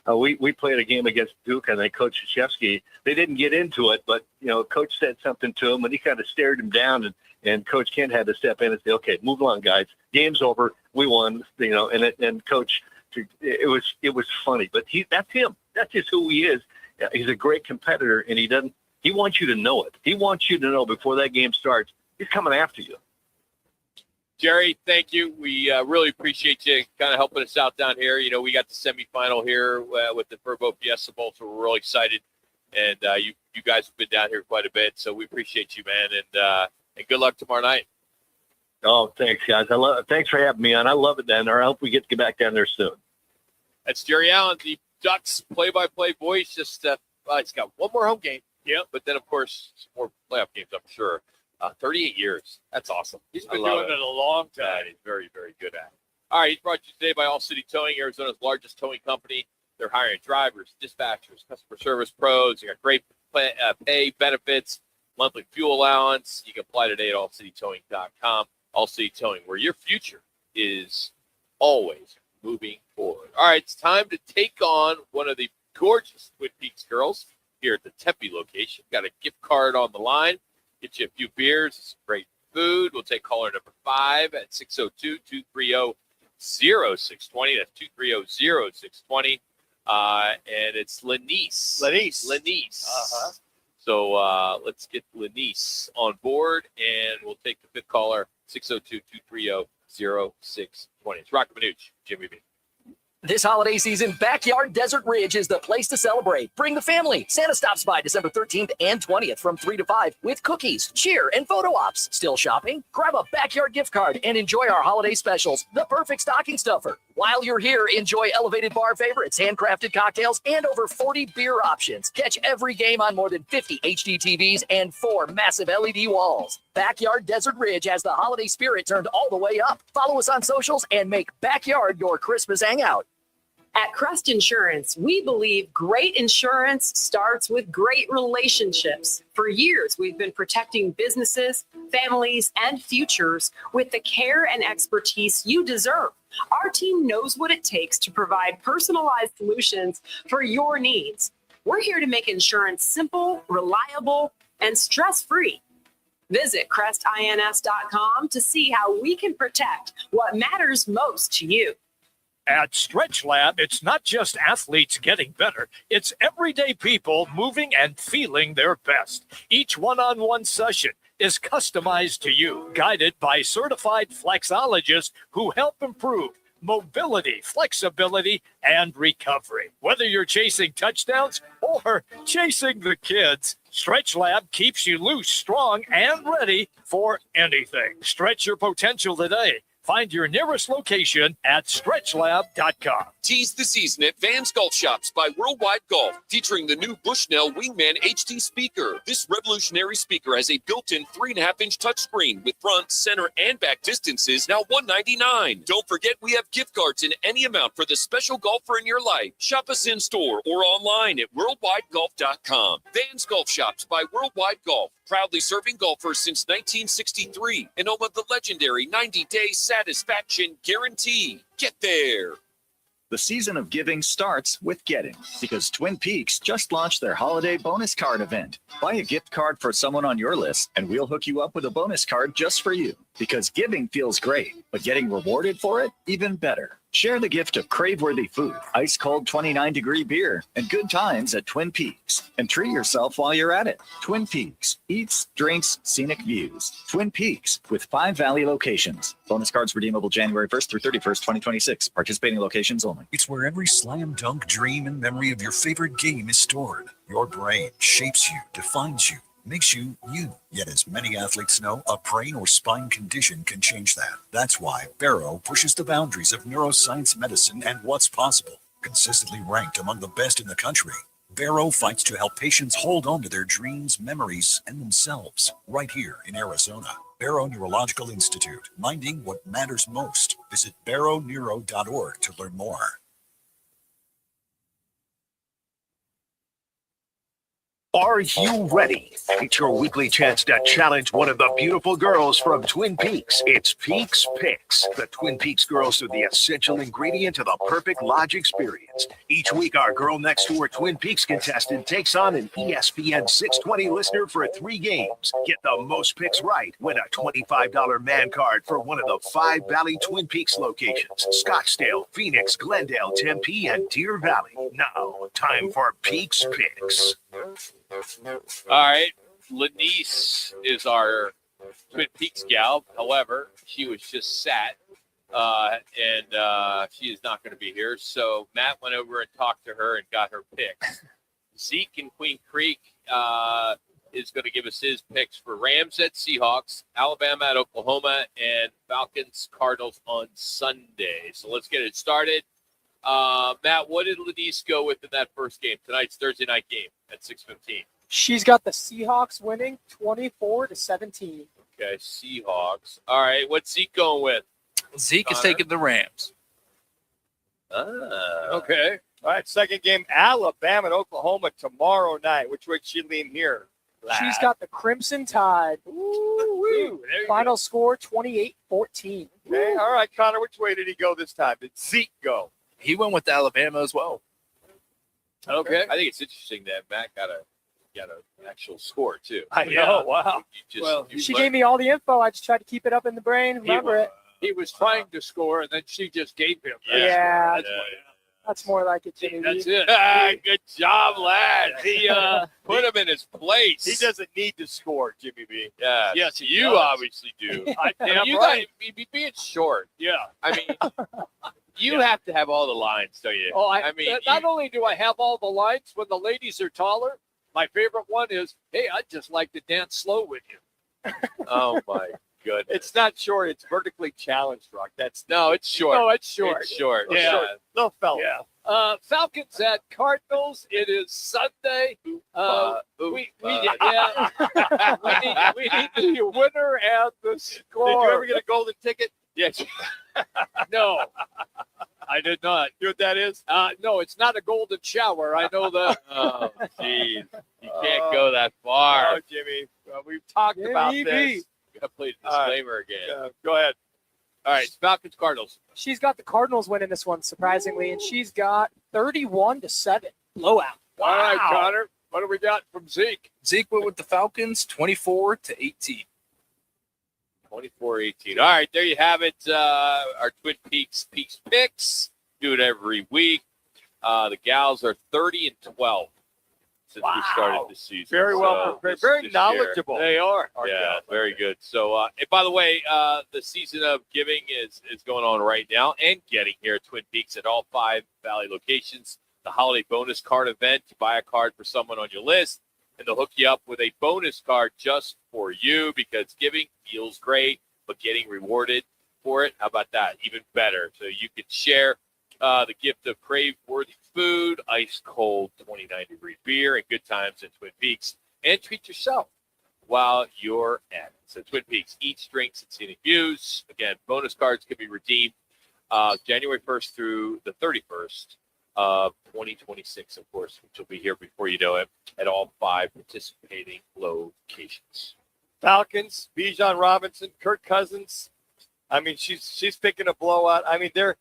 We played a game against Duke, and then Coach Krzyzewski, they didn't get into it, but, Coach said something to him, and he kind of stared him down, and Coach Kent had to step in and say, okay, move along, guys. Game's over. We won, and Coach, it was funny. But that's him. That's just who he is. He's a great competitor, and he wants you to know it. He wants you to know before that game starts, he's coming after you. Jerry, thank you. We really appreciate you kind of helping us out down here. We got the semifinal here with the Verbo Fiesta Bowl, so we're really excited. And you guys have been down here quite a bit, so we appreciate you, man. And good luck tomorrow night. Oh, thanks, guys. Thanks for having me on. I love it down there. I hope we get to get back down there soon. That's Jerry Allen, the Ducks play-by-play voice. Just he's got one more home game. Yeah, but then of course some more playoff games, I'm sure. 38 years. That's awesome. He's been doing it a long time. He's very, very good at it. All right, he's brought to you today by All City Towing, Arizona's largest towing company. They're hiring drivers, dispatchers, customer service pros. They got great pay, benefits, monthly fuel allowance. You can apply today at allcitytowing.com. All City Towing, where your future is always moving forward. All right, it's time to take on one of the gorgeous Twin Peaks girls. here at the Tempe location. Got a gift card on the line. Get you a few beers, some great food. We'll take caller number 5 at 602-230-0620. That's 230-0620. And it's Lenice. Lenice. Uh-huh. So let's get Lenice on board, and we'll take the fifth caller, 602-230-0620. It's Roc and Manuch, Jimmy B. This holiday season, Backyard Desert Ridge is the place to celebrate. Bring the family. Santa stops by December 13th and 20th from 3 to 5 with cookies, cheer, and photo ops. Still shopping? Grab a Backyard gift card and enjoy our holiday specials, the perfect stocking stuffer. While you're here, enjoy elevated bar favorites, handcrafted cocktails, and over 40 beer options. Catch every game on more than 50 HD TVs and 4 massive LED walls. Backyard Desert Ridge has the holiday spirit turned all the way up. Follow us on socials and make Backyard your Christmas hangout. At Crest Insurance, we believe great insurance starts with great relationships. For years, we've been protecting businesses, families, and futures with the care and expertise you deserve. Our team knows what it takes to provide personalized solutions for your needs. We're here to make insurance simple, reliable, and stress-free. Visit crestins.com to see how we can protect what matters most to you. At Stretch Lab, it's not just athletes getting better, it's everyday people moving and feeling their best. Each one-on-one session is customized to you, guided by certified flexologists who help improve mobility, flexibility, and recovery. Whether you're chasing touchdowns or chasing the kids, Stretch Lab keeps you loose, strong, and ready for anything. Stretch your potential today. Find your nearest location at stretchlab.com. Tease the season at Vans Golf Shops by Worldwide Golf, featuring the new Bushnell Wingman HD speaker. This revolutionary speaker has a built-in 3.5-inch touchscreen with front, center, and back distances, now $199. Don't forget we have gift cards in any amount for the special golfer in your life. Shop us in-store or online at worldwidegolf.com. Vans Golf Shops by Worldwide Golf, proudly serving golfers since 1963 and home of the legendary 90-day satisfaction guarantee. Get there. The season of giving starts with getting, because Twin Peaks just launched their holiday bonus card event. Buy a gift card for someone on your list, and we'll hook you up with a bonus card just for you. Because giving feels great, but getting rewarded for it, even better. Share the gift of crave-worthy food, ice-cold 29-degree beer, and good times at Twin Peaks. And treat yourself while you're at it. Twin Peaks. Eats, drinks, scenic views. Twin Peaks with 5 Valley locations. Bonus cards redeemable January 1st through 31st, 2026. Participating locations only. It's where every slam dunk dream and memory of your favorite game is stored. Your brain shapes you, defines you, makes you you. Yet as many athletes know, a brain or spine condition can change that. That's why Barrow pushes the boundaries of neuroscience medicine and what's possible. Consistently ranked among the best in the country, Barrow fights to help patients hold on to their dreams, memories, and themselves right here in Arizona. Barrow Neurological Institute, minding what matters most. Visit barrowneuro.org to learn more. Are you ready? It's your weekly chance to challenge one of the beautiful girls from Twin Peaks. It's Peaks Picks. The Twin Peaks girls are the essential ingredient to the perfect lodge experience. Each week, our girl next door Twin Peaks contestant takes on an ESPN 620 listener for 3 games. Get the most picks right. Win a $25 man card for one of the 5 Valley Twin Peaks locations: Scottsdale, Phoenix, Glendale, Tempe, and Deer Valley. Now, time for Peaks Picks. All right. Lenice is our Twin Peaks gal. However, she was just sat, and she is not going to be here. So Matt went over and talked to her and got her picks. Zeke in Queen Creek is going to give us his picks for Rams at Seahawks, Alabama at Oklahoma, and Falcons Cardinals on Sunday. So let's get it started. Matt, what did Lenice go with in that first game? Tonight's Thursday night game at 6:15. She's got the Seahawks winning 24-17. Okay, Seahawks. All right, what's Zeke going with? Zeke is taking the Rams. Okay. All right, second game, Alabama and Oklahoma tomorrow night. Which way she lean here? She's got the Crimson Tide. Final score 28-14. Okay, all right, Connor, which way did he go this time? Did Zeke go? He went with Alabama as well. Okay. I think it's interesting that Matt got an actual score too. I know. Wow. She gave me all the info. I just tried to keep it up in the brain, remember it. He was trying to score, and then she just gave him. Yeah. That's more like it, Jimmy. That's B. it. Good job, lad. He put him in his place. He doesn't need to score, Jimmy B. Yeah. Yes, he you does. obviously do. You right. got being short. Yeah. I mean, you have to have all the lines, don't you? Oh, I mean, not only do I have all the lines when the ladies are taller, my favorite one is, "Hey, I'd just like to dance slow with you." Oh my goodness. It's not short. It's vertically challenged, Rock. It's short. No, it's short. It's short. Yeah. Short. Little fella. Yeah. Falcons at Cardinals. It is Sunday. We need the winner and the score. Did you ever get a golden ticket? Yes. No, I did not. You know what that is? No, it's not a golden shower. I know that. Oh, jeez. You can't go that far. Oh, Jimmy. We've talked about this. You got to play the disclaimer again. Go ahead. All right, Falcons Cardinals. She's got the Cardinals winning this one, surprisingly, and she's got 31-7 blowout. All right, Connor. What do we got from Zeke? Zeke went with the Falcons 24-18. 24-18. All right, there you have it. Our Twin Peaks picks. Do it every week. The gals are 30-12 since we started this season. Very well prepared. Very knowledgeable. They are. Yeah, very good. So, and by the way, the season of giving is going on right now and getting here at Twin Peaks at all 5 Valley locations. The holiday bonus card event. You buy a card for someone on your list, and they'll hook you up with a bonus card just for you because giving feels great, but getting rewarded for it, how about that? Even better. So you can share the gift of crave-worthy food, ice-cold 29-degree beer, and good times in Twin Peaks. And treat yourself while you're at it. So Twin Peaks, eats, drinks, and scenic views. Again, bonus cards can be redeemed January 1st through the 31st of 2026, of course, which will be here before you know it, at all 5 participating locations. Falcons, Bijan Robinson, Kirk Cousins. I mean, she's picking a blowout. I mean, they're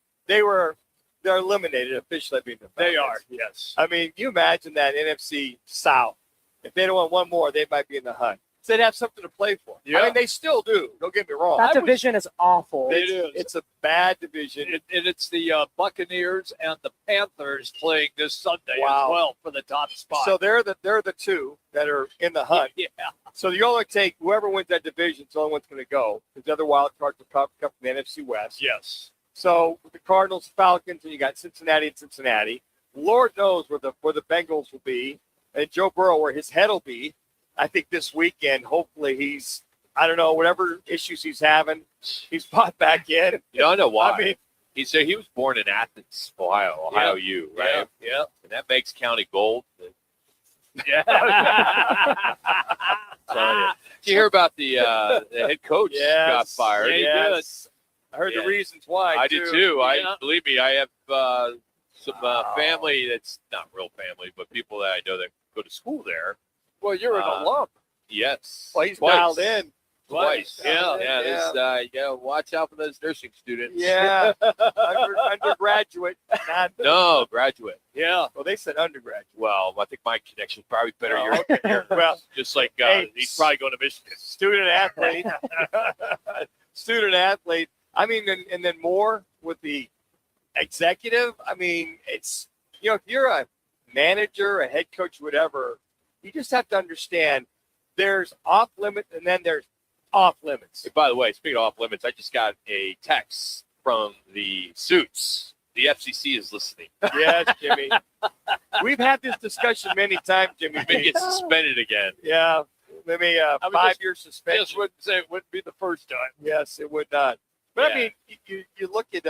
eliminated officially being the Falcons. They are, yes. I mean, you imagine that NFC South. If they don't want one more, they might be in the hunt. So they'd have something to play for. Yeah. I mean, they still do. Don't get me wrong. That division is awful. It is. It's a bad division. And it's the Buccaneers and the Panthers playing this Sunday as Wow. well for the top spot. So they're the two that are in the hunt. Yeah. So you only take whoever wins that division. It's the only one's going to go. Because the other wild cards will come from the NFC West. Yes. So with the Cardinals, Falcons, and you got Cincinnati and Cincinnati. Lord knows where the Bengals will be, and Joe Burrow where his head will be. I think this weekend, hopefully he's, I don't know, whatever issues he's having, he's bought back in. You don't know why. I mean, he was born in Athens, Ohio U, right? Yeah. And that makes county gold. Yeah. Did you hear about the head coach got fired? Yeah, he did. I heard the reasons why. I did too. Yeah. Believe me, I have some family that's not real family, but people that I know that go to school there. Well, you're an alum. Yes. Well, he's Twice. dialed in. Twice. Yeah. Yeah. You gotta watch out for those nursing students. Yeah. Undergraduate. Not No, graduate. Yeah. Well, they said undergraduate. Well, I think my connection's probably better Oh, here. Well, Just like Hey, he's probably going to Michigan. student athlete. Student athlete. I mean, and then more with the executive. I mean, it's, if you're a manager, a head coach, whatever, you just have to understand there's off limits and then there's off limits. Hey, by the way, speaking of off limits, I just got a text from the Suits. The FCC is listening. Yes, Jimmy. We've had this discussion many times, Jimmy. We may get suspended again. Yeah. Maybe a I would 5-year suspension. Just wouldn't say it wouldn't be the first time. Yes, it would not. But Yeah. I mean, you look at,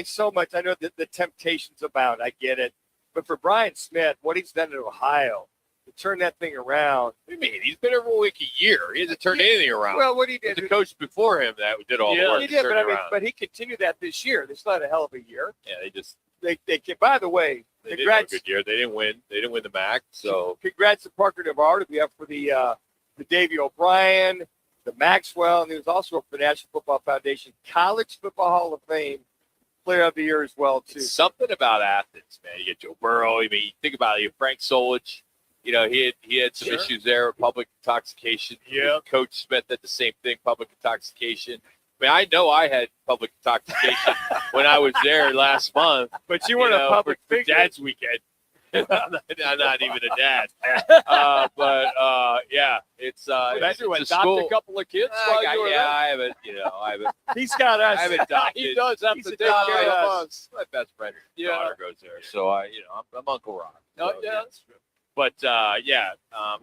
so much. I know that the temptations abound. I get it. But for Brian Smith, what he's done in Ohio, to turn that thing around. What do you mean? He's been every week a year. He hasn't turned anything around. Well, what he It was did, the coach before him that did all the work. he to did, turn but it I mean, around. but he continued that this year. They still had a hell of a year. Yeah, they just They by the way, they didn't have a congrats, good year. They didn't win. They didn't win the MAC. So congrats to Parker Navarro to be up for the Davey O'Brien, the Maxwell, and he was also up for the National Football Foundation College Football Hall of Fame player of the year as well too. Something about Athens, man. You get Joe Burrow. I mean, you think about it. You have Frank Solich. You know, he had some issues there with public intoxication. Yeah. Coach Smith had the same thing, public intoxication. I mean, I know I had public intoxication when I was there last month. But you weren't a public for figure. Dad's weekend. I'm not even a dad. Yeah, it's Did you it's a adopt school. a couple of kids while you were there? I haven't. He's got us. I haven't adopted. He does have He's to a take dog. care of Yeah. us. My best friend's daughter goes there, so I'm Uncle Rock. No, So, yeah, that's true. But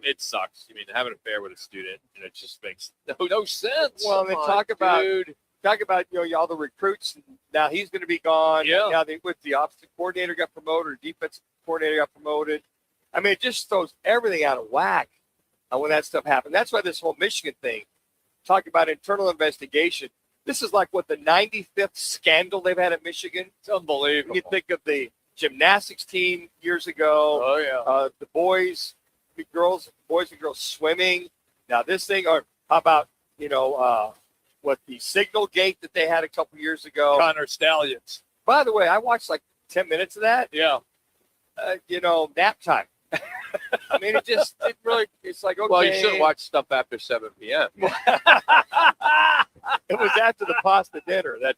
it sucks. I mean, having an affair with a student, it just makes no sense. Well, and then Come on, talk about dude. all the recruits. Now he's going to be gone. Yeah. Now with the offensive coordinator got promoted, or defensive coordinator got promoted. I mean, it just throws everything out of whack when that stuff happened. That's why this whole Michigan thing, talking about internal investigation, this is like what the 95th scandal they've had at Michigan. It's unbelievable. You think of the gymnastics team years ago. Oh, yeah. The boys and girls swimming. Now this thing, or how about what the signal gate that they had a couple years ago? Connor Stallions. By the way, I watched like 10 minutes of that. Yeah. Nap time. I mean, it's like, okay. Well, you shouldn't watch stuff after 7 p.m. It was after the pasta dinner, that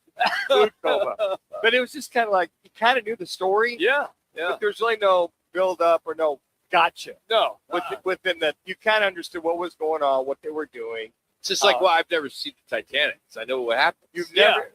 food coma. But it was just kind of like, you kind of knew the story. Yeah. But there's really no build up or no gotcha. No. Within that, you kind of understood what was going on, what they were doing. It's just like, I've never seen the Titanic, so I know what happened. You've never,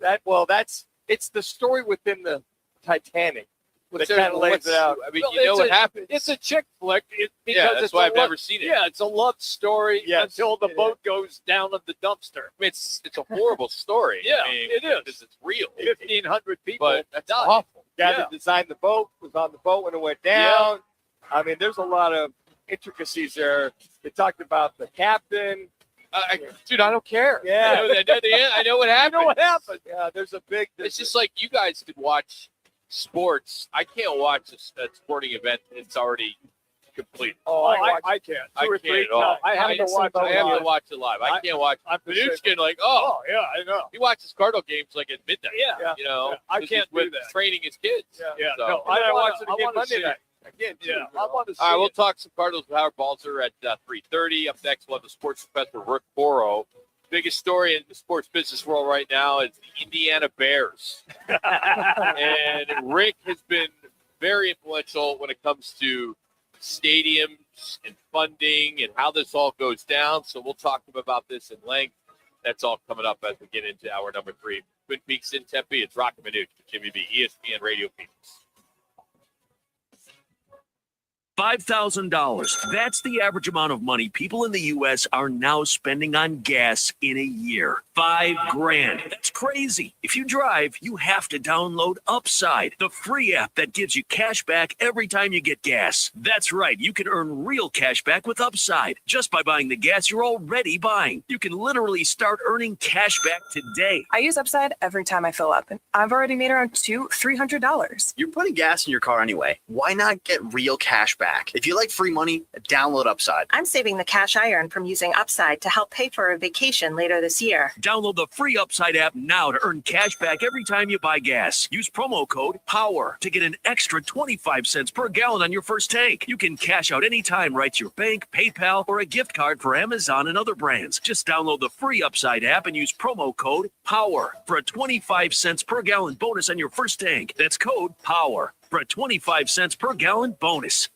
it's the story within the Titanic. That kind of lays it out. I mean, you know what happens. It's a chick flick because that's it's why a I've never seen it. Yeah, it's a love story until the boat goes down in the dumpster. I mean, it's a horrible story. Yeah, I mean, it is. because it's real. 1,500 people But that's died. awful. Guy that designed the boat was on the boat when it went down. I mean, there's a lot of intricacies there. They talked about the captain. Dude, I don't care. Yeah. I know what happened. Yeah, there's a big. It's just like you guys could watch sports. I can't watch a sporting event that's already completed. Oh, I can't. I Two or can't three at all. times. I have to watch it live. I can't watch. I'm the same. Manuchkin, like, yeah, I know. he watches Cardinal games like at midnight. Yeah. because I he's can't do with that. training his kids. Yeah. So. No, I watch it again Monday night. Again, Yeah, I want to see All right, we'll it. talk some Cardinals with Howard Balzer at 3:30. Up next, we'll have the sports professor, Rick Borough. Biggest story in the sports business world right now is the Indiana Bears. And Rick has been very influential when it comes to stadiums and funding and how this all goes down. So we'll talk to him about this in length. That's all coming up as we get into hour number 3. Twin Peaks in Tempe. It's Roc and Manuch with Jimmy B, ESPN Radio Phoenix. $5,000. That's the average amount of money people in the U.S. are now spending on gas in a year. $5,000. That's crazy. If you drive, you have to download Upside, the free app that gives you cash back every time you get gas. That's right. You can earn real cash back with Upside just by buying the gas you're already buying. You can literally start earning cash back today. I use Upside every time I fill up, and I've already made around $300. You're putting gas in your car anyway. Why not get real cash back? If you like free money, download Upside. I'm saving the cash I earn from using Upside to help pay for a vacation later this year. Download the free Upside app now to earn cash back every time you buy gas. Use promo code POWER to get an extra 25 cents per gallon on your first tank. You can cash out anytime right to your bank, PayPal, or a gift card for Amazon and other brands. Just download the free Upside app and use promo code POWER for a 25 cents per gallon bonus on your first tank. That's code POWER for a 25 cents per gallon bonus.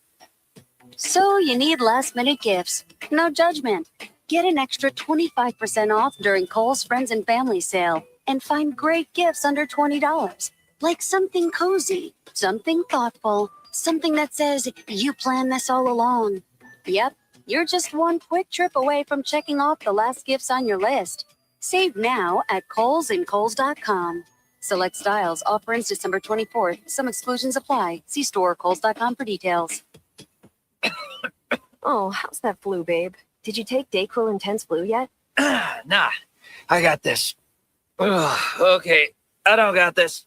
So you need last-minute gifts. No judgment. Get an extra 25% off during Kohl's Friends and Family Sale and find great gifts under $20. Like something cozy, something thoughtful, something that says you planned this all along. Yep, you're just one quick trip away from checking off the last gifts on your list. Save now at Kohl's and Kohl's.com. Select styles. Offer ends December 24th. Some exclusions apply. See store or Kohl's.com for details. Oh, how's that flu, babe? Did you take Dayquil Intense Flu yet? Nah, I got this. Ugh, okay, I don't got this.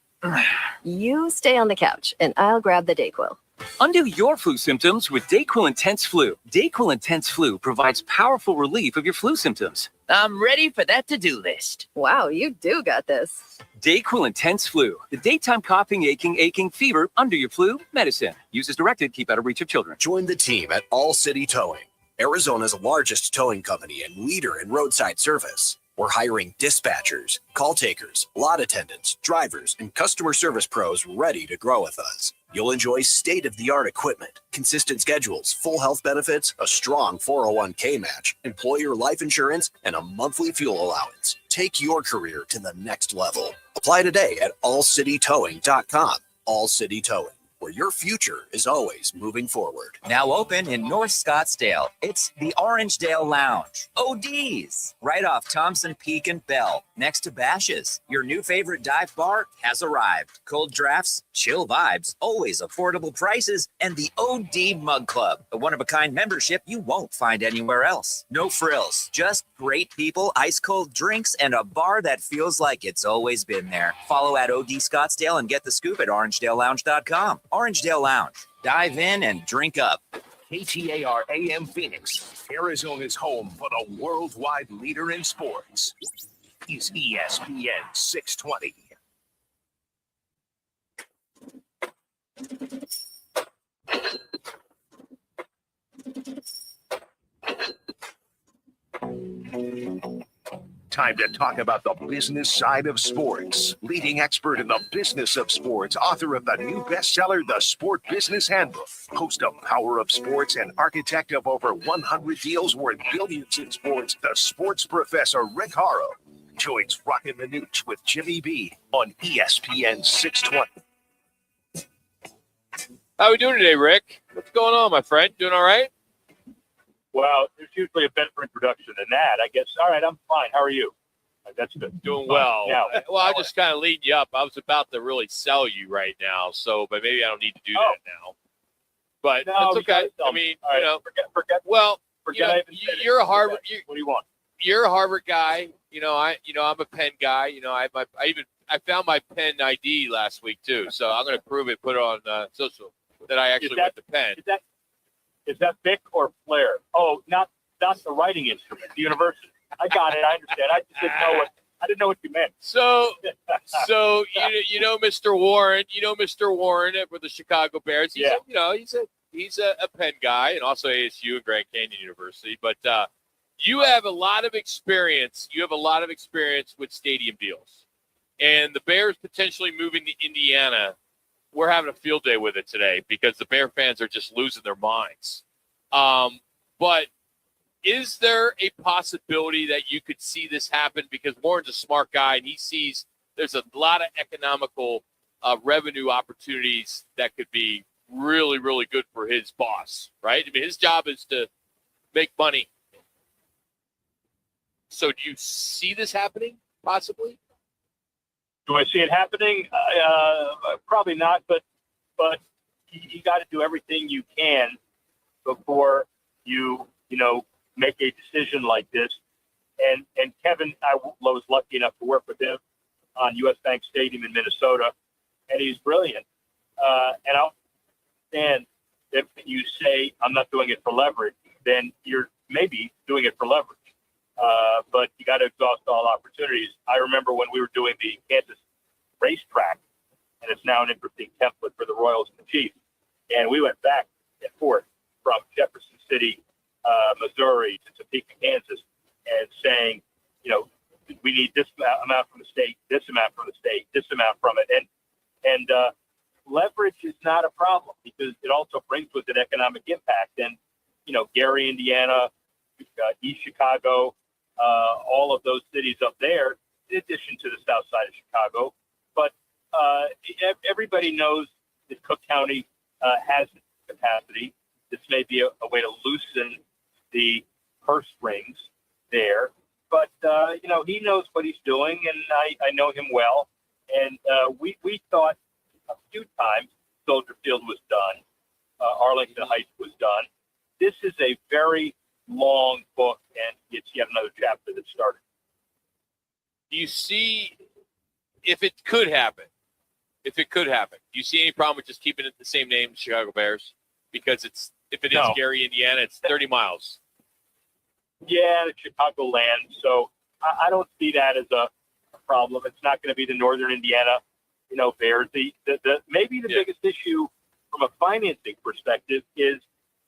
You stay on the couch, and I'll grab the Dayquil. Undo your flu symptoms with Dayquil Intense Flu. Dayquil Intense Flu provides powerful relief of your flu symptoms. I'm ready for that to-do list. Wow, you do got this. Dayquil Intense Flu, the daytime coughing, aching, fever, under your flu medicine. Use as directed, keep out of reach of children. Join the team at All City Towing, Arizona's largest towing company and leader in roadside service. We're hiring dispatchers, call takers, lot attendants, drivers, and customer service pros ready to grow with us. You'll enjoy state-of-the-art equipment, consistent schedules, full health benefits, a strong 401k match, employer life insurance, and a monthly fuel allowance. Take your career to the next level. Apply today at allcitytowing.com. All City Towing, where your future is always moving forward. Now open in North Scottsdale. It's the Orangedale Lounge. ODs, right off Thompson Peak and Bell, next to Bash's. Your new favorite dive bar has arrived. Cold drafts, chill vibes, always affordable prices, and the OD Mug Club, a one-of-a-kind membership you won't find anywhere else. No frills, just great people, ice-cold drinks, and a bar that feels like it's always been there. Follow at OD Scottsdale and get the scoop at orangedalelounge.com. Orangedale Lounge. Dive in and drink up. KTAR AM Phoenix, Arizona's home for the worldwide leader in sports, is ESPN 620. Time to talk about the business side of sports. Leading expert in the business of sports, author of the new bestseller, The Sport Business Handbook, host of Power of Sports, and architect of over 100 deals worth billions in sports, the sports professor Rick Horrow joins Roc and Manuch with Jimmy B on ESPN 620. How we doing today, Rick? What's going on, my friend? Doing all right? Well, there's usually a better introduction than that. I guess, all right, I'm fine. How are you? That's good. Doing well. Yeah. Well, I'm just kind of leading you up. I was about to really sell you right now, but maybe I don't need to do that now. But No, that's okay. you I mean, all right, forget. well, Forget I even said it. you're a Harvard. What do you want? You're a Harvard guy. I'm a Penn guy. I found my Penn ID last week too. So I'm going to prove it. Put it on social that I actually went to Penn. Is that Bic or Flair? Oh, not the writing instrument, the university. I got it. I understand. I just didn't know what you meant. So you know Mr. Warren. You know Mr. Warren for the Chicago Bears. He's a Penn guy and also ASU and Grand Canyon University. But you have a lot of experience. You have a lot of experience with stadium deals, and the Bears potentially moving to Indiana. We're having a field day with it today because the Bear fans are just losing their minds. But is there a possibility that you could see this happen? Because Warren's a smart guy and he sees there's a lot of economical revenue opportunities that could be really, really good for his boss, right? I mean, his job is to make money. So do you see this happening possibly? Do I see it happening? Probably not, but you got to do everything you can before you make a decision like this. And Kevin, I was lucky enough to work with him on US Bank Stadium in Minnesota, and he's brilliant. And I'll understand if you say I'm not doing it for leverage, then you're maybe doing it for leverage. But you got to exhaust all opportunities. I remember when we were doing the Kansas racetrack, and it's now an interesting template for the Royals and the Chiefs. And we went back and forth from Jefferson City, Missouri, to Topeka, Kansas, and saying, we need this amount from the state, this amount from the state, this amount from it. And leverage is not a problem because it also brings with it economic impact. And, Gary, Indiana, East Chicago, all of those cities up there, in addition to the south side of Chicago. But everybody knows that Cook County has capacity. This may be a way to loosen the purse strings there. But, he knows what he's doing, and I know him well. And we thought a few times Soldier Field was done. Arlington Heights was done. This is a very long book, and it's yet another chapter that started. Do you see if it could happen? Do you see any problem with just keeping it the same name, Chicago Bears? Because if it is Gary, Indiana, it's 30 miles. Yeah, the Chicago land. So I don't see that as problem. It's not going to be the Northern Indiana, Bears. Maybe the biggest issue from a financing perspective is,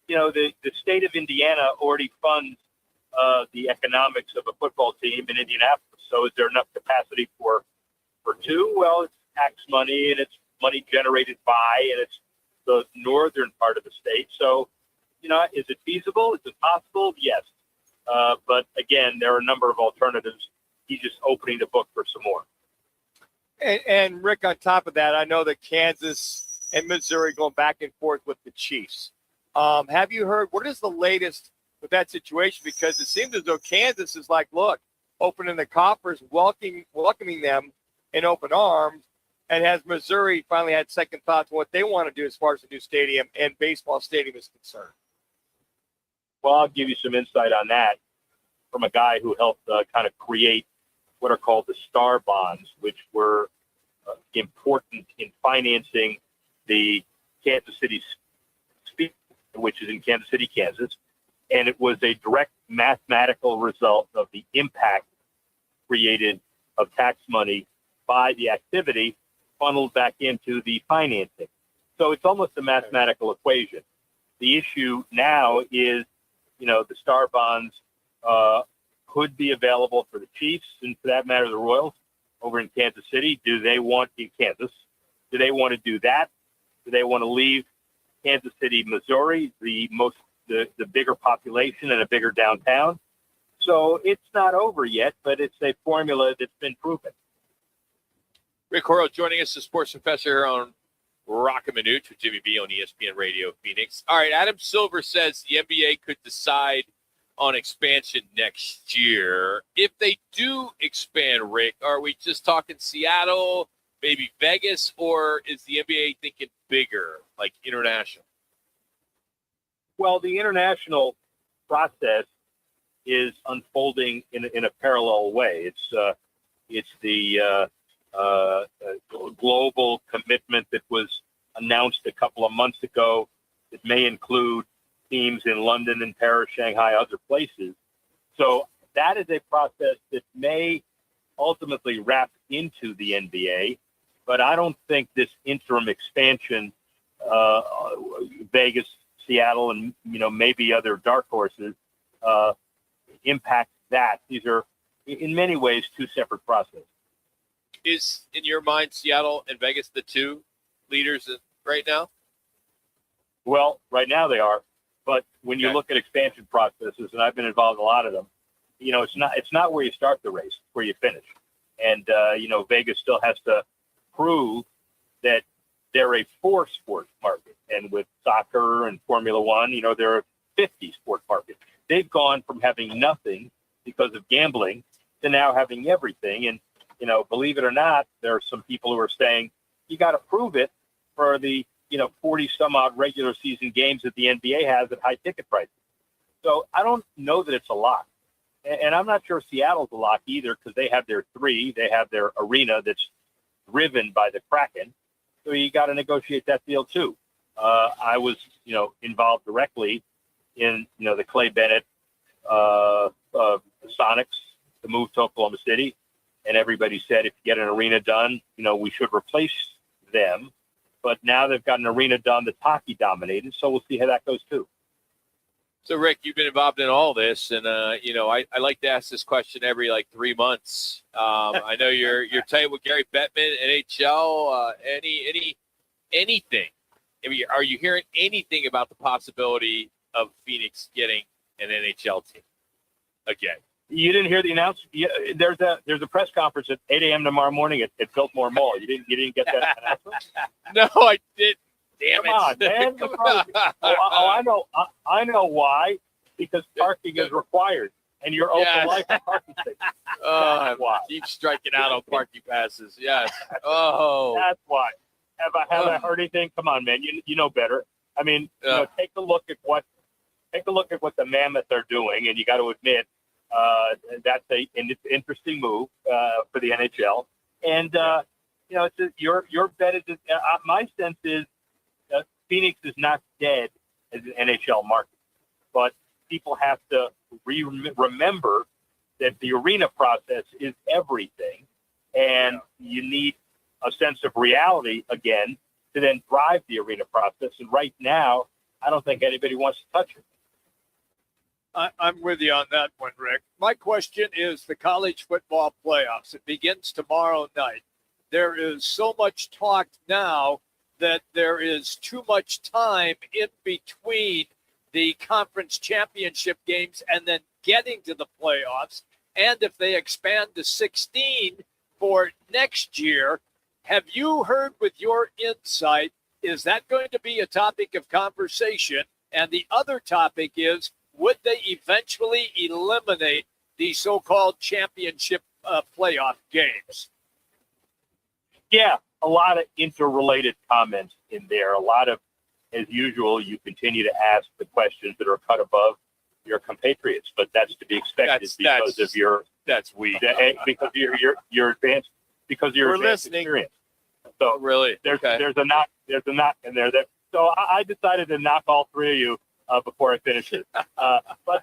the state of Indiana already funds the economics of a football team in Indianapolis. So is there enough capacity for two? Well, it's tax money, and it's money generated by, and it's the northern part of the state. So, is it feasible? Is it possible? Yes. But again, there are a number of alternatives. He's just opening the book for some more. And Rick, on top of that, I know that Kansas and Missouri going back and forth with the Chiefs. Have you heard, what is the latest with that situation? Because it seems as though Kansas is like, look, opening the coffers, welcoming them in open arms. And has Missouri finally had second thoughts on what they want to do as far as the new stadium and baseball stadium is concerned? Well, I'll give you some insight on that from a guy who helped kind of create what are called the Star Bonds, which were important in financing the Kansas City Speak, which is in Kansas City, Kansas. And it was a direct mathematical result of the impact created of tax money by the activity funneled back into the financing. So it's almost a mathematical equation. The issue now is, the Star Bonds could be available for the Chiefs and, for that matter, the Royals over in Kansas City. Do they want in Kansas? Do they want to do that? Do they want to leave Kansas City, Missouri, the bigger population and a bigger downtown? So it's not over yet, but it's a formula that's been proven. Rick Horrow joining us, the sports professor here on Roc and Manuch with Jimmy B on ESPN Radio Phoenix. All right, Adam Silver says the NBA could decide on expansion next year. If they do expand, Rick, are we just talking Seattle, maybe Vegas, or is the NBA thinking bigger, like international? Well, the international process is unfolding in a parallel way. It's the global commitment that was announced a couple of months ago that may include teams in London and Paris, Shanghai, other places. So that is a process that may ultimately wrap into the NBA, but I don't think this interim expansion, Vegas, Seattle, and maybe other dark horses, impact that. These are in many ways two separate processes. Is, in your mind, Seattle and Vegas the two leaders right now? Well, right now they are. But when you look at expansion processes, and I've been involved in a lot of them, it's not where you start the race, it's where you finish. And, Vegas still has to prove that they're a four-sport market. And with soccer and Formula One, they're a 50-sport market. They've gone from having nothing because of gambling to now having everything. And, believe it or not, there are some people who are saying you got to prove it for the 40 some odd regular season games that the NBA has at high ticket prices. So I don't know that it's a lock. And I'm not sure Seattle's a lock either, because they have their three. They have their arena that's driven by the Kraken. So you got to negotiate that deal too. I was, involved directly in, the Clay Bennett Sonics to move to Oklahoma City. And everybody said, if you get an arena done, we should replace them. But now they've got an arena done that's hockey dominated. So we'll see how that goes too. So, Rick, you've been involved in all this, and I like to ask this question every 3 months. I know you're tight with Gary Bettman, NHL. Anything? I mean, are you hearing anything about the possibility of Phoenix getting an NHL team again? You didn't hear the announcement? There's a press conference at 8 a.m. tomorrow morning at Biltmore Mall. You didn't get that announcement? No, I didn't. Damn Come on, man. I know why. Because parking is required, and you're open life for parking spaces. That's why. Keep striking out on parking passes. Yes. Oh. That's why. Have I heard anything? Come on, man. You know better. I mean, take a look at what the Mammoth are doing, and you got to admit that's an interesting move for the NHL. And your bet is. My sense is Phoenix is not dead as an NHL market, but people have to remember that the arena process is everything. and you need a sense of reality again to then drive the arena process. And right now, I don't think anybody wants to touch it. I'm with you on that one, Rick. My question is the college football playoffs. It begins tomorrow night. There is so much talk now that there is too much time in between the conference championship games and then getting to the playoffs. And if they expand to 16 for next year, have you heard with your insight, is that going to be a topic of conversation? And the other topic is, would they eventually eliminate the so-called championship playoff games? Yeah, a lot of interrelated comments in there. A lot of, as usual, you continue to ask the questions that are cut above your compatriots, but that's to be expected because of your because your advanced experience. So really, there's a knock in there. So I decided to knock all three of you before I finish it. But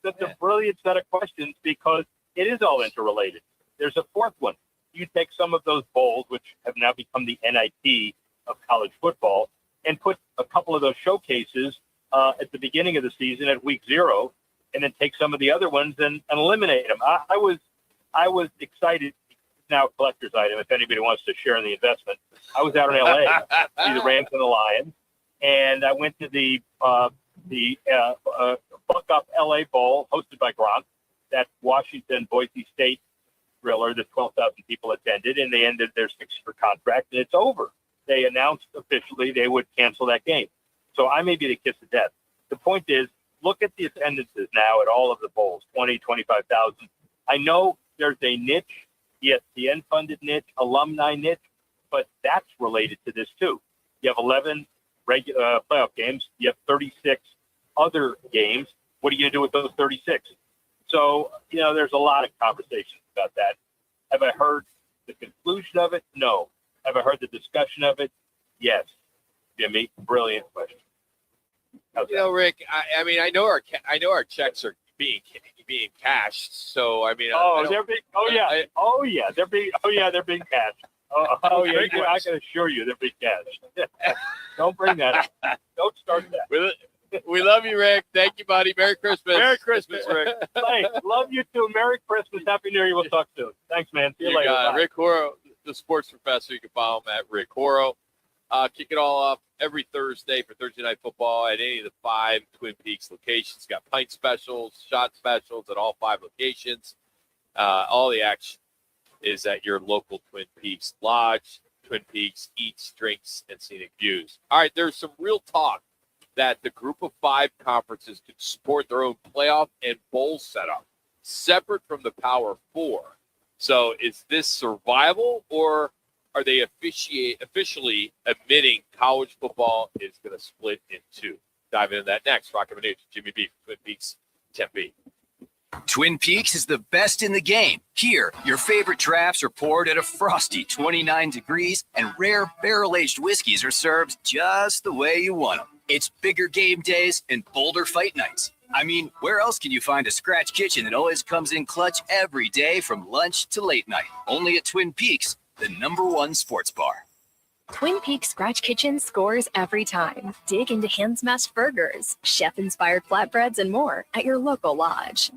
that's a brilliant set of questions because it is all interrelated. There's a fourth one. You take some of those bowls, which have now become the NIT of college football, and put a couple of those showcases at the beginning of the season at week 0, and then take some of the other ones and eliminate them. I was excited. Now a collector's item, if anybody wants to share in the investment. I was out in LA, see the Rams and the Lions, and I went to the Buck Up LA Bowl hosted by Gronk, that Washington Boise State thriller that 12,000 people attended, and they ended their 6-year contract, and it's over. They announced officially they would cancel that game. So I may be the kiss of death. The point is, look at the attendances now at all of the bowls, 20, 25,000. I know there's a niche, ESPN-funded niche, alumni niche, but that's related to this too. You have 11 regular playoff games. You have 36 other games. What are you going to do with those 36? So, there's a lot of conversations about that. Have I heard the conclusion of it? No. Have I heard the discussion of it? Yes. Jimmy, brilliant question. Rick, I know our checks are being cashed. So they're being cashed. I can assure you they're being cashed. Don't bring that up. Don't start that. We love you, Rick. Thank you, buddy. Merry Christmas. Merry Christmas, Rick. Hey, love you too. Merry Christmas. Happy New Year. We'll talk soon. Thanks, man. See you later. Bye. Rick Horo, the sports professor. You can follow him at Rick Horo. Kick it all off every Thursday for Thursday Night Football at any of the 5 Twin Peaks locations. Got pint specials, shot specials at all 5 locations. All the action is at your local Twin Peaks Lodge. Twin Peaks Eats, Drinks, and Scenic Views. All right, there's some real talk that the Group of 5 conferences could support their own playoff and bowl setup, separate from the Power 4. So is this survival, or are they officially admitting college football is going to split in 2? Dive into that next. Roc and Manuch, Jimmy B, Twin Peaks, Tempe. Twin Peaks is the best in the game. Here, your favorite drafts are poured at a frosty 29 degrees, and rare barrel-aged whiskeys are served just the way you want them. It's bigger game days and bolder fight nights. I mean, where else can you find a scratch kitchen that always comes in clutch every day from lunch to late night? Only at Twin Peaks, the #1 sports bar. Twin Peaks Scratch Kitchen scores every time. Dig into hand-smashed burgers, chef-inspired flatbreads, and more at your local lodge.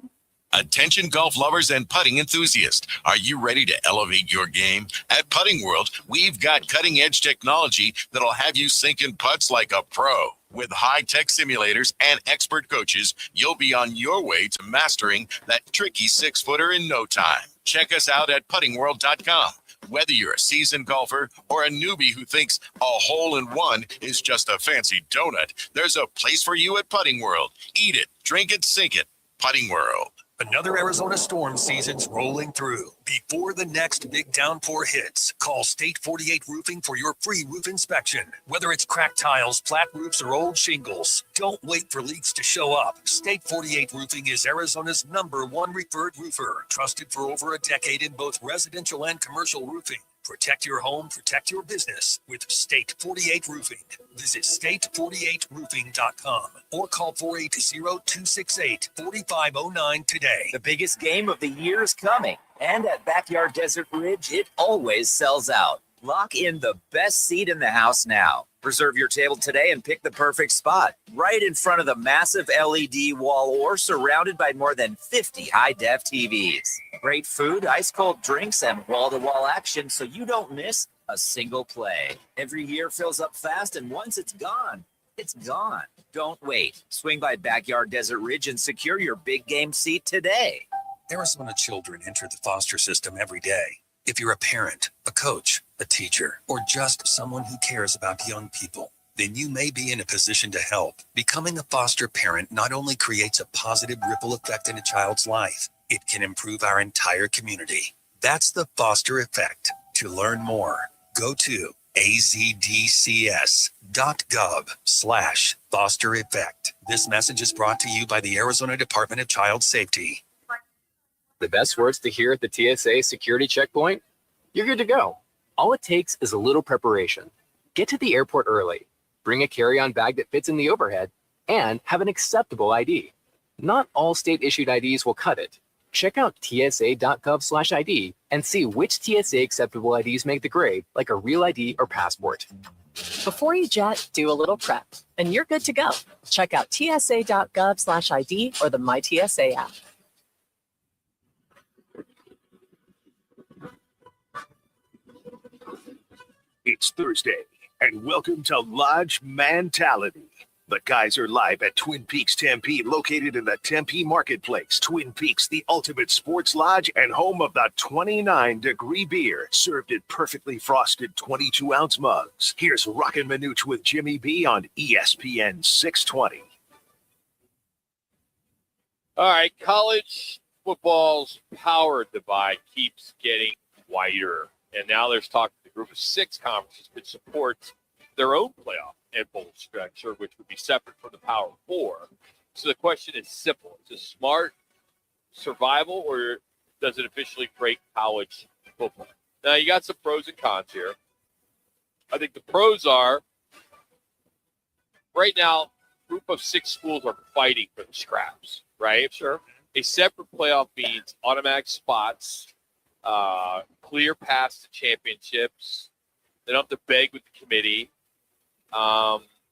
Attention golf lovers and putting enthusiasts. Are you ready to elevate your game? At Putting World, we've got cutting-edge technology that'll have you sinking putts like a pro. With high-tech simulators and expert coaches, you'll be on your way to mastering that tricky 6-footer in no time. Check us out at puttingworld.com. Whether you're a seasoned golfer or a newbie who thinks a hole-in-one is just a fancy donut, there's a place for you at Putting World. Eat it, drink it, sink it. Putting World. Another Arizona storm season's rolling through. Before the next big downpour hits, call State 48 Roofing for your free roof inspection. Whether it's cracked tiles, flat roofs, or old shingles, don't wait for leaks to show up. State 48 Roofing is Arizona's #1 referred roofer, trusted for over a decade in both residential and commercial roofing. Protect your home, protect your business with State 48 Roofing. Visit state48roofing.com or call 480-268-4509 today. The biggest game of the year is coming, And at Backyard Desert Ridge, it always sells out. Lock in the best seat in the house now. Reserve your table today and pick the perfect spot. Right in front of the massive LED wall or surrounded by more than 50 high-def TVs. Great food, ice-cold drinks, and wall-to-wall action so you don't miss a single play. Every year fills up fast, and once it's gone, it's gone. Don't wait. Swing by Backyard Desert Ridge and secure your big game seat today. Arizona children enter the foster system every day. If you're a parent, a coach, a teacher, or just someone who cares about young people, then you may be in a position to help. Becoming a foster parent not only creates a positive ripple effect in a child's life, it can improve our entire community. That's the foster effect. To learn more, go to azdcs.gov/foster effect. This message is brought to you by the Arizona Department of Child Safety. The best words to hear at the TSA security checkpoint? You're good to go. All it takes is a little preparation. Get to the airport early, bring a carry-on bag that fits in the overhead, and have an acceptable ID. Not all state-issued IDs will cut it. Check out tsa.gov/ID and see which TSA acceptable IDs make the grade, like a real ID or passport. Before you jet, do a little prep, and you're good to go. Check out tsa.gov/ID or the MyTSA app. It's Thursday, and welcome to Lodge Mentality. The guys are live at Twin Peaks Tempe, located in the Tempe Marketplace. Twin Peaks, the ultimate sports lodge and home of the 29-degree beer, served in perfectly frosted 22-ounce mugs. Here's Roc and Manuch with Jimmy B on ESPN 620. All right, college football's power divide keeps getting wider. And now there's talk that the group of 6 conferences could support their own playoff and bowl structure, which would be separate from the Power 4. So the question is simple. Is it smart survival, or does it officially break college football? Now, you got some pros and cons here. I think the pros are, right now, group of 6 schools are fighting for the scraps, right? Sure. A separate playoff means automatic spots, clear paths to championships. They don't have to beg with the committee.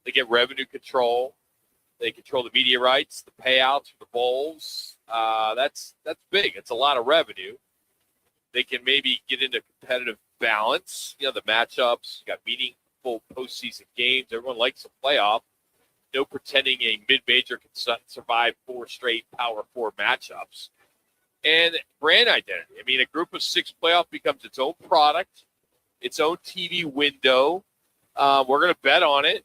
They get revenue control. They control the media rights, the payouts for the bowls. That's big. It's a lot of revenue. They can maybe get into competitive balance. You know, the matchups. You got meaningful postseason games. Everyone likes a playoff. No pretending a mid-major can survive 4 straight Power 4 matchups. And brand identity. I mean, a group of 6 playoff becomes its own product, its own TV window. We're going to bet on it.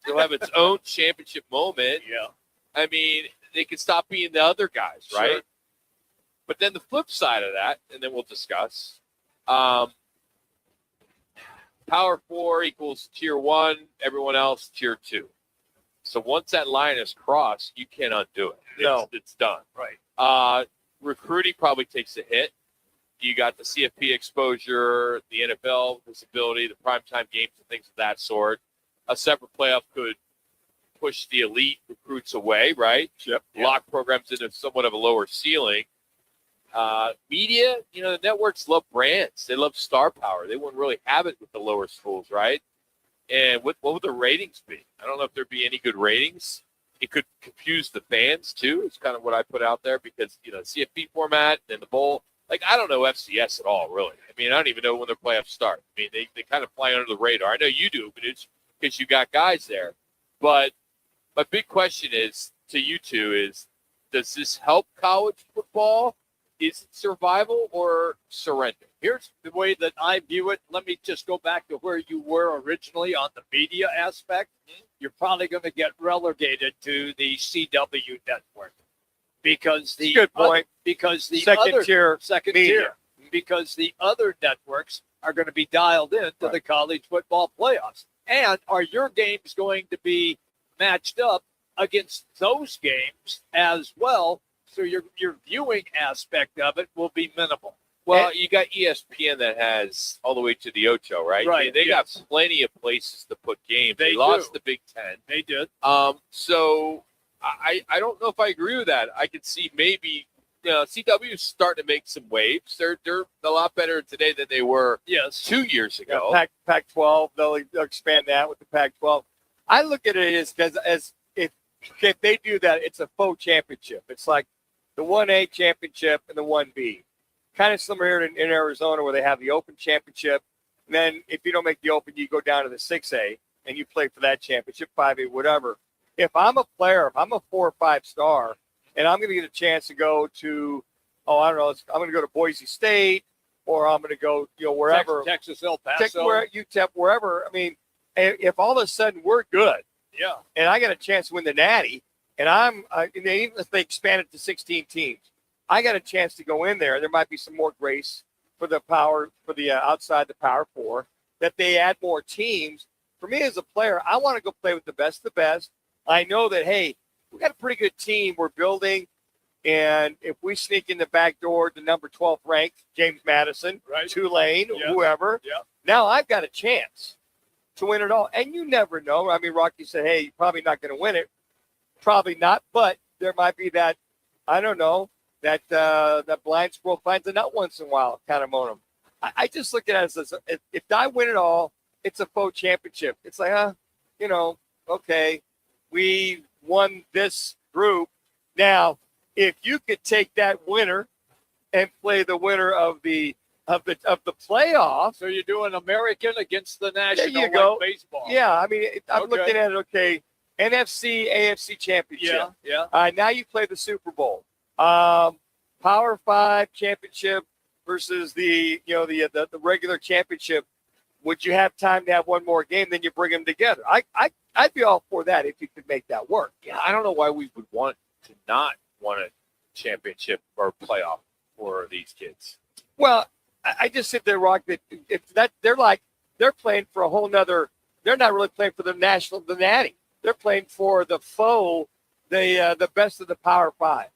It'll have its own championship moment. Yeah. I mean, they can stop being the other guys, right? Sure. But then the flip side of that, and then we'll discuss, Power 4 equals Tier 1, everyone else Tier 2. So once that line is crossed, you can't undo it. It's done. Right. Recruiting probably takes a hit. You got the CFP exposure, the NFL visibility, the primetime games, and things of that sort. A separate playoff could push the elite recruits away, right? Yep. Lock programs into somewhat of a lower ceiling. Media, you know, the networks love brands. They love star power. They wouldn't really have it with the lower schools, right? And what would the ratings be? I don't know if there'd be any good ratings. It could confuse the fans, too. It's kind of what I put out there because, you know, the CFP format and the bowl. Like, I don't know FCS at all, really. I mean, I don't even know when their playoffs start. I mean, they kind of fly under the radar. I know you do, but it's because you got guys there. But my big question is to you two is, does this help college football? Is it survival or surrender? Here's the way that I view it. Let me just go back to where you were originally on the media aspect. You're probably going to get relegated to the CW network because the good point. Because the second other tier tier, because the other networks are going to be dialed in to the college football playoffs. And are your games going to be matched up against those games as well? So your viewing aspect of it will be minimal. Well, you got ESPN that has all the way to the Ocho, right? Right. I mean, they got plenty of places to put games. They lost the Big Ten. They did. So I don't know if I agree with that. I could see maybe CW is starting to make some waves. They're a lot better today than they were 2 years ago. Pac-12, they'll expand that with the Pac-12. I look at it as if they do that, it's a faux championship. It's like the 1A championship and the 1B. Kind of similar here in Arizona where they have the Open Championship. And then if you don't make the Open, you go down to the 6A and you play for that championship, 5A, whatever. If I'm a player, if I'm a 4 or 5 star, and I'm going to get a chance to go to, I don't know, I'm going to go to Boise State, or I'm going to go, wherever. Texas, El Paso. UTEP, wherever. I mean, if all of a sudden we're good, and I got a chance to win the Natty, and even if they expand it to 16 teams, I got a chance to go in there. There might be some more grace for the outside the Power 4, that they add more teams. For me as a player, I want to go play with the best of the best. I know that, hey, we got a pretty good team we're building, and if we sneak in the back door to number 12 ranked James Madison, Tulane, whoever, now I've got a chance to win it all. And you never know. I mean, Rocky said, hey, you're probably not going to win it. Probably not, but there might be that, I don't know, that blind squirrel finds a nut once in a while kind of moment. I just look at it as if I win it all, it's a faux championship. It's like, okay, we won this group. Now, if you could take that winner and play the winner of the playoff, so you're doing American against the national, there you go. Like baseball. Yeah, I mean, I'm looking at it. Okay, NFC, AFC championship. Yeah. Now you play the Super Bowl. Power 5 championship versus the regular championship. Would you have time to have one more game? Then you bring them together. I'd be all for that if you could make that work. Yeah, I don't know why we would want to not want a championship or playoff for these kids. Well, I just sit there, Rock, that they're playing for a whole nother. They're not really playing for the Natty. They're playing for the foe, the best of the Power 5.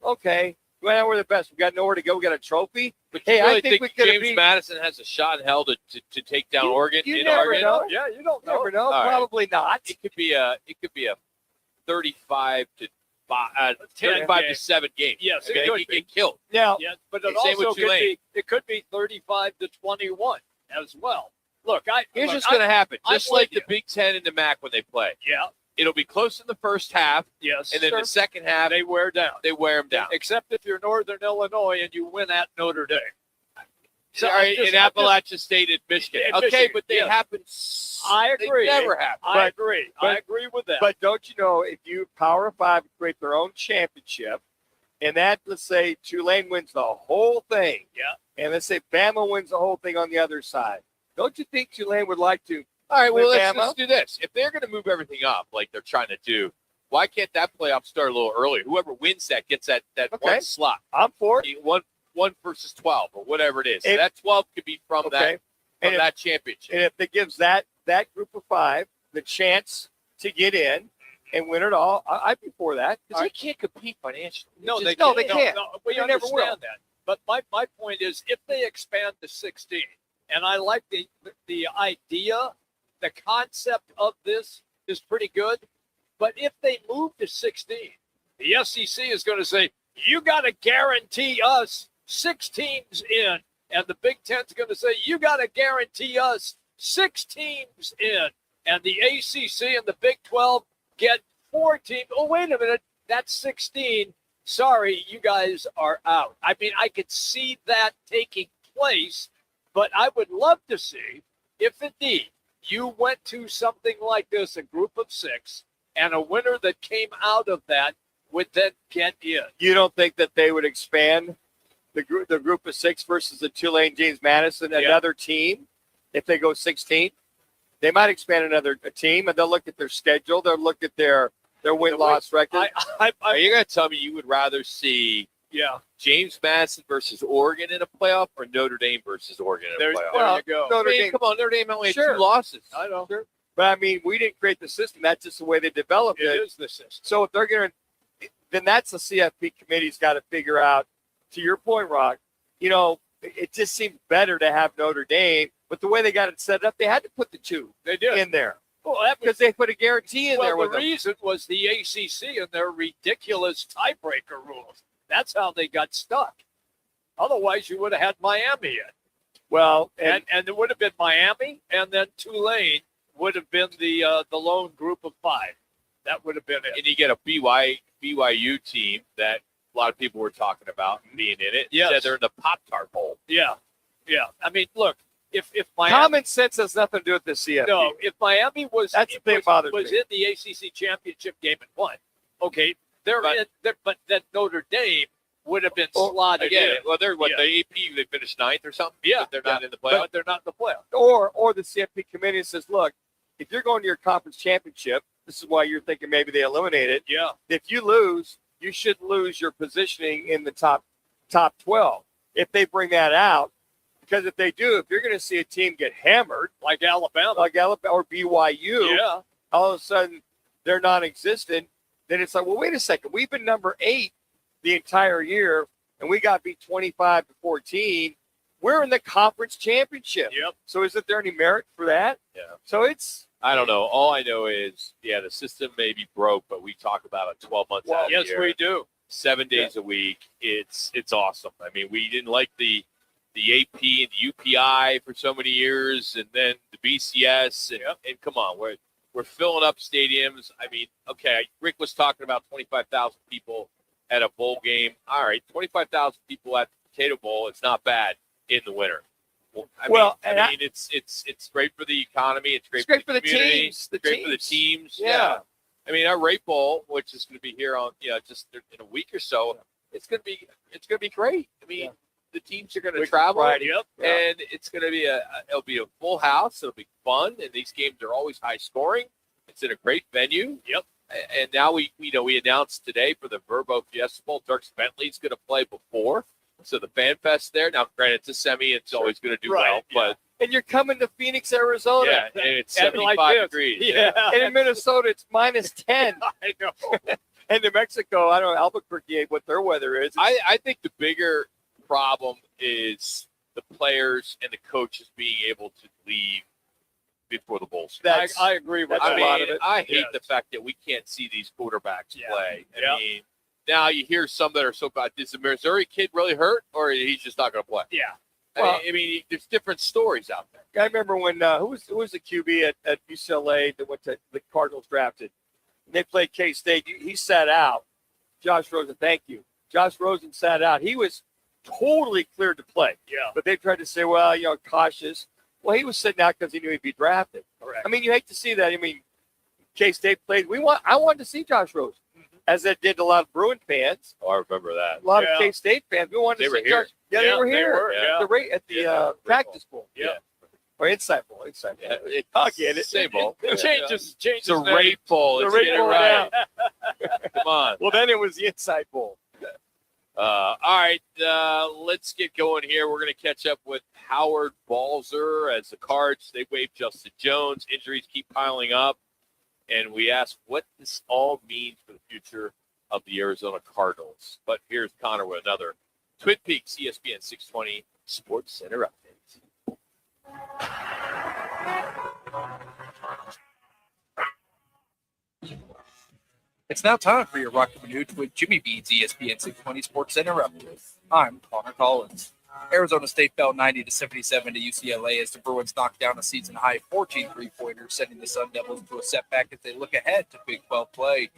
Okay, well, we're the best. We got nowhere to go. We got a trophy. But hey, really I think we could James Madison has a shot in hell to take down Oregon. You in never Oregon? know. Yeah, you don't know. Never know. All right. Probably not. It could be a 35 to 7 game. Yes, okay? it could He be. get killed. Now, but it Same also with could Tulane. be 35 to 21 as well. Look, Here's look, what's going to happen. I'm Just like with the Big Ten and the MAC when they play. Yeah. It'll be close in the first half. Yes. And then the second half, they wear down. They wear them down. Except if you're Northern Illinois and you win at Notre Dame. Sorry, in Appalachian State and Michigan. In Okay, Michigan, but they yes. happen. I agree. They never happen. I agree. I agree with that. But don't you know, if you Power 5 create their own championship, and that, let's say Tulane wins the whole thing, and let's say Bama wins the whole thing on the other side, don't you think Tulane would like to? All right, well, Bama? let's do this. If they're going to move everything up like they're trying to do, why can't that playoff start a little earlier? Whoever wins that gets that one slot. I'm for it. One versus 12 or whatever it is. If- that 12 could be from Okay. that championship. And if it gives that group of 5 the chance to get in and win it all, I'd be for that. Because they can't compete financially. No, they no, can't. they can't. No, we They never will. understand that. But my point is, if they expand to 16, and I like the idea, the concept of this is pretty good. But if they move to 16, the SEC is going to say, you got to guarantee us 6 teams in. And the Big Ten's going to say, you got to guarantee us 6 teams in. And the ACC and the Big 12 get 4 teams. Oh, wait a minute. That's 16. Sorry, you guys are out. I mean, I could see that taking place, but I would love to see if indeed you went to something like this, a group of 6, and a winner that came out of that would then get in. You don't think that they would expand the group of 6 versus the Tulane James Madison, another team, if they go 16? They might expand a team, and they'll look at their schedule. They'll look at their win-loss record. Are you going to tell me you would rather see James Madison versus Oregon in a playoff or Notre Dame versus Oregon in a playoff? There you go. Notre Dame. Come on, Notre Dame only had Sure. 2 losses. I know. Sure. But, I mean, we didn't create the system. That's just the way they developed it. It is the system. So if they're going to – then that's the CFP committee's got to figure out, to your point, Rock, it just seems better to have Notre Dame. But the way they got it set up, they had to put the 2 They did. in there. Well, that was, Because they put a guarantee in there with the them. reason was the ACC and their ridiculous tiebreaker rules. That's how they got stuck. Otherwise, you would have had Miami in. Well, and it would have been Miami, and then Tulane would have been the lone group of 5. That would have been it. And you get a BYU team that a lot of people were talking about being in it. Yes. Said they're in the Pop-Tart Bowl. Yeah. I mean, look, if Miami common sense has nothing to do with the CFP. no, if Miami was That's the thing bothers was me. in the ACC championship game and won, okay, but that Notre Dame would have been slotted Again, in. well, they're Yeah. the AP. They finished 9th or something. Yeah, but they're not in the But playoff. they're not in the playoff. Or the CFP committee says, look, if you're going to your conference championship, this is why you're thinking maybe they eliminate it. Yeah. If you lose, you shouldn't lose your positioning in the top 12. If they bring that out, because if they do, if you're going to see a team get hammered, like Alabama or BYU, Yeah. all of a sudden they're non-existent, then it's like, well, wait a second. We've been number 8 the entire year, and we got beat 25-14. We're in the conference championship. Yep. So isn't there any merit for that? Yeah. So it's I don't know. All I know is, the system may be broke, but we talk about it 12 months out of the yes, year. we do. 7 days a week. It's awesome. I mean, we didn't like the AP and the UPI for so many years, and then the BCS, and come on, we're filling up stadiums. I mean, okay, Rick was talking about 25,000 people at a bowl game. All right, 25,000 people at the Potato Bowl. It's not bad in the winter. I mean, it's great for the economy. It's great for the teams. community. It's great for the teams. Yeah. I mean, our Rape Bowl, which is going to be here on, just in a week or so, it's going to be great. I mean, the teams are going to travel, Friday. and it's going to be it'll be a full house. It'll be fun, and these games are always high scoring. It's in a great venue. Yep. And now we announced today for the Verbo Fiesta Bowl, Dirks Bentley's going to play before. So the Fan Fest there. Now, granted, it's a semi. It's always going to do well, but and you're coming to Phoenix, Arizona. yeah, and it's And 75 like this. degrees. Yeah. And in Minnesota, it's minus 10. I know. And New Mexico, I don't know, Albuquerque, what their weather is. I think the bigger problem is the players and the coaches being able to leave before the bowl season. I agree with I that. mean, A lot of it. I hate Yes. the fact that we can't see these quarterbacks play. Yeah. I mean, now you hear some that are so bad. Is the Missouri kid really hurt, or he's just not going to play? Yeah. I mean, there's different stories out there. I remember when who was the QB at UCLA that went to the Cardinals drafted? And they played K-State. He sat out. Josh Rosen, thank you. Josh Rosen sat out. He was totally cleared to play. Yeah. But they tried to say, well, cautious. Well, he was sitting out because he knew he'd be drafted. Correct. I mean, you hate to see that. I mean, K-State played. I wanted to see Josh Rosen, as that did a lot of Bruin fans. Oh, I remember that. A lot of K-State fans. We wanted They to were see here. Josh. Yeah, they were they here. were, yeah. At the practice bowl. Yeah. Or Inside Bowl. Inside Bowl. I'll get it. Same bowl. Changes. It's a Rape Bowl. The Let's Rape get it Bowl, right. Come on. Well, then it was the Inside Bowl. All right, let's get going here. We're going to catch up with Howard Balzer as the Cards, they waive Justin Jones. Injuries keep piling up. And we ask what this all means for the future of the Arizona Cardinals. But here's Connor with another Twin Peaks ESPN 620 Sports Center update. It's now time for your Roc and Manuch with Jimmy B's ESPN 620 Sports Center update. I'm Connor Collins. Arizona State fell 90-77 to UCLA as the Bruins knocked down a season-high 14 three-pointers, sending the Sun Devils to a setback as they look ahead to Big 12 play.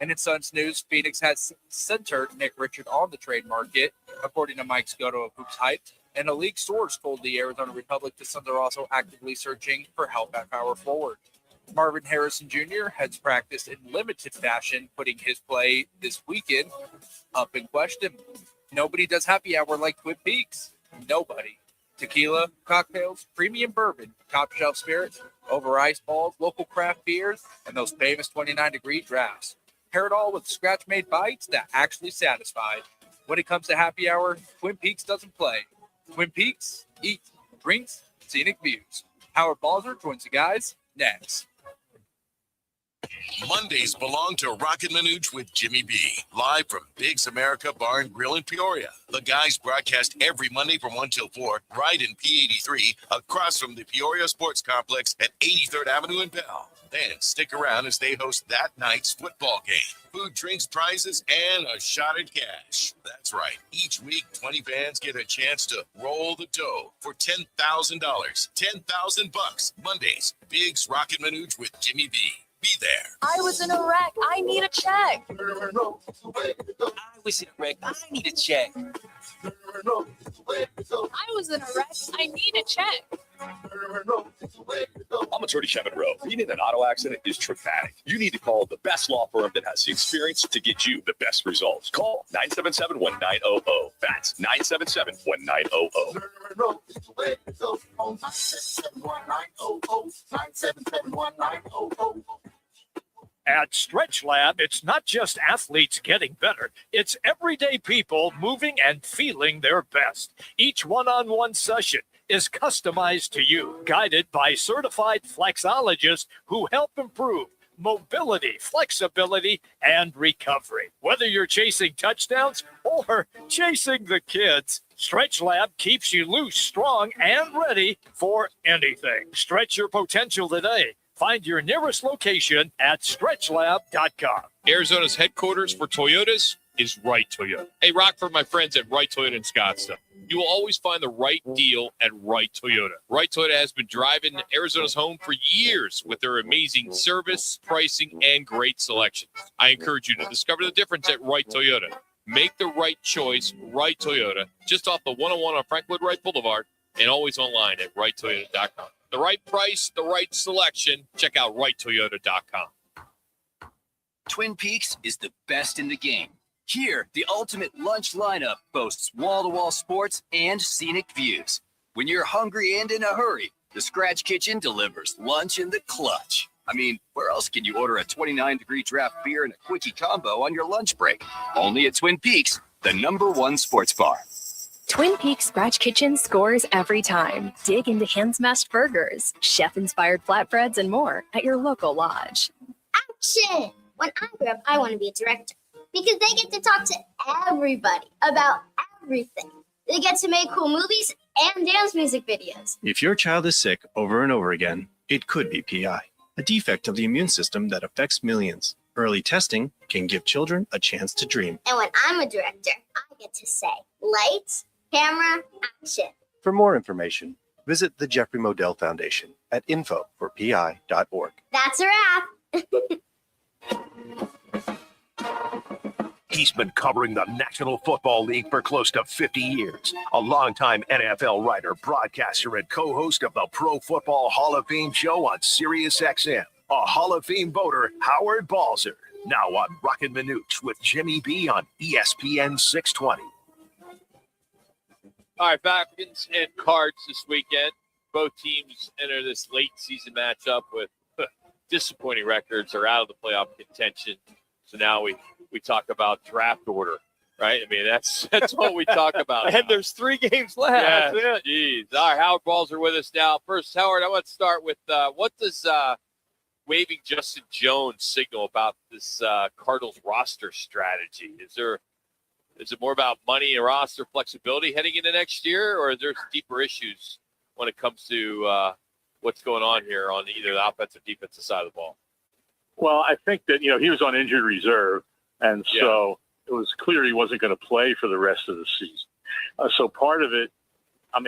And in Suns news, Phoenix has center Nick Richard on the trade market, according to Mike Scotto of Hoops Hype. And a league source told the Arizona Republic the Suns are also actively searching for help at power forward. Marvin Harrison Jr. has practiced in limited fashion, putting his play this weekend up in question. Nobody does happy hour like Twin Peaks. Nobody. Tequila, cocktails, premium bourbon, top shelf spirits, over ice balls, local craft beers, and those famous 29-degree drafts. Pair it all with scratch-made bites that actually satisfy. When it comes to happy hour, Twin Peaks doesn't play. Twin Peaks, eat, drinks, scenic views. Howard Balzer joins the guys next. Mondays belong to Roc and Manuch with Jimmy B. Live from Biggs America Bar and Grill in Peoria. The guys broadcast every Monday from 1 till 4, right in P83, across from the Peoria Sports Complex at 83rd Avenue in Bell. Then stick around as they host that night's football game. food, drinks, prizes, and a shot at cash. That's right. Each week, 20 fans get a chance to roll the dough for $10,000. $10,000 Mondays. Biggs, Roc and Manuch with Jimmy B. Be there. I was in a wreck. I need a check. I was in a wreck. I need a check. I was in a wreck. I need a check. I'm attorney Kevin Rowe. Being in an auto accident is traumatic. You need to call the best law firm that has the experience to get you the best results. Call 977-1900. That's 977-1900. At Stretch Lab, it's not just athletes getting better. It's everyday people moving and feeling their best. Each one-on-one session is customized to you, guided by certified flexologists who help improve mobility, flexibility, and recovery. Whether you're chasing touchdowns or chasing the kids, Stretch Lab keeps you loose, strong, and ready for anything. Stretch your potential today. Find your nearest location at stretchlab.com. Arizona's headquarters for Toyotas is Wright Toyota. Hey, Rock, for my friends at Wright Toyota in Scottsdale. You will always find the right deal at Wright Toyota. Wright Toyota has been driving Arizona's home for years with their amazing service, pricing, and great selection. I encourage you to discover the difference at Wright Toyota. Make the right choice, Wright Toyota, just off the 101 on Frank Lloyd Wright Boulevard, and always online at wrighttoyota.com. The right price, the right selection. Check out wrighttoyota.com. Twin Peaks is the best in the game. Here, the ultimate lunch lineup boasts wall-to-wall sports and scenic views. When you're hungry and in a hurry, the Scratch Kitchen delivers lunch in the clutch. I mean, where else can you order a 29-degree draft beer and a quickie combo on your lunch break? Only at Twin Peaks, the #1 sports bar. Twin Peaks Scratch Kitchen scores every time. Dig into hand-smashed burgers, chef-inspired flatbreads, and more at your local lodge. Action! When I grow up, I want to be a director because they get to talk to everybody about everything. They get to make cool movies and dance music videos. If your child is sick over and over again, it could be PI, a defect of the immune system that affects millions. Early testing can give children a chance to dream. And when I'm a director, I get to say, lights, camera, action. For more information, visit the Jeffrey Modell Foundation at info4pi.org. That's a wrap. He's been covering the National Football League for close to 50 years. A longtime NFL writer, broadcaster, and co-host of the Pro Football Hall of Fame show on Sirius XM. A Hall of Fame voter, Howard Balzer. Now on Roc and Manuch with Jimmy B on ESPN 620. All right, Falcons and Cards this weekend. Both teams enter this late season matchup with disappointing records, are out of the playoff contention. So now we talk about draft order, right? I mean, that's what we talk about. And there's 3 games left. Yeah, That's it. geez. All right, Howard Balzer with us now. First, Howard, I want to start with what does waiving Justin Jones signal about this Cardinals roster strategy? Is it more about money and roster flexibility heading into next year, or are there deeper issues when it comes to what's going on here on either the offensive or defensive side of the ball? Well, I think that, he was on injured reserve, and so it was clear he wasn't going to play for the rest of the season. So part of it, I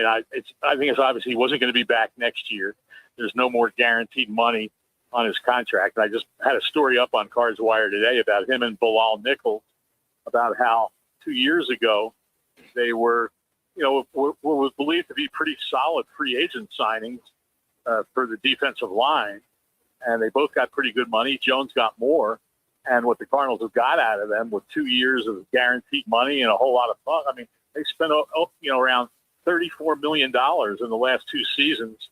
think it's obvious he wasn't going to be back next year. There's no more guaranteed money on his contract. I just had a story up on Cards Wire today about him and Bilal Nichols, about how 2 years ago they were, what was believed to be pretty solid free agent signings for the defensive line. And they both got pretty good money. Jones got more. And what the Cardinals have got out of them with 2 years of guaranteed money and a whole lot of fun. I mean, they spent, around $34 million in the last 2 seasons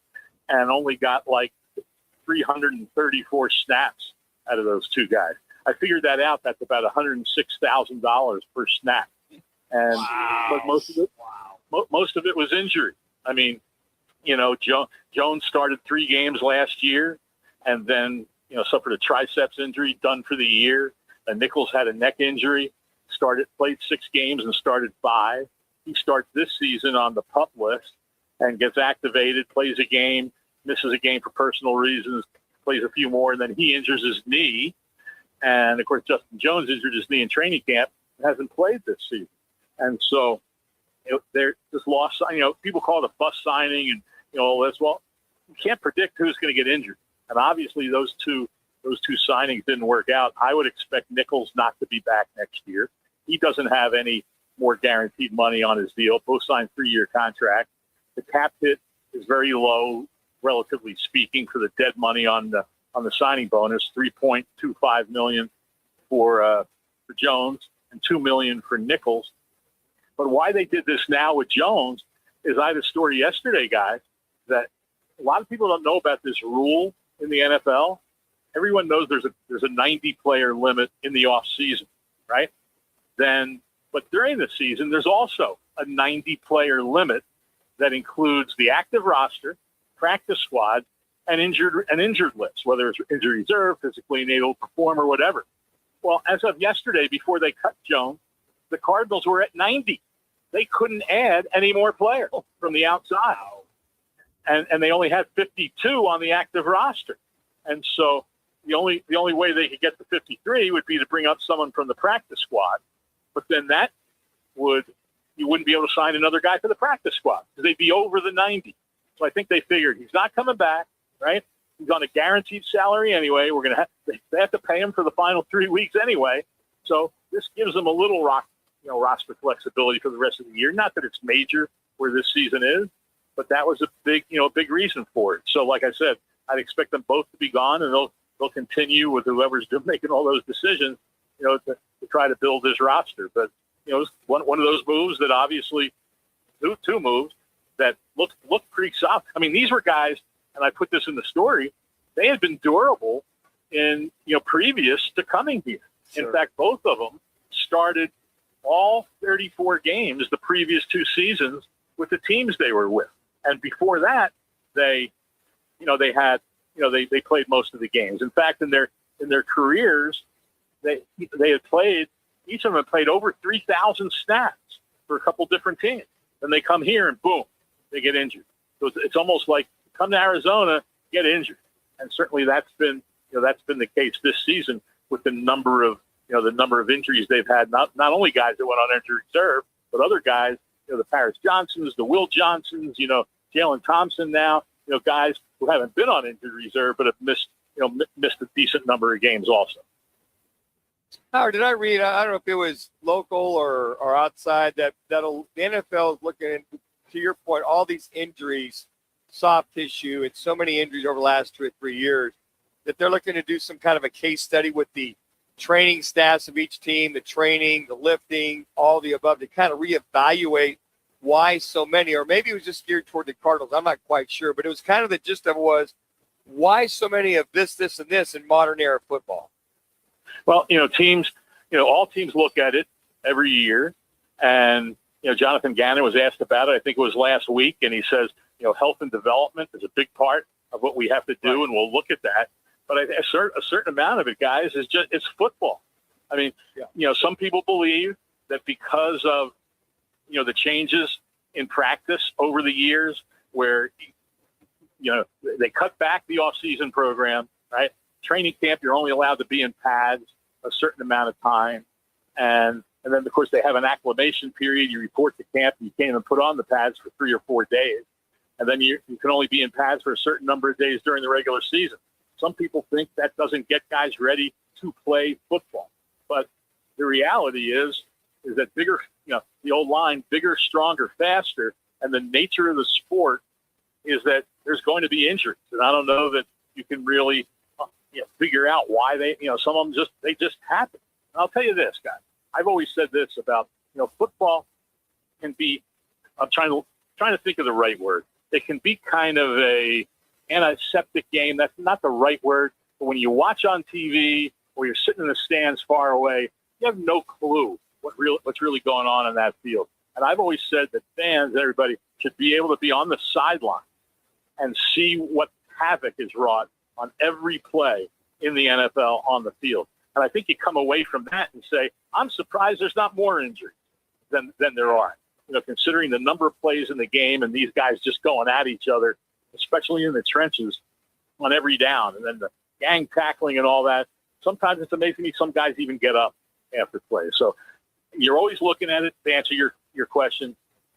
and only got like 334 snaps out of those 2 guys. I figured that out. That's about $106,000 per snap. And but most of it was injury. I mean, Jones started 3 games last year and then, suffered a triceps injury, done for the year. And Nichols had a neck injury, played 6 games and started 5. He starts this season on the PUP list and gets activated, plays a game, misses a game for personal reasons, plays a few more, and then he injures his knee. And, of course, Justin Jones injured his knee in training camp and hasn't played this season. And so they're just lost. People call it a bust signing and, all this. Well, you can't predict who's going to get injured. And obviously those two signings didn't work out. I would expect Nichols not to be back next year. He doesn't have any more guaranteed money on his deal. Both signed 3-year contracts. The cap hit is very low, relatively speaking, for the dead money on the signing bonus, $3.25 million for Jones and $2 million for Nichols. But why they did this now with Jones is I had a story yesterday, guys, that a lot of people don't know about this rule in the NFL. Everyone knows there's a 90-player limit in the off season, right? But during the season, there's also a 90-player limit that includes the active roster, practice squad, and injured list, whether it's injury reserve, physically unable to perform, or whatever. Well, as of yesterday, before they cut Jones, the Cardinals were at 90. They couldn't add any more players from the outside, and they only had 52 on the active roster. And so the only way they could get to 53 would be to bring up someone from the practice squad. But then you wouldn't be able to sign another guy for the practice squad because they'd be over the 90. So I think they figured he's not coming back, right? He's on a guaranteed salary anyway. They have to pay him for the final 3 weeks anyway. So this gives them a little roster flexibility for the rest of the year. Not that it's major where this season is, but that was a big reason for it. So like I said, I'd expect them both to be gone, and they'll continue with whoever's making all those decisions, to try to build this roster. But it's one of those moves that obviously two moves that look pretty soft. I mean, these were guys, and I put this in the story, they had been durable in previous to coming here. Sure. In fact, both of them started all 34 games the previous 2 seasons with the teams they were with, and before that, they played most of the games. In fact, in their careers, they had played. Each of them had played over 3,000 snaps for a couple different teams. Then they come here and boom, they get injured. So it's almost like come to Arizona, get injured, and certainly that's been the case this season with the number of injuries they've had. Not only guys that went on injury reserve, but other guys. The Paris Johnsons, the Will Johnsons, Jalen Thompson now. Guys who haven't been on injury reserve but have missed a decent number of games also. Howard, did I read? I don't know if it was local or outside the NFL is looking, to your point, all these injuries, soft tissue, and so many injuries over the last 2 or 3 years that they're looking to do some kind of a case study with the training staffs of each team, the training, the lifting, all the above, to kind of reevaluate why so many, or maybe it was just geared toward the Cardinals. I'm not quite sure, but it was kind of the gist of it was why so many of this, and this in modern era football. Well, teams, all teams look at it every year. And, Jonathan Gannon was asked about it, I think it was last week. And he says, health and development is a big part of what we have to do. Right. And we'll look at that. But a certain amount of it, guys, it's football. I mean, some people believe that because of, the changes in practice over the years where, they cut back the off-season program, right? Training camp, you're only allowed to be in pads a certain amount of time. And then, of course, they have an acclimation period. You report to camp. You can't even put on the pads for 3 or 4 days. And then you can only be in pads for a certain number of days during the regular season. Some people think that doesn't get guys ready to play football. But the reality is that bigger, the old line, bigger, stronger, faster, and the nature of the sport is that there's going to be injuries. And I don't know that you can really figure out why some of them just happen. And I'll tell you this, guys. I've always said this about, football can be, I'm trying to think of the right word. It can be kind of a antiseptic game. That's not the right word. But when you watch on TV or you're sitting in the stands far away, you have no clue what's really going on in that field. And I've always said that fans, everybody, should be able to be on the sideline and see what havoc is wrought on every play in the NFL on the field. And I think you come away from that and say, I'm surprised there's not more injuries than there are. Considering the number of plays in the game and these guys just going at each other, especially in the trenches on every down, and then the gang tackling and all that. sometimes it's amazing to me some guys even get up after play. So you're always looking at it to answer your question.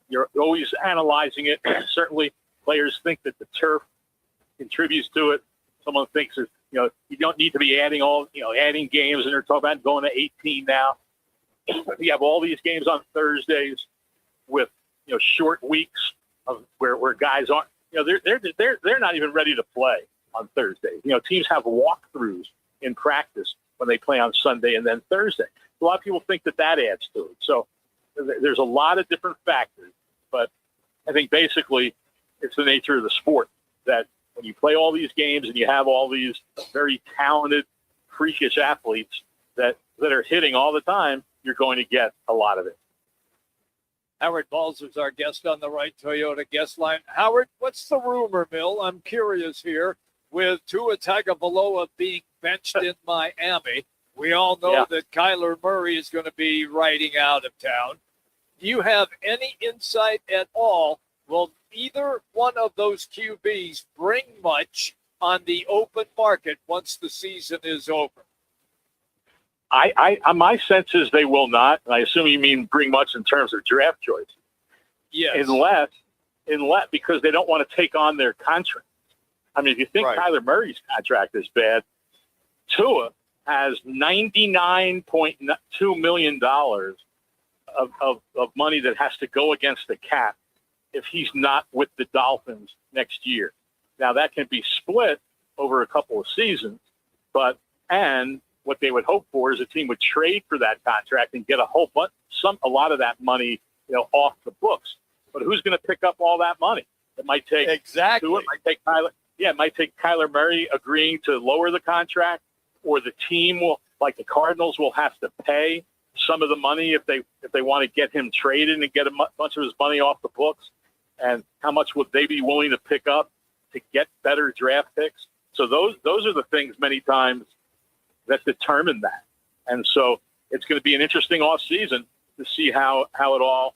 You're always analyzing it. Certainly players think that the turf contributes to it. Someone thinks that, you don't need to be adding games, and they're talking about going to 18 now. You have all these games on Thursdays with, short weeks of where guys aren't, they're not even ready to play on Thursdays. Teams have walkthroughs in practice when they play on Sunday and then Thursday. A lot of people think that adds to it. So there's a lot of different factors, but I think basically it's the nature of the sport that when you play all these games and you have all these very talented, freakish athletes that are hitting all the time, you're going to get a lot of it. Howard Balzer's our guest on the Right Toyota guest line. Howard, what's the rumor mill? I'm curious here. With Tua Tagovailoa being benched in Miami, we all know that Kyler Murray is going to be riding out of town. Do you have any insight at all? Will either one of those QBs bring much on the open market once the season is over? My sense is they will not. And I assume you mean bring much in terms of draft choice. Yes. Unless because they don't want to take on their contract. I mean, if you think Kyler Murray's contract is bad, Tua has $99.2 million of money that has to go against the cap if he's not with the Dolphins next year. Now, that can be split over a couple of seasons, and what they would hope for is a team would trade for that contract and get a lot of that money, off the books. But who's going to pick up all that money? It might take Tua, it might take Kyler. Yeah, it might take Kyler Murray agreeing to lower the contract, or the team will, like the Cardinals, will have to pay some of the money if they want to get him traded and get a bunch of his money off the books. And how much would they be willing to pick up to get better draft picks? So those are the things many times that determine that. And so it's going to be an interesting off season to see how it all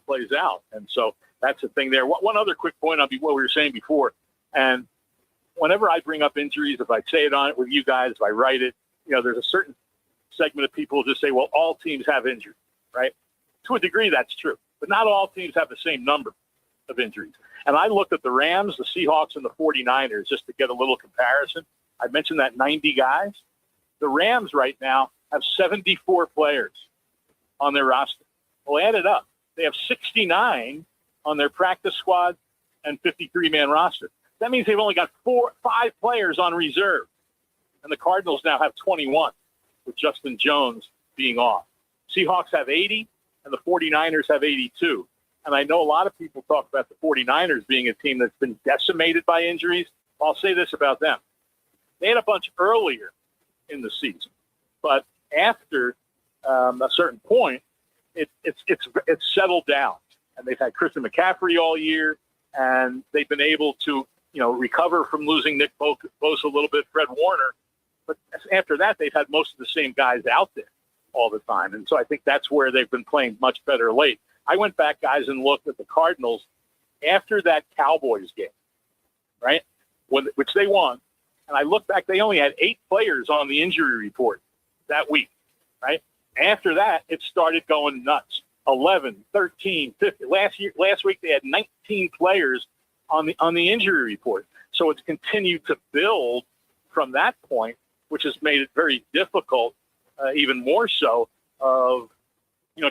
plays out. And so that's the thing there. One other quick point on what we were saying before. And whenever I bring up injuries, if I say it on it with you guys, if I write it, there's a certain segment of people who just say, well, all teams have injuries, right? To a degree, that's true. But not all teams have the same number of injuries. And I looked at the Rams, the Seahawks, and the 49ers just to get a little comparison. I mentioned that 90 guys. The Rams right now have 74 players on their roster. Well, add it up. They have 69 on their practice squad and 53-man roster. That means they've only got 5 players on reserve. And the Cardinals now have 21, with Justin Jones being off. Seahawks have 80, and the 49ers have 82. And I know a lot of people talk about the 49ers being a team that's been decimated by injuries. I'll say this about them. They had a bunch earlier in the season, but after a certain point, it's settled down. And they've had Christian McCaffrey all year, and they've been able to recover from losing Nick Bosa a little bit, Fred Warner. But after that, they've had most of the same guys out there all the time. And so I think that's where they've been playing much better late. I went back, guys, and looked at the Cardinals after that Cowboys game, right, which they won. And I looked back, they only had 8 players on the injury report that week, right? After that, it started going nuts. 11, 13, 15. Last week, they had 19 players on the injury report. So it's continued to build from that point, which has made it very difficult, even more so, of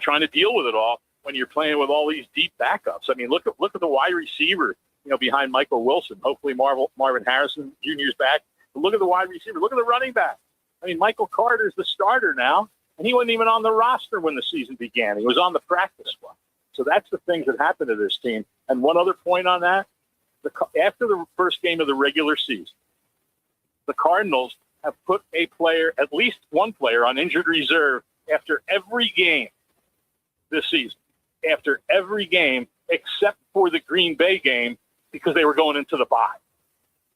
trying to deal with it all when you're playing with all these deep backups. I mean, look at the wide receiver, behind Michael Wilson. Hopefully Marvin Harrison Jr. is back. But look at the wide receiver. Look at the running back. I mean, Michael Carter's the starter now, and he wasn't even on the roster when the season began. He was on the practice squad. So that's the things that happened to this team. And one other point on that, after the first game of the regular season, the Cardinals have put at least one player on injured reserve after every game this season. After every game, except for the Green Bay game, because they were going into the bye.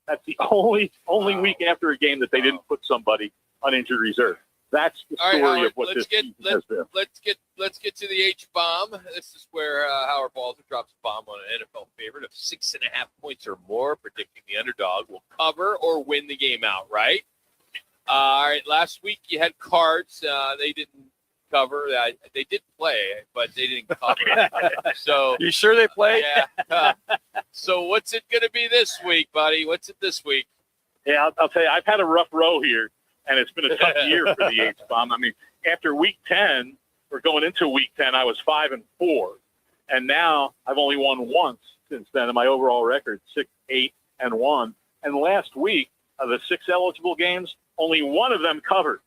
That's the only week after a game that they didn't put somebody on injured reserve. That's the story Howard, of what this season has been. Let's get to the H-bomb. This is where Howard Balzer drops a bomb on an NFL favorite of 6.5 points or more, predicting the underdog will cover or win the game outright. All right. Last week you had Cards. They didn't cover. They did play, but they didn't cover. So you sure they played? Yeah. So what's it going to be this week, buddy? What's it this week? Yeah, I'll tell you, I've had a rough row here, and it's been a tough year for the H-bomb. I mean, after week 10, or going into week 10, I was 5-4, and now I've only won once since then. And my overall record 6-8-1. And last week, of the 6 eligible games, only one of them covered,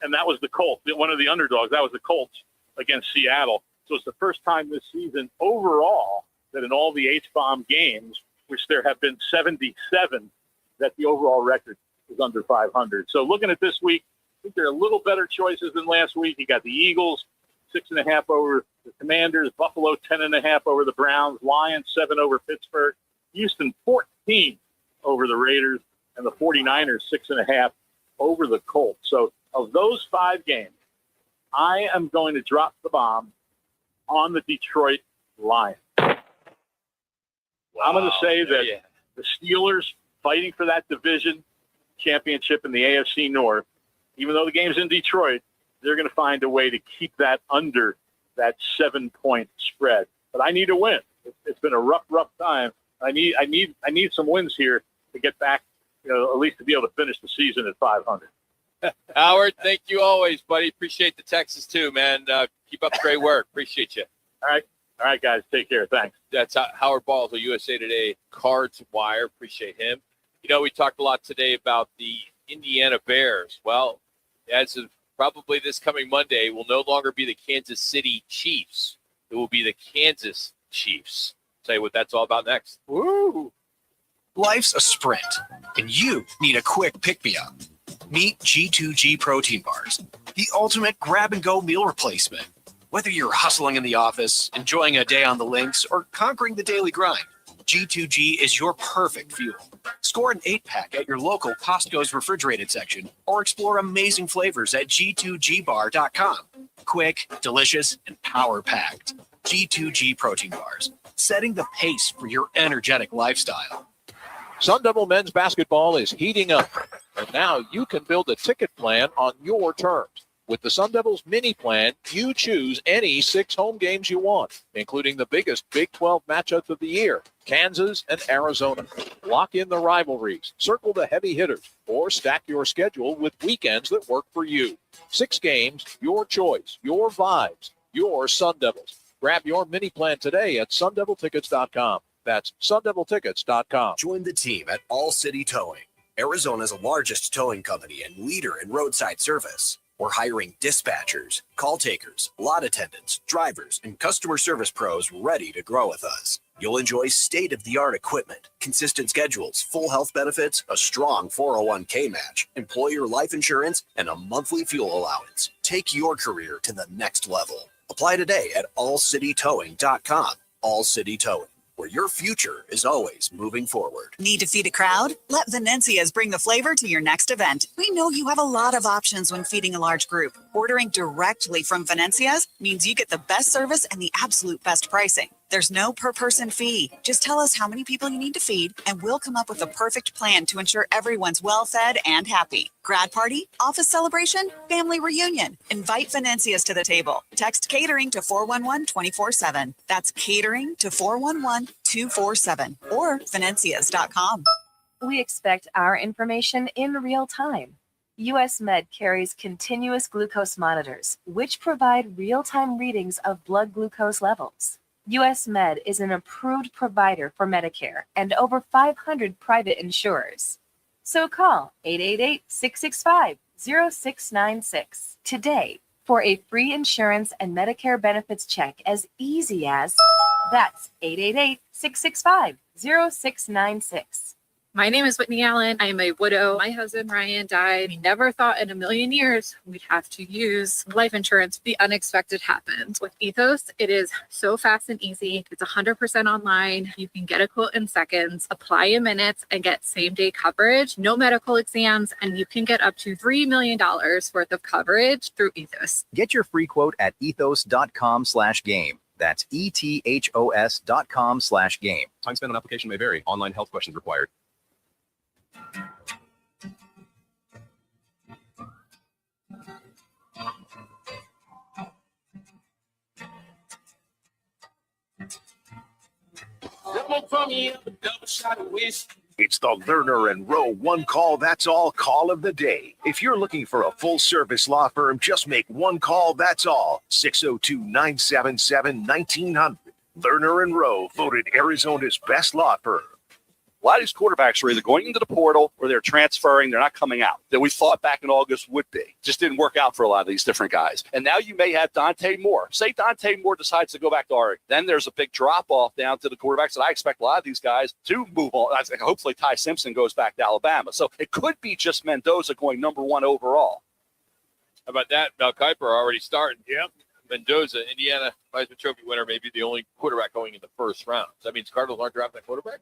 and that was the Colts. One of the underdogs. That was the Colts against Seattle. So it's the first time this season overall that in all the H-bomb games, which there have been 77, that the overall record is under 500. So looking at this week, I think there are a little better choices than last week. You got the Eagles, 6.5 over the Commanders, Buffalo 10.5 over the Browns, Lions 7 over Pittsburgh, Houston 14 over the Raiders, and the 49ers 6.5 over the Colts. So of those 5 games, I am going to drop the bomb on the Detroit Lions. Wow. I'm going to say that the Steelers fighting for that division championship in the AFC North, even though the game's in Detroit, they're going to find a way to keep that under that 7-point spread. But I need a win. It's been a rough time. I need some wins here to get back, at least to be able to finish the season at 500. Howard, thank you always, buddy. Appreciate the Texas too, man. Keep up the great work. Appreciate you. All right, guys. Take care. Thanks. That's Howard Balls of USA Today Cards Wire. Appreciate him. We talked a lot today about the Indiana Bears. Well, as of probably this coming Monday, will no longer be the Kansas City Chiefs. It will be the Kansas Chiefs. Tell you what that's all about next. Woo! Life's a sprint, and you need a quick pick-me-up. Meet G2G protein bars, the ultimate grab-and-go meal replacement. Whether you're hustling in the office, enjoying a day on the links, or conquering the daily grind, G2G is your perfect fuel. Score an 8-pack at your local Costco's refrigerated section or explore amazing flavors at G2GBar.com. Quick, delicious, and power-packed. G2G protein bars, setting the pace for your energetic lifestyle. Sun Devil men's basketball is heating up, and now you can build a ticket plan on your terms. With the Sun Devils mini plan, you choose any 6 home games you want, including the biggest Big 12 matchups of the year, Kansas and Arizona. Lock in the rivalries, circle the heavy hitters, or stack your schedule with weekends that work for you. 6 games, your choice, your vibes, your Sun Devils. Grab your mini plan today at sundeviltickets.com. That's sundeviltickets.com. Join the team at All City Towing, Arizona's largest towing company and leader in roadside service. We're hiring dispatchers, call takers, lot attendants, drivers, and customer service pros ready to grow with us. You'll enjoy state-of-the-art equipment, consistent schedules, full health benefits, a strong 401k match, employer life insurance, and a monthly fuel allowance. Take your career to the next level. Apply today at allcitytowing.com. All City Towing, where your future is always moving forward. Need to feed a crowd? Let Venencia's bring the flavor to your next event. We know you have a lot of options when feeding a large group. Ordering directly from Venencia's means you get the best service and the absolute best pricing. There's no per-person fee. Just tell us how many people you need to feed, and we'll come up with a perfect plan to ensure everyone's well-fed and happy. Grad party, office celebration, family reunion. Invite Venencia's to the table. Text catering to 411-24/7. That's catering to 411-247 or Venencias.com. We expect our information in real time. US Med carries continuous glucose monitors, which provide real-time readings of blood glucose levels. US Med is an approved provider for Medicare and over 500 private insurers. So call 888-665-0696 today for a free insurance and Medicare benefits check as easy as that's 888-665-0696. My name is Whitney Allen. I am a widow. My husband, Ryan, died. We never thought in a million years we'd have to use life insurance. The unexpected happened. With Ethos, it is so fast and easy. It's 100% online. You can get a quote in seconds, apply in minutes, and get same-day coverage, no medical exams, and you can get up to $3 million worth of coverage through Ethos. Get your free quote at ethos.com/game. That's ethos.com/game. Time spent on application may vary. Online health questions required. Double for me, a double shot of whiskey. It's the Lerner and Rowe one call, that's all call of the day. If you're looking for a full service law firm, just make one call, that's all. 602-977-1900. Lerner and Rowe, voted Arizona's best law firm. A lot of these quarterbacks are either going into the portal or they're transferring. They're not coming out. That we thought back in August would be. Just didn't work out for a lot of these different guys. And now you may have Dante Moore. Say Dante Moore decides to go back to Oregon. Then there's a big drop-off down to the quarterbacks that I expect a lot of these guys to move on. Hopefully Ty Simpson goes back to Alabama. So it could be just Mendoza going number one overall. How about that? Mel Kiper already starting. Yep. Mendoza, Indiana Heisman Trophy winner, maybe the only quarterback going in the first round. So that means Cardinals aren't drafting a quarterback?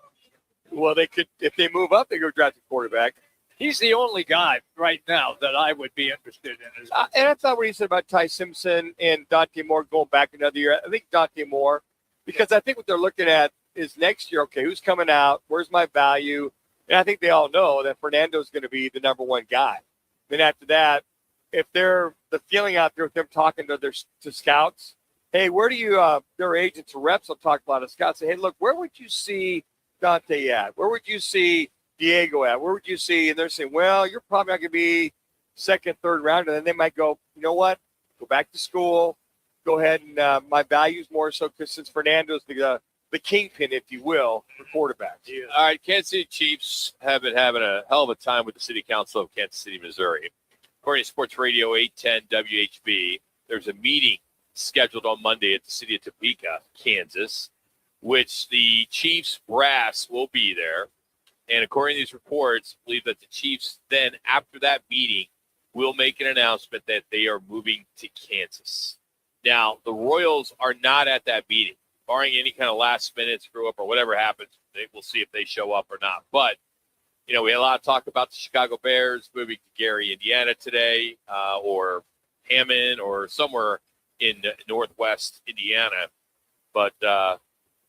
Well, they could, if they move up, they go draft a quarterback. He's the only guy right now that I would be interested in. And I thought what he said about Ty Simpson and Dante Moore going back another year. I think Dante Moore, because I think what they're looking at is next year, okay, who's coming out? Where's my value? And I think they all know that Fernando's going to be the number one guy. Then after that, if they're the feeling out there with them talking to scouts, hey, where do you, their agents or reps will talk about a scout, say, hey, look, where would you see Dante at? Where would you see Diego at? Where would you see? And they're saying, well, you're probably not going to be second, third round. And then they might go, you know what? Go back to school. Go ahead and my value's more so because since Fernando's the kingpin, if you will, for quarterbacks. Yeah. All right, Kansas City Chiefs have been having a hell of a time with the City Council of Kansas City, Missouri. According to Sports Radio 810 WHB, there's a meeting scheduled on Monday at the city of Topeka, Kansas, which the Chiefs brass will be there. And according to these reports, believe that the Chiefs then, after that meeting, will make an announcement that they are moving to Kansas. Now, the Royals are not at that meeting. Barring any kind of last-minute screw-up or whatever happens, we'll see if they show up or not. But, you know, we had a lot of talk about the Chicago Bears moving to Gary, Indiana today, or Hammond or somewhere in northwest Indiana. But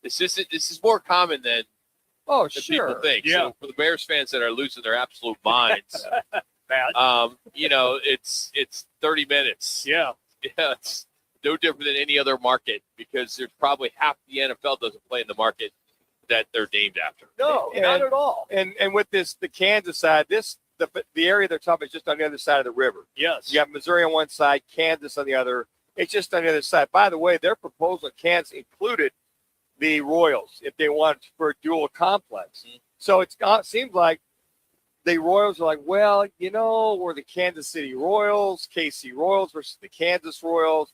this is more common than people think. Yeah. So for the Bears fans that are losing their absolute minds, you know, it's 30 minutes. Yeah. Yeah, it's no different than any other market because there's probably half the NFL doesn't play in the market that they're named after. No, not at all. And with this, the Kansas side, the area they're talking about is just on the other side of the river. Yes. You got Missouri on one side, Kansas on the other. It's just on the other side. By the way, their proposal in Kansas included the Royals if they wanted for a dual complex. Mm-hmm. So it seems like the Royals are like, well, you know, we're the Kansas City Royals, KC Royals versus the Kansas Royals.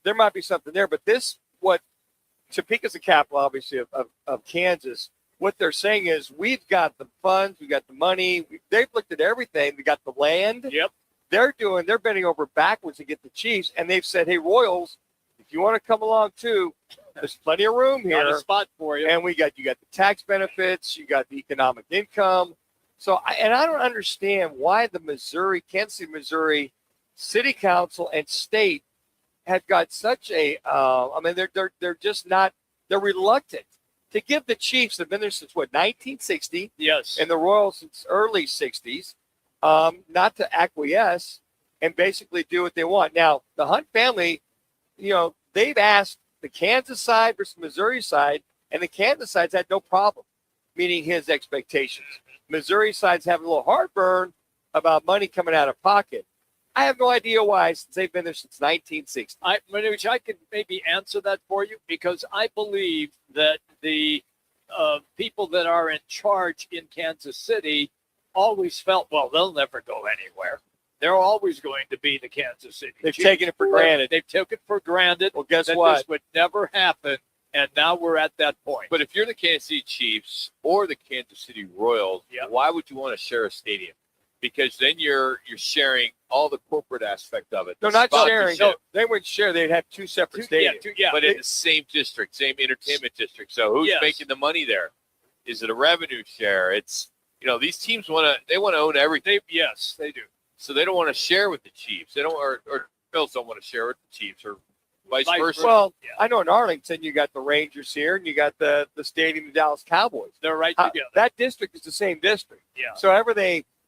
There might be something there, but Topeka's the capital, obviously, of Kansas. What they're saying is we've got the funds, we've got the money. They've looked at everything. We got the land. Yep. They're bending over backwards to get the Chiefs, and they've said, hey, Royals, if you want to come along too, there's plenty of room here. Got a spot for you. And you got the tax benefits, you got the economic income. So, I don't understand why the Kansas City, Missouri City Council and state have got such a. They're just not. They're reluctant to give the Chiefs. They've been there since 1960. Yes. And the Royals since early 60s. Not to acquiesce and basically do what they want. Now, the Hunt family, you know, they've asked the Kansas side versus Missouri side, and the Kansas side's had no problem meeting his expectations. Missouri side's having a little heartburn about money coming out of pocket. I have no idea why, since they've been there since 1960. Manuch, I could maybe answer that for you because I believe that the people that are in charge in Kansas City always felt, well, they'll never go anywhere. They're always going to be the Kansas City They've Chiefs. taken it for granted. They've taken it for granted. Well, guess that what? This would never happen, and now we're at that point. But if you're the Kansas City Chiefs or the Kansas City Royals, why would you want to share a stadium? Because then you're sharing all the corporate aspect of it. They're not sharing. No, they wouldn't share. They'd have two separate stadiums. But in the same district, same entertainment district. So who's making the money there? Is it a revenue share? It's, you know, these teams want to own everything. Yes, they do. So they don't want to share with the Chiefs. They don't, or Bills don't want to share with the Chiefs, or vice versa. Well, I know in Arlington you got the Rangers here, and you got the stadium, the Dallas Cowboys. They're right together. That district is the same district. Yeah. So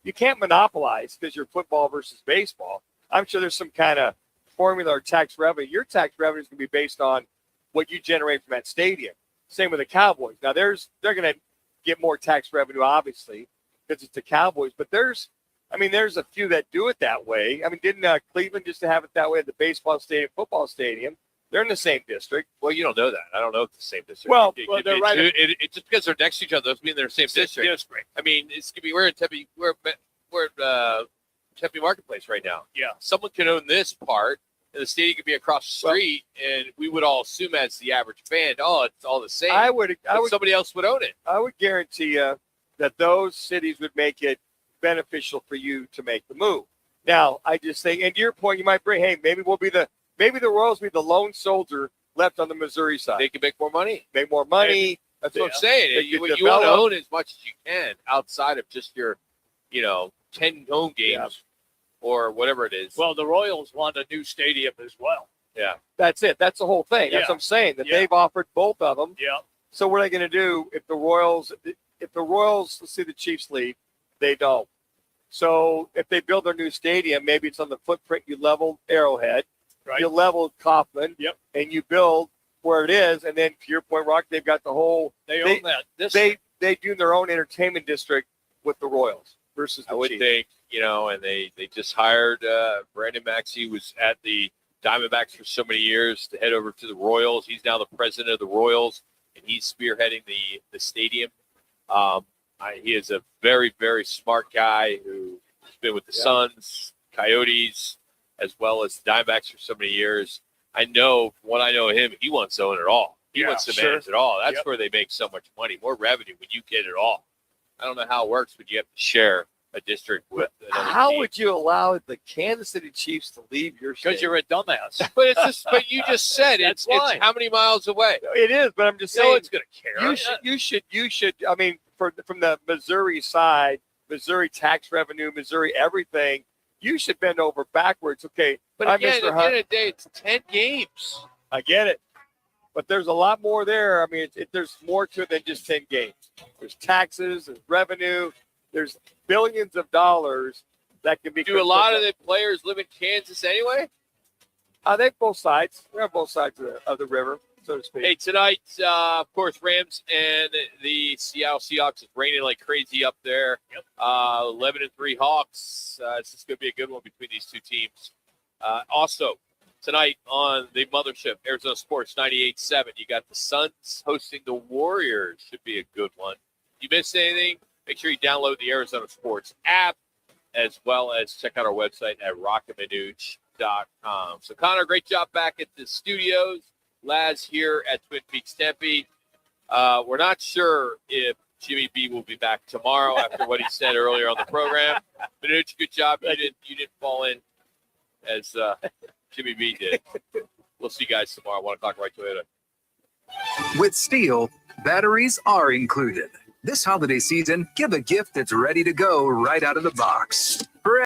you can't monopolize because you're football versus baseball. I'm sure there's some kind of formula or tax revenue. Your tax revenue is going to be based on what you generate from that stadium. Same with the Cowboys. Now they're going to get more tax revenue, obviously, because it's the Cowboys. But there's a few that do it that way. I mean, didn't Cleveland just have it that way at the baseball stadium, football stadium? They're in the same district. Well, you don't know that. I don't know if it's the same district. Well, they're right. It just because they're next to each other doesn't mean they're the same district. I mean, it's gonna be we're in Tempe. We're at Tempe Marketplace right now. Yeah. Someone can own this part, and the stadium could be across the street, and we would all assume as the average fan, it's all the same. I would. Somebody else would own it. I would guarantee you that those cities would make it beneficial for you to make the move. Now, I just think, and to your point, you might bring, hey, maybe the Royals be the lone soldier left on the Missouri side. They can make more money. Make more money. That's what I'm saying. You want to own as much as you can outside of just your, 10 home games or whatever it is. Well, the Royals want a new stadium as well. Yeah. That's it. That's the whole thing. That's what I'm saying, that they've offered both of them. Yeah. So what are they going to do if the Royals, let's see the Chiefs leave, they don't. So if they build their new stadium, maybe it's on the footprint you level Arrowhead, you level Kaufman, and you build where it is. And then to your point, Rock, they've got the whole. They own that. They do their own entertainment district with the Royals versus the I would Chiefs. think, and they just hired Brandon Maxey, was at the Diamondbacks for so many years, to head over to the Royals. He's now the president of the Royals, and he's spearheading the stadium. He is a very, very smart guy who's been with the Suns, Coyotes, as well as the Diamondbacks for so many years. I know, from what I know of him, he wants to own it all. He wants to manage it all. That's where they make so much money, more revenue when you get it all. I don't know how it works, but you have to share a district with another How team. would you allow the Kansas City Chiefs to leave your state? Because you're a dumbass. But it's just. But you just said it's how many miles away? It is, but I'm just saying. No one's going to care. You should. I mean, from the Missouri side, Missouri tax revenue, Missouri everything, you should bend over backwards. Okay, But again, at the end of the day, it's 10 games. I get it, but there's a lot more there. I mean, there's more to it than just 10 games. There's taxes, there's revenue, there's billions of dollars that can be. Do a lot of the players live in Kansas anyway? They have both sides. They're on both sides of the river, so to speak. Hey, tonight, of course, Rams and the Seattle Seahawks is raining like crazy up there. 11-3 Hawks. This is going to be a good one between these two teams. Also, tonight on the mothership, Arizona Sports 98.7, you got the Suns hosting the Warriors. Should be a good one. If you missed anything, make sure you download the Arizona Sports app, as well as check out our website at rockandmanuch.com. So, Connor, great job back at the studios. Laz here at Twin Peaks Tempe. We're not sure if Jimmy B will be back tomorrow after what he said earlier on the program. Manuch, good job. You didn't fall in as Jimmy B did. We'll see you guys tomorrow, 1 o'clock, right Toyota. With Steel, batteries are included. This holiday season, give a gift that's ready to go right out of the box.